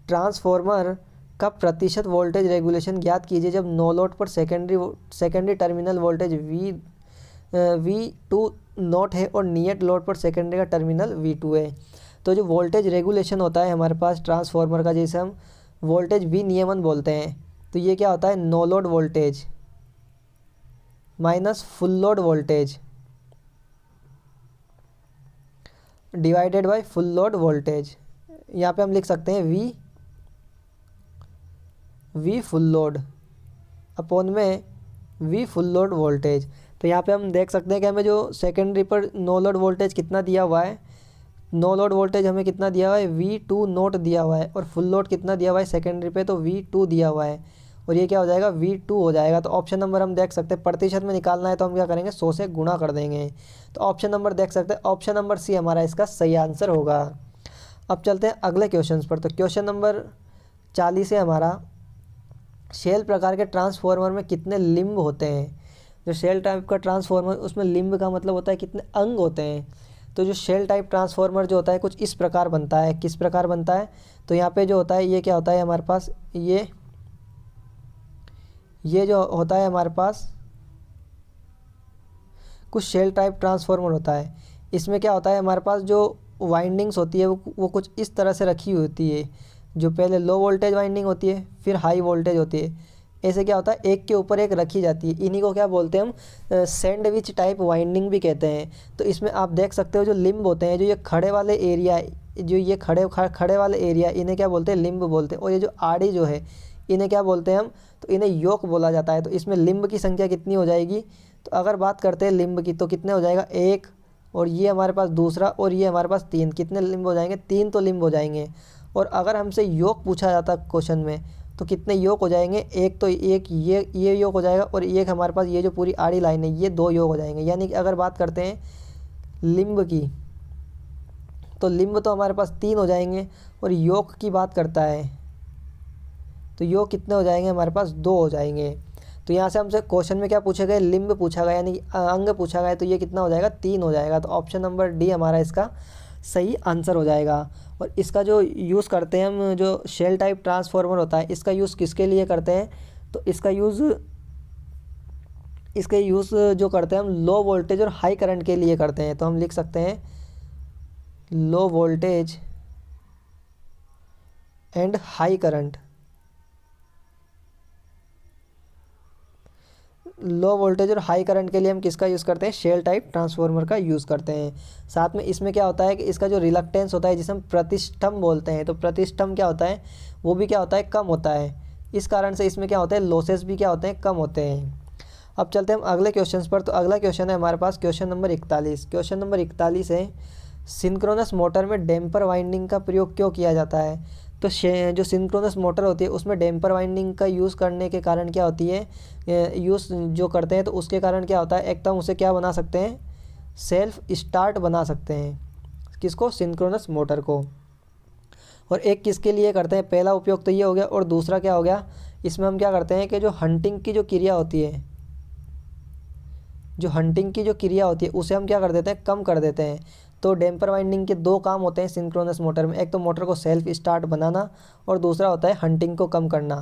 ट्रांसफॉर्मर का प्रतिशत वोल्टेज रेगुलेशन ज्ञात कीजिए जब नो लोड पर secondary terminal voltage V2 not है और नियत लोड पर सेकेंडरी का टर्मिनल V2 है। तो जो वोल्टेज रेगुलेशन होता है हमारे पास ट्रांसफॉर्मर का, जिसे हम वोल्टेज विनियमन बोलते हैं, तो ये क्या होता है, no load voltage minus full load voltage divided by full load voltage. यहाँ पे हम लिख सकते हैं वी फुल लोड अपॉन में वी फुल लोड वोल्टेज। तो यहाँ पे हम देख सकते हैं कि हमें जो सेकेंडरी पर नो लोड वोल्टेज कितना दिया हुआ है, नो लोड वोल्टेज हमें कितना दिया हुआ है, V2 नोट दिया हुआ है, और फुल लोड कितना दिया हुआ है सेकेंडरी पे, तो V2 दिया हुआ है, और ये क्या हो जाएगा, V2 हो जाएगा। तो ऑप्शन नंबर हम देख सकते हैं, प्रतिशत में निकालना है तो हम क्या करेंगे, 100 से गुणा कर देंगे। तो ऑप्शन नंबर देख सकते हैं, ऑप्शन नंबर सी हमारा इसका सही आंसर होगा। अब चलते हैं अगले क्वेश्चन पर। तो क्वेश्चन नंबर 40 है हमारा, शेल प्रकार के ट्रांसफॉर्मर में कितने लिम्ब होते हैं? जो शेल टाइप का ट्रांसफॉर्मर, उसमें लिम्ब का मतलब होता है कितने अंग होते हैं। तो जो शेल टाइप ट्रांसफॉर्मर जो होता है कुछ इस प्रकार बनता है। किस प्रकार बनता है? तो यहाँ पे जो होता है ये क्या होता है हमारे पास, ये जो होता है हमारे पास कुछ शेल टाइप ट्रांसफॉर्मर होता है। इसमें क्या होता है हमारे पास जो वाइंडिंग्स होती है वो कुछ इस तरह से रखी हुई होती है। जो पहले लो वोल्टेज वाइंडिंग होती है, फिर हाई वोल्टेज होती है। ऐसे क्या होता है एक के ऊपर एक रखी जाती है। इन्हीं को क्या बोलते हैं हम, सैंडविच टाइप वाइंडिंग भी कहते हैं। तो इसमें आप देख सकते हो जो लिम्ब होते हैं, जो ये खड़े वाले एरिया, जो ये खड़े वाले एरिया, इन्हें क्या बोलते हैं? लिम्ब बोलते हैं। और ये जो आड़ी जो है इन्हें क्या बोलते हैं हम? तो इन्हें योक बोला जाता है। तो इसमें लिम्ब की संख्या कितनी हो जाएगी? तो अगर बात करते हैं लिम्ब की तो कितने हो जाएगा? एक, और ये हमारे पास दूसरा, और ये हमारे पास तीन। कितने लिम्ब हो जाएंगे? तीन तो लिम्ब हो जाएंगे। और अगर हमसे योग पूछा जाता क्वेश्चन में तो कितने योग हो जाएंगे? एक तो एक ये योग हो जाएगा, और एक हमारे पास ये जो पूरी आड़ी लाइन है ये दो योग हो जाएंगे। यानी कि अगर बात करते हैं लिम्ब की तो लिम्ब तो हमारे पास तीन हो जाएंगे, और योग की बात करता है तो योग कितने हो जाएंगे? हमारे पास दो हो जाएंगे। तो यहाँ से हमसे क्वेश्चन में क्या पूछा गया? लिम्ब पूछा गया, यानी कि अंग पूछा गया। तो ये कितना हो जाएगा? तीन हो जाएगा। तो ऑप्शन नंबर डी हमारा इसका सही आंसर हो जाएगा। और इसका जो यूज़ करते हैं हम, जो शेल टाइप ट्रांसफॉर्मर होता है, इसका यूज़ किसके लिए करते हैं? तो इसका यूज़ जो करते हैं हम लो वोल्टेज और हाई करंट के लिए करते हैं। तो हम लिख सकते हैं low voltage and high current. Low voltage और हाई करंट के लिए हम किसका यूज़ करते हैं? शेल टाइप ट्रांसफॉर्मर का यूज़ करते हैं। साथ में इसमें क्या होता है कि इसका जो रिलक्टेंस होता है जिसे हम प्रतिष्ठम बोलते हैं, तो प्रतिष्ठम क्या होता है? वो भी क्या होता है? कम होता है। इस कारण से इसमें क्या होता है? लॉसेस भी क्या होते हैं? कम होते हैं। अब चलते हैं हम अगले क्वेश्चन पर। तो अगला क्वेश्चन है हमारे पास क्वेश्चन नंबर 41। क्वेश्चन नंबर 41 है, सिंक्रोनस मोटर में डैम्पर वाइंडिंग का प्रयोग क्यों किया जाता है? तो जो सिंक्रोनस मोटर होती है उसमें डैम्पर वाइंडिंग का यूज़ करने के कारण क्या होती है, यूज़ जो करते हैं तो उसके कारण क्या होता है, एक तो हम उसे क्या बना सकते हैं? सेल्फ स्टार्ट बना सकते हैं। किसको? सिंक्रोनस मोटर को। और एक किसके लिए करते हैं? पहला उपयोग तो ये हो गया, और दूसरा क्या हो गया, इसमें हम क्या करते हैं कि जो हंटिंग की जो क्रिया होती है, उसे हम क्या कर देते हैं? कम कर देते हैं। तो डैम्पर वाइंडिंग के दो काम होते हैं सिंक्रोनस मोटर में। एक तो मोटर को सेल्फ स्टार्ट बनाना, और दूसरा होता है हंटिंग को कम करना।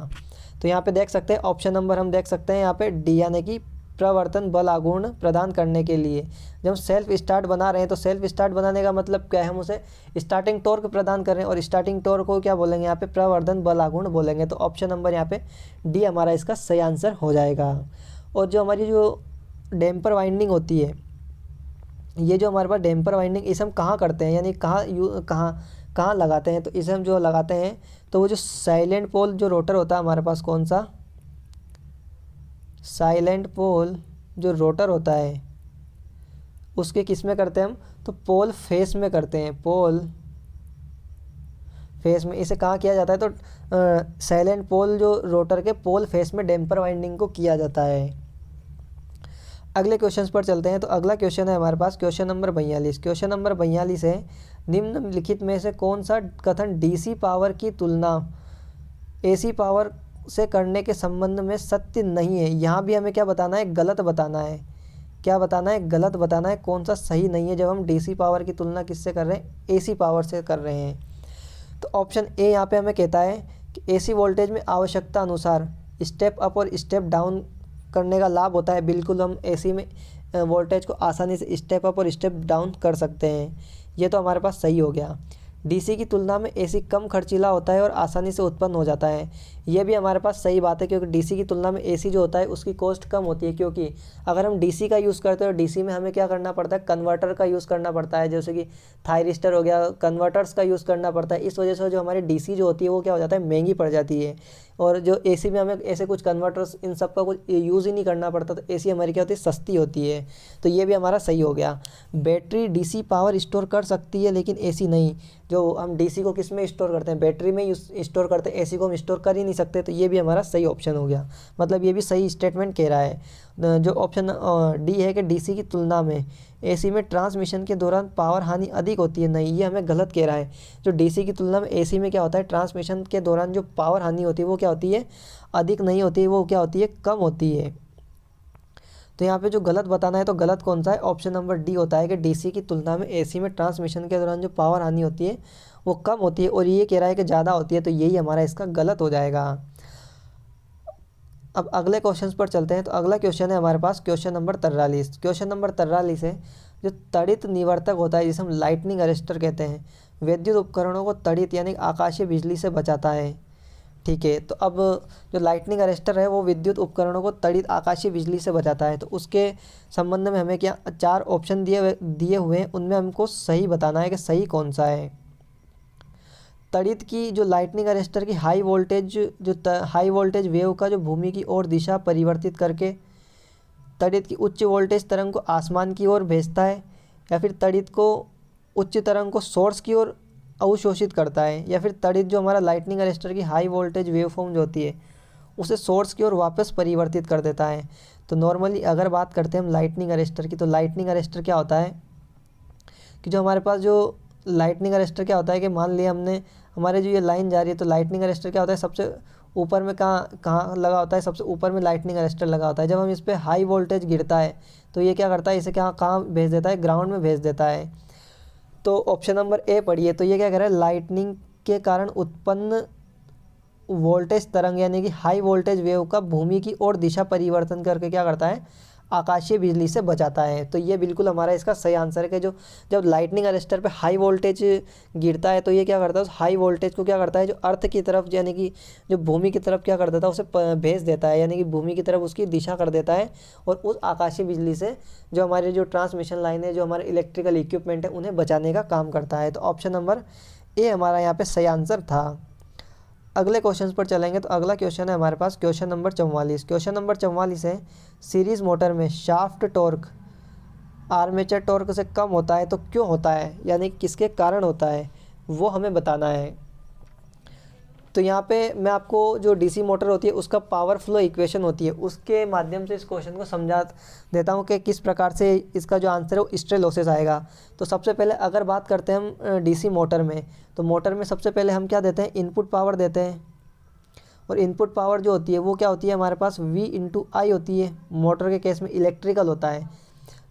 तो यहाँ पे देख सकते हैं ऑप्शन नंबर हम देख सकते हैं यहाँ पे डी, यानी कि प्रवर्तन बल आघूर्ण प्रदान करने के लिए। जब हम सेल्फ स्टार्ट बना रहे हैं तो सेल्फ स्टार्ट बनाने का मतलब क्या है? हम उसे स्टार्टिंग टॉर्क प्रदान कर रहे हैं, और स्टार्टिंग टॉर्क को क्या बोलेंगे? यहाँ पे प्रवर्धन बल आघूर्ण बोलेंगे। तो ऑप्शन नंबर यहाँ पे डी हमारा इसका सही आंसर हो जाएगा। और जो हमारी जो डैम्पर वाइंडिंग होती है, ये जो हमारे पास डैम्पर वाइंडिंग, इसे हम कहाँ करते हैं, यानी कहाँ लगाते हैं? तो इसे हम जो लगाते हैं तो वो जो साइलेंट पोल जो रोटर होता है हमारे पास, कौन सा? साइलेंट पोल जो रोटर होता है उसके किस में करते हैं हम? तो पोल फेस में करते हैं। पोल फेस में इसे कहाँ किया जाता है? तो साइलेंट पोल जो रोटर के पोल फेस में डैम्पर वाइंडिंग को किया जाता है। अगले क्वेश्चन पर चलते हैं। तो अगला क्वेश्चन है हमारे पास क्वेश्चन नंबर 42। क्वेश्चन नंबर 42 है, निम्नलिखित में से कौन सा कथन डीसी पावर की तुलना एसी पावर से करने के संबंध में सत्य नहीं है? यहाँ भी हमें क्या बताना है? गलत बताना है। क्या बताना है? गलत बताना है। कौन सा सही नहीं है जब हम डीसी पावर की तुलना किससे कर रहे हैं? एसी पावर से कर रहे हैं। तो ऑप्शन ए यहाँ पे हमें कहता है कि एसी वोल्टेज में आवश्यकता अनुसार स्टेप अप और स्टेप डाउन करने का लाभ होता है। बिल्कुल हम एसी में वोल्टेज को आसानी से स्टेप अप और स्टेप डाउन कर सकते हैं। ये तो हमारे पास सही हो गया। डीसी की तुलना में एसी कम खर्चीला होता है और आसानी से उत्पन्न हो जाता है। ये भी हमारे पास सही बात है, क्योंकि डीसी की तुलना में एसी जो होता है उसकी कॉस्ट कम होती है। क्योंकि अगर हम डीसी का यूज़ करते हैं तो डीसी में हमें क्या करना पड़ता है? कन्वर्टर का यूज़ करना पड़ता है, जैसे कि थायरिस्टर हो गया, कन्वर्टर्स का यूज़ करना पड़ता है। इस वजह से जो हमारी डीसी जो होती है वो क्या हो जाता है? महंगी पड़ जाती है। और जो एसी में हमें ऐसे कुछ कन्वर्टर्स इन सब का कुछ यूज़ ही नहीं करना पड़ता, तो एसी हमारी क्या होती है? सस्ती होती है। तो ये भी हमारा सही हो गया। बैटरी डीसी पावर स्टोर कर सकती है लेकिन एसी नहीं। जो हम डीसी को किस में स्टोर करते हैं? बैटरी में स्टोर करते हैं। एसी को हम स्टोर कर ही नहीं सकते। तो ये भी हमारा सही ऑप्शन हो गया। मतलब ये भी सही स्टेटमेंट कह रहा है। जो ऑप्शन डी है कि डीसी की तुलना में एसी में ट्रांसमिशन के दौरान पावर हानि अधिक होती है। नहीं, ये हमें गलत कह रहा है। जो डीसी की तुलना में एसी में क्या होता है, ट्रांसमिशन के दौरान जो पावर हानि होती है वो क्या होती है, अधिक नहीं होती है, वो क्या होती है, कम होती है। तो यहाँ पे जो गलत बताना है तो गलत कौन सा है, ऑप्शन नंबर डी होता है कि डीसी की तुलना में एसी में ट्रांसमिशन के दौरान जो पावर हानि होती है वो कम होती है, और ये कह रहा है कि ज़्यादा होती है, तो यही हमारा इसका गलत हो जाएगा। अब अगले क्वेश्चन पर चलते हैं। तो अगला क्वेश्चन है हमारे पास क्वेश्चन नंबर 43। क्वेश्चन नंबर 43 है, जो तड़ित निवर्तक होता है जिसे हम लाइटनिंग अरेस्टर कहते हैं, विद्युत उपकरणों को तड़ित यानी आकाशीय बिजली से बचाता है। ठीक है, तो अब जो लाइटनिंग अरेस्टर है वो विद्युत उपकरणों को तड़ित आकाशीय बिजली से बचाता है। तो उसके संबंध में हमें क्या 4 ऑप्शन दिए हुए हैं, उनमें हमको सही बताना है कि सही कौन सा है। तड़ित की जो लाइटनिंग अरेस्टर की हाई वोल्टेज वेव का जो भूमि की ओर दिशा परिवर्तित करके तड़ित की उच्च वोल्टेज तरंग को आसमान की ओर भेजता है, या फिर तड़ित को उच्च तरंग को सोर्स की ओर अवशोषित करता है, या फिर तड़ित जो हमारा लाइटनिंग अरेस्टर की हाई वोल्टेज वेव फॉर्म जो होती है उसे सोर्स की ओर वापस परिवर्तित कर देता है। तो नॉर्मली अगर बात करते हैं हम लाइटनिंग अरेस्टर की, तो लाइटनिंग अरेस्टर क्या होता है कि जो हमारे पास जो लाइटनिंग अरेस्टर क्या होता है कि मान लिया हमने हमारे जो ये लाइन जा रही है, तो लाइटनिंग अरेस्टर क्या होता है, सबसे ऊपर में कहाँ लगा होता है, सबसे ऊपर में लाइटनिंग अरेस्टर लगा होता है। जब हम इस पर हाई वोल्टेज गिरता है तो ये क्या करता है, इसे कहाँ भेज देता है, ग्राउंड में भेज देता है। तो ऑप्शन नंबर ए पढ़िए, तो ये क्या कह रहा है, लाइटनिंग के कारण उत्पन्न वोल्टेज तरंग यानी कि हाई वोल्टेज वेव का भूमि की ओर दिशा परिवर्तन करके क्या करता है, आकाशीय बिजली से बचाता है। तो ये बिल्कुल हमारा इसका सही आंसर है कि जो जब लाइटनिंग अरेस्टर पे हाई वोल्टेज गिरता है तो ये क्या करता है, उस हाई वोल्टेज को क्या करता है, जो अर्थ की तरफ यानी कि जो भूमि की तरफ क्या कर देता है, उसे भेज देता है, यानी कि भूमि की तरफ उसकी दिशा कर देता है, और उस आकाशीय बिजली से जो हमारे जो ट्रांसमिशन लाइन है, जो हमारे इलेक्ट्रिकल इक्विपमेंट है, उन्हें बचाने का काम करता है। तो ऑप्शन नंबर ए हमारा यहाँ पर सही आंसर था। अगले क्वेश्चन पर चलेंगे। तो अगला क्वेश्चन है हमारे पास क्वेश्चन नंबर 44। क्वेश्चन नंबर 44 है, सीरीज़ मोटर में शाफ्ट टॉर्क आर्मेचर टॉर्क से कम होता है तो क्यों होता है, यानी किसके कारण होता है, वो हमें बताना है। तो यहाँ पे मैं आपको जो डीसी मोटर होती है उसका पावर फ्लो इक्वेशन होती है, उसके माध्यम से इस क्वेश्चन को समझा देता हूँ कि किस प्रकार से इसका जो आंसर है वो स्ट्रे लॉसेस आएगा। तो सबसे पहले अगर बात करते हैं हम डीसी मोटर में, तो मोटर में सबसे पहले हम क्या देते हैं, इनपुट पावर देते हैं, और इनपुट पावर जो होती है वो क्या होती है, हमारे पास V/I होती है। मोटर के केस में इलेक्ट्रिकल होता है।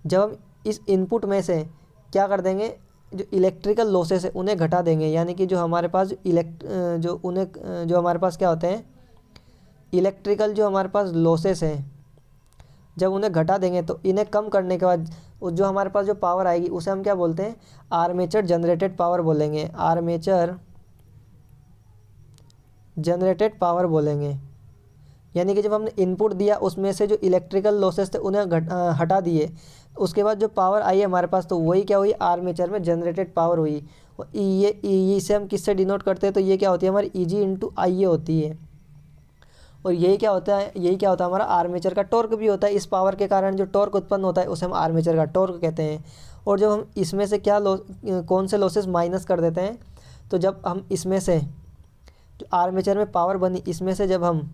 जब हम इस इनपुट में से क्या कर देंगे, जो इलेक्ट्रिकल लॉसेस है उन्हें घटा देंगे, यानी कि जो हमारे पास जो हमारे पास क्या होते हैं, इलेक्ट्रिकल जो हमारे पास लॉसेस हैं, जब उन्हें घटा देंगे तो इन्हें कम करने के बाद जो हमारे पास जो पावर आएगी उसे हम क्या बोलते हैं, आर्मेचर जनरेटेड पावर बोलेंगे, आर्मेचर जनरेटेड पावर बोलेंगे। यानी कि जब हमने इनपुट दिया उसमें से जो इलेक्ट्रिकल लॉसेस थे उन्हें हटा दिए, उसके बाद जो पावर आई है हमारे पास, तो वही क्या हुई, आर्मेचर में जनरेटेड पावर हुई। और ये इसे हम किससे डिनोट करते हैं, तो ये क्या होती है हमारी Eg/Ia होती है। और यही क्या होता है हमारा आर्मेचर का टॉर्क भी होता है। इस पावर के कारण जो टॉर्क उत्पन्न होता है उसे हम आर्मेचर का टॉर्क कहते हैं। और जब हम इसमें से कौन से लॉसेस माइनस कर देते हैं, तो जब हम इसमें से जो आर्मेचर में पावर बनी, इसमें से जब हम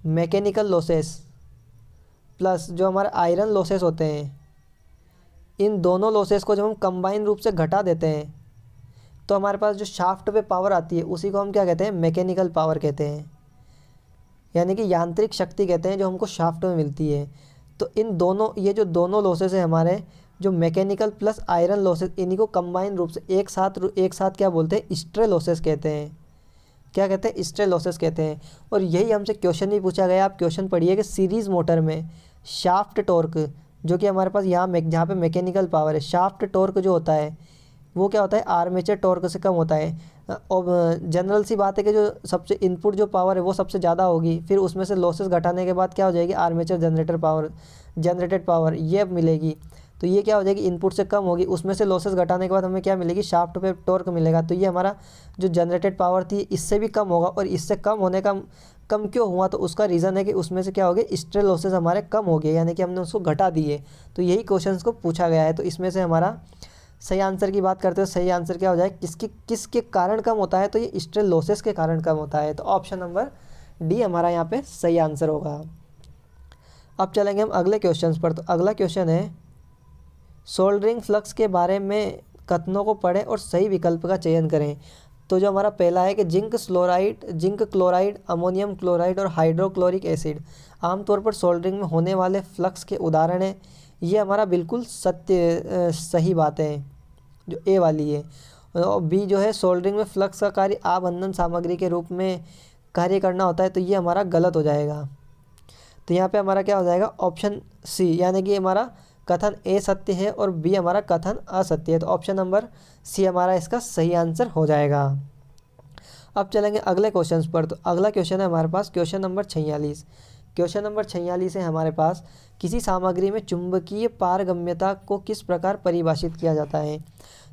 मैकेनिकल लॉसेस प्लस जो हमारे आयरन लॉसेस होते हैं, इन दोनों लॉसेस को जब हम कंबाइन रूप से घटा देते हैं, तो हमारे पास जो शाफ्ट पे पावर आती है उसी को हम क्या कहते हैं, मैकेनिकल पावर कहते हैं, यानी कि यांत्रिक शक्ति कहते हैं जो हमको शाफ्ट में मिलती है। तो ये जो दोनों लॉसेस है हमारे, जो मैकेनिकल प्लस आयरन लॉसेस, इन्हीं को कंबाइन रूप से एक साथ क्या बोलते हैं, स्ट्रे लॉसेस कहते हैं। क्या कहते हैं, स्ट्रे लॉसेस कहते हैं। और यही हमसे क्वेश्चन भी पूछा गया, आप क्वेश्चन पढ़िए कि सीरीज़ मोटर में शाफ्ट टॉर्क, जो कि हमारे पास जहाँ पे मैकेनिकल पावर है, शाफ्ट टॉर्क जो होता है वो क्या होता है, आर्मेचर टॉर्क से कम होता है। और जनरल सी बात है कि जो सबसे इनपुट जो पावर है वो सबसे ज़्यादा होगी, फिर उसमें से लॉसेस घटाने के बाद क्या हो जाएगी, आर्मेचर जनरेटेड पावर ये मिलेगी। तो ये क्या हो जाएगी, इनपुट से कम होगी, उसमें से लॉसेस घटाने के बाद हमें क्या मिलेगी, शाफ्ट पे टॉर्क मिलेगा। तो ये हमारा जो जनरेटेड पावर थी इससे भी कम होगा। और इससे कम होने का कम क्यों हुआ, तो उसका रीज़न है कि उसमें से क्या हो गया, स्ट्रे लॉसेस हमारे कम हो गए, यानी कि हमने उसको घटा दिए। तो यही क्वेश्चन को पूछा गया है। तो इसमें से हमारा सही आंसर की बात करते हो, सही आंसर क्या हो जाए, किसके कारण कम होता है, तो ये स्ट्रे लॉसेस के कारण कम होता है। तो ऑप्शन नंबर डी हमारा यहाँ पे सही आंसर होगा। अब चलेंगे हम अगले क्वेश्चन पर। तो अगला क्वेश्चन है सोल्डरिंग फ्लक्स के बारे में कथनों को पढ़ें और सही विकल्प का चयन करें। तो जो हमारा पहला है कि जिंक क्लोराइड, अमोनियम क्लोराइड और हाइड्रोक्लोरिक एसिड आमतौर पर सोल्डरिंग में होने वाले फ्लक्स के उदाहरण हैं। ये हमारा बिल्कुल सही बात है, जो ए वाली है। और बी जो है, सोल्डरिंग में फ्लक्स का कार्य आबंधन सामग्री के रूप में कार्य करना होता है, तो ये हमारा गलत हो जाएगा। तो यहाँ पे हमारा क्या हो जाएगा, ऑप्शन सी, यानी कि हमारा कथन ए सत्य है और बी हमारा कथन असत्य है। तो ऑप्शन नंबर सी हमारा इसका सही आंसर हो जाएगा। अब चलेंगे अगले क्वेश्चन पर। तो अगला क्वेश्चन है हमारे पास क्वेश्चन नंबर 46। क्वेश्चन नंबर 46 है हमारे पास, किसी सामग्री में चुंबकीय पारगम्यता को किस प्रकार परिभाषित किया जाता है।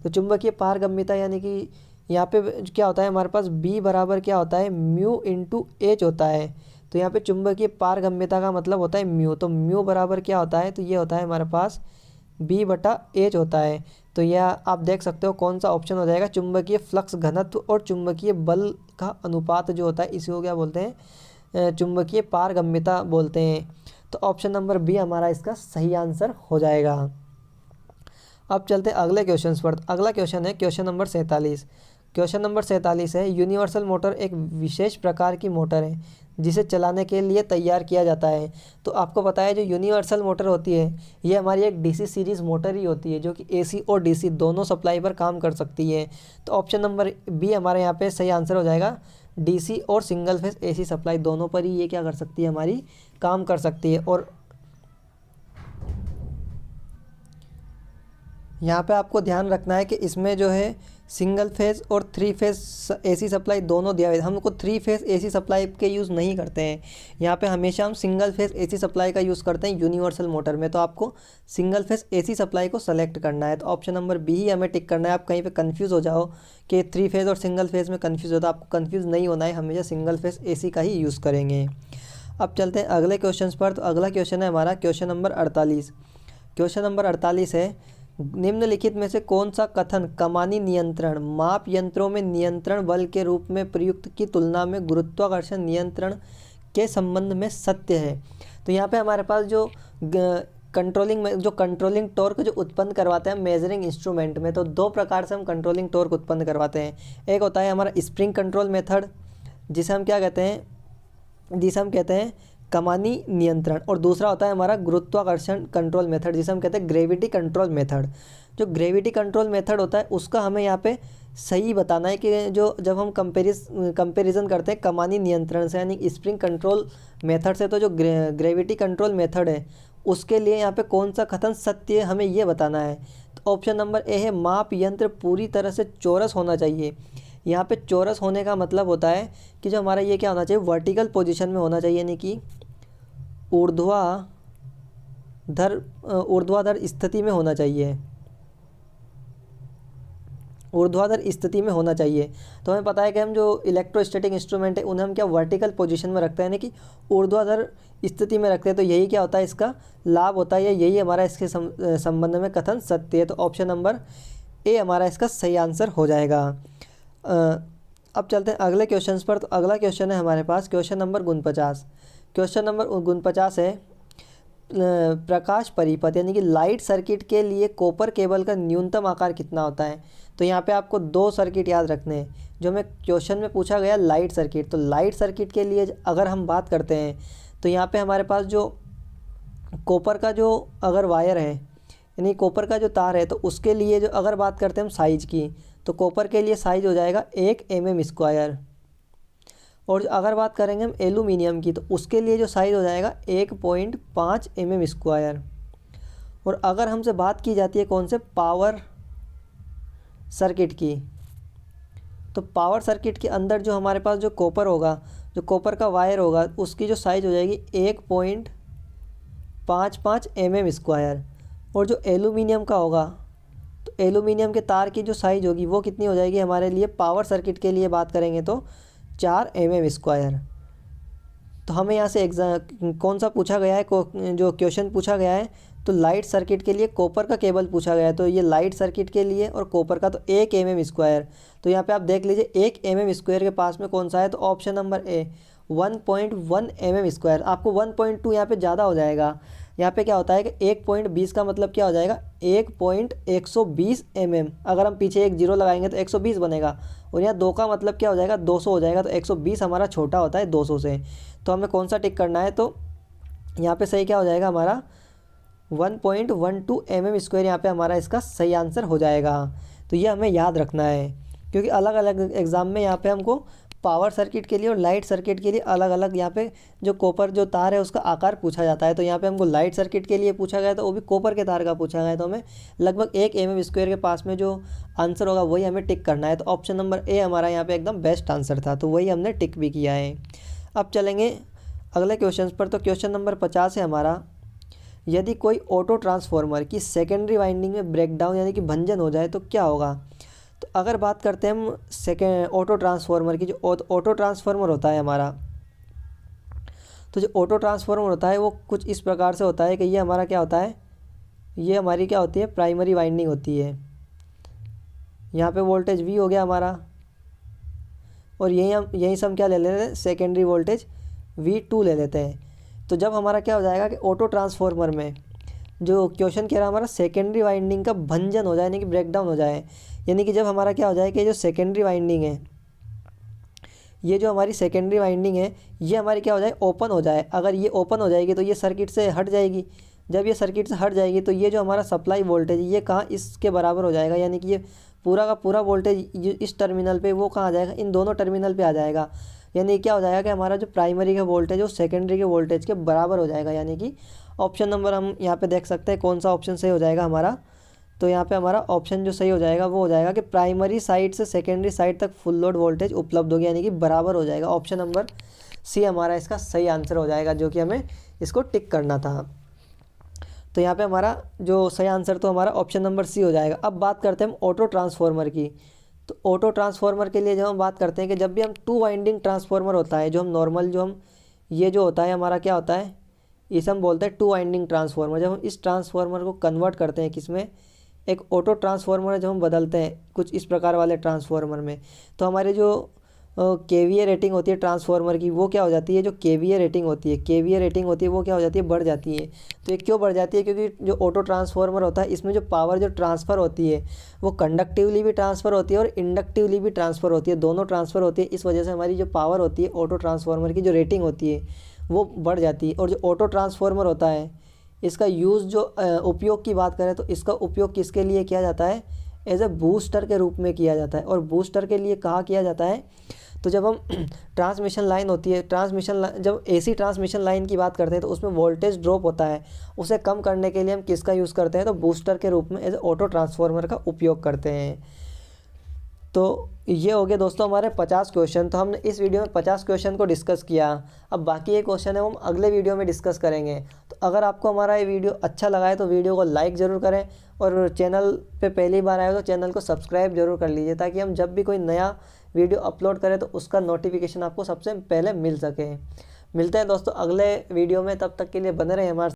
तो चुंबकीय पारगम्यता यानी कि यहाँ पे क्या होता है हमारे पास, बी बराबर क्या होता है, म्यू इंटू एच होता है। तो यहाँ पे चुंबकीय पारगम्यता का मतलब होता है म्यू, तो म्यू बराबर क्या होता है, तो ये होता है हमारे पास बी बटा एच होता है। तो यह आप देख सकते हो कौन सा ऑप्शन हो जाएगा, चुंबकीय फ्लक्स घनत्व और चुंबकीय बल का अनुपात जो होता है इसी को क्या बोलते हैं, चुंबकीय पारगम्यता बोलते हैं। तो ऑप्शन नंबर बी हमारा इसका सही आंसर हो जाएगा। अब चलते हैं अगले क्वेश्चन पर। अगला क्वेश्चन है क्वेश्चन नंबर 47। क्वेश्चन नंबर 47 है, यूनिवर्सल मोटर एक विशेष प्रकार की मोटर है जिसे चलाने के लिए तैयार किया जाता है। तो आपको पता है जो यूनिवर्सल मोटर होती है ये हमारी एक डीसी सीरीज़ मोटर ही होती है, जो कि एसी और डीसी दोनों सप्लाई पर काम कर सकती है। तो ऑप्शन नंबर बी हमारे यहाँ पे सही आंसर हो जाएगा, डीसी और सिंगल फेस एसी सप्लाई दोनों पर ही ये क्या कर सकती है, हमारी काम कर सकती है। और यहाँ पे आपको ध्यान रखना है कि इसमें जो है सिंगल फेज़ और 3 फेज़ एसी सप्लाई दोनों दिया हुआ है। हम को 3 फेज़ एसी सप्लाई के यूज़ नहीं करते हैं, यहाँ पे हमेशा हम सिंगल फेज़ एसी सप्लाई का यूज़ करते हैं यूनिवर्सल मोटर में। तो आपको सिंगल फेज़ एसी सप्लाई को सेलेक्ट करना है। तो ऑप्शन नंबर बी ही हमें टिक करना है। आप कहीं पे कंफ्यूज हो जाओ कि 3 फेज़ और सिंगल फेज़ में कंफ्यूज हो, तो आपको कंफ्यूज नहीं होना है, हमेशा सिंगल फेज़ एसी का ही यूज़ करेंगे। अब चलते हैं अगले क्वेश्चन पर। तो अगला क्वेश्चन है हमारा क्वेश्चन नंबर 48। क्वेश्चन नंबर 48 है, निम्नलिखित में से कौन सा कथन कमानी नियंत्रण माप यंत्रों में नियंत्रण बल के रूप में प्रयुक्त की तुलना में गुरुत्वाकर्षण नियंत्रण के संबंध में सत्य है। तो यहाँ पे हमारे पास जो कंट्रोलिंग टॉर्क जो उत्पन्न करवाते हैं मेजरिंग इंस्ट्रूमेंट में, तो दो प्रकार से हम कंट्रोलिंग टॉर्क उत्पन्न करवाते हैं। एक होता है हमारा स्प्रिंग कंट्रोल मेथड, जिसे हम क्या कहते हैं, जिसे हम कहते हैं कमानी नियंत्रण, और दूसरा होता है हमारा गुरुत्वाकर्षण कंट्रोल मेथड, जिसे हम कहते हैं ग्रेविटी कंट्रोल मेथड। जो ग्रेविटी कंट्रोल मेथड होता है उसका हमें यहाँ पे सही बताना है कि जो जब हम कंपैरिजन करते हैं कमानी नियंत्रण से यानी स्प्रिंग कंट्रोल मेथड से, तो जो ग्रेविटी कंट्रोल मेथड है उसके लिए यहाँ पे कौन सा कथन सत्य है हमें ये बताना है। तो ऑप्शन नंबर ए है, माप यंत्र पूरी तरह से चौरस होना चाहिए। यहाँ पे चौरस होने का मतलब होता है कि जो हमारा ये क्या होना चाहिए, वर्टिकल पोजीशन में होना चाहिए, यानी कि ऊर्ध्वाधर स्थिति में होना चाहिए, ऊर्ध्वाधर स्थिति में होना चाहिए। तो हमें पता है कि हम जो इलेक्ट्रोस्टैटिक इंस्ट्रूमेंट है उन्हें हम क्या वर्टिकल पोजीशन में रखते हैं, यानी कि ऊर्ध्वाधर स्थिति में रखते हैं। तो यही क्या होता है, इसका लाभ होता है, यही हमारा इसके संबंध में कथन सत्य है। तो ऑप्शन नंबर ए हमारा इसका सही आंसर हो जाएगा। अब चलते हैं अगले क्वेश्चन पर। तो अगला क्वेश्चन है हमारे पास क्वेश्चन नंबर 49। क्वेश्चन नंबर 49 है, प्रकाश परिपथ यानी कि लाइट सर्किट के लिए कॉपर केबल का न्यूनतम आकार कितना होता है। तो यहाँ पे आपको दो सर्किट याद रखने हैं जो हमें क्वेश्चन में पूछा गया, लाइट सर्किट। तो लाइट सर्किट के लिए अगर हम बात करते हैं तो यहाँ पे हमारे पास जो कॉपर का जो अगर वायर है यानी कॉपर का जो तार है, तो उसके लिए जो अगर बात करते हैं हम साइज़ की, तो कॉपर के लिए साइज़ हो जाएगा 1 mm²। और अगर बात करेंगे हम एल्यूमिनियम की, तो उसके लिए जो साइज़ हो जाएगा 1.5 mm²। और अगर हमसे बात की जाती है कौन से, पावर सर्किट की, तो पावर सर्किट के अंदर जो हमारे पास जो कॉपर होगा, जो कॉपर का वायर होगा, उसकी जो साइज़ हो जाएगी 1.55 mm²। और जो एल्यूमिनियम का होगा, तो एल्यूमिनियम के तार की जो साइज़ होगी वो कितनी हो जाएगी हमारे लिए, पावर सर्किट के लिए बात करेंगे तो 4 mm²। तो हमें यहाँ से कौन सा पूछा गया है, जो क्वेश्चन पूछा गया है, तो लाइट सर्किट के लिए कॉपर का केबल पूछा गया है। तो ये लाइट सर्किट के लिए और कॉपर का तो 1 mm²। तो यहाँ पे आप देख लीजिए 1 mm² के पास में कौन सा है, तो ऑप्शन नंबर ए, 1.1 mm²। आपको 1.2 यहाँ पे ज़्यादा हो जाएगा। यहाँ पे क्या होता है कि 1.20 का मतलब क्या हो जाएगा 1.120 mm। अगर हम पीछे एक जीरो लगाएंगे तो 120 बनेगा, और यहाँ 2 का मतलब क्या हो जाएगा 200 हो जाएगा। तो 120 हमारा छोटा होता है 200 से। तो हमें कौन सा टिक करना है, तो यहाँ पे सही क्या हो जाएगा हमारा 1.12 mm² यहाँ पे हमारा इसका सही आंसर हो जाएगा। तो ये हमें याद रखना है, क्योंकि अलग अलग एग्ज़ाम में यहाँ पे हमको पावर सर्किट के लिए और लाइट सर्किट के लिए अलग अलग यहाँ पे जो कॉपर जो तार है उसका आकार पूछा जाता है। तो यहाँ पे हमको लाइट सर्किट के लिए पूछा गया, तो वो भी कॉपर के तार का पूछा गया। तो हमें लगभग 1 mm² के पास में जो आंसर होगा वही हमें टिक करना है। तो ऑप्शन नंबर ए हमारा यहाँ पे एकदम बेस्ट आंसर था, तो वही हमने टिक भी किया है। अब चलेंगे अगले क्वेश्चन पर। तो क्वेश्चन नंबर 50 है हमारा, यदि कोई ऑटो ट्रांसफार्मर की सेकेंडरी वाइंडिंग में ब्रेकडाउन यानी कि भंजन हो जाए तो क्या होगा। तो अगर बात करते हैं हम सेकेंड ऑटो ट्रांसफार्मर की, जो ऑटो ट्रांसफार्मर होता है हमारा, तो जो ऑटो ट्रांसफार्मर होता है वो कुछ इस प्रकार से होता है कि ये हमारा क्या होता है, ये हमारी क्या होती है प्राइमरी वाइंडिंग होती है। यहाँ पे वोल्टेज V हो गया हमारा, और यहीं से हम क्या ले लेते हैं सेकेंडरी वोल्टेज V2 ले लेते हैं। तो जब हमारा क्या हो जाएगा कि ऑटो ट्रांसफार्मर में जो क्वेश्चन कह रहा है हमारा सेकेंडरी वाइंडिंग का भंजन हो जाए यानी कि ब्रेकडाउन हो जाए, यानी कि जब हमारा क्या हो जाए कि जो सेकेंडरी वाइंडिंग है, ये जो हमारी सेकेंडरी वाइंडिंग है ये हमारी क्या हो जाए ओपन हो जाए। अगर ये ओपन हो जाएगी तो ये सर्किट से हट जाएगी। जब ये सर्किट से हट जाएगी तो ये जो हमारा सप्लाई वोल्टेज ये कहाँ इसके बराबर हो जाएगा, यानी कि ये पूरा का पूरा वोल्टेज इस टर्मिनल पे वो कहाँ आ जाएगा, इन दोनों टर्मिनल पे आ जाएगा। यानी क्या हो जाएगा कि हमारा जो प्राइमरी का वोल्टेज है वो सेकेंडरी के वोल्टेज के बराबर हो जाएगा। यानी कि ऑप्शन नंबर हम यहाँ पे देख सकते हैं कौन सा ऑप्शन सही हो जाएगा हमारा। तो यहाँ पे हमारा ऑप्शन जो सही हो जाएगा वो हो जाएगा कि प्राइमरी साइड से सेकेंडरी साइड तक फुल लोड वोल्टेज उपलब्ध होगी, यानी कि बराबर हो जाएगा। ऑप्शन नंबर सी हमारा इसका सही आंसर हो जाएगा, जो कि हमें इसको टिक करना था। तो यहाँ पे हमारा जो सही आंसर तो हमारा ऑप्शन नंबर सी हो जाएगा। अब बात करते हैं हम ऑटो ट्रांसफार्मर की। तो ऑटो ट्रांसफार्मर के लिए जब हम बात करते हैं कि जब भी हम 2 वाइंडिंग ट्रांसफार्मर होता है, जो हम नॉर्मल जो हम ये जो होता है हमारा क्या होता है, इसे हम बोलते हैं 2 वाइंडिंग ट्रांसफार्मर। जब हम इस ट्रांसफार्मर को कन्वर्ट करते हैं किसमें, एक ऑटो ट्रांसफार्मर जब हम बदलते हैं कुछ इस प्रकार वाले ट्रांसफार्मर में, तो हमारे जो केवीए रेटिंग होती है ट्रांसफार्मर की वो क्या हो जाती है, जो केवीए रेटिंग होती है वो क्या हो जाती है बढ़ जाती है। तो ये क्यों बढ़ जाती है, क्योंकि जो ऑटो ट्रांसफार्मर होता है इसमें जो पावर जो ट्रांसफ़र होती है वो कंडक्टिवली भी ट्रांसफ़र होती है और इंडक्टिवली भी ट्रांसफ़र होती है, दोनों ट्रांसफ़र होती है। इस वजह से हमारी जो पावर होती है ऑटो ट्रांसफार्मर की जो रेटिंग होती है वो बढ़ जाती है। और जो ऑटो ट्रांसफार्मर होता है इसका यूज़ जो उपयोग की बात करें तो इसका उपयोग किसके लिए किया जाता है, एज ए बूस्टर के रूप में किया जाता है। और बूस्टर के लिए कहाँ किया जाता है, तो जब हम ट्रांसमिशन लाइन होती है, जब एसी ट्रांसमिशन लाइन की बात करते हैं तो उसमें वोल्टेज ड्रॉप होता है, उसे कम करने के लिए हम किसका यूज़ करते हैं, तो बूस्टर के रूप में एज ऑटो ट्रांसफार्मर का उपयोग करते हैं। तो ये हो गया दोस्तों हमारे 50 क्वेश्चन। तो हमने इस वीडियो में 50 क्वेश्चन को डिस्कस किया। अब बाकी ये क्वेश्चन है वो हम अगले वीडियो में डिस्कस करेंगे। तो अगर आपको हमारा ये वीडियो अच्छा लगा है तो वीडियो को लाइक ज़रूर करें, और चैनल पे पहली बार आए हो तो चैनल को सब्सक्राइब जरूर कर लीजिए, ताकि हम जब भी कोई नया वीडियो अपलोड करें तो उसका नोटिफिकेशन आपको सबसे पहले मिल सके। मिलते हैं दोस्तों अगले वीडियो में, तब तक के लिए बने रहें हमारे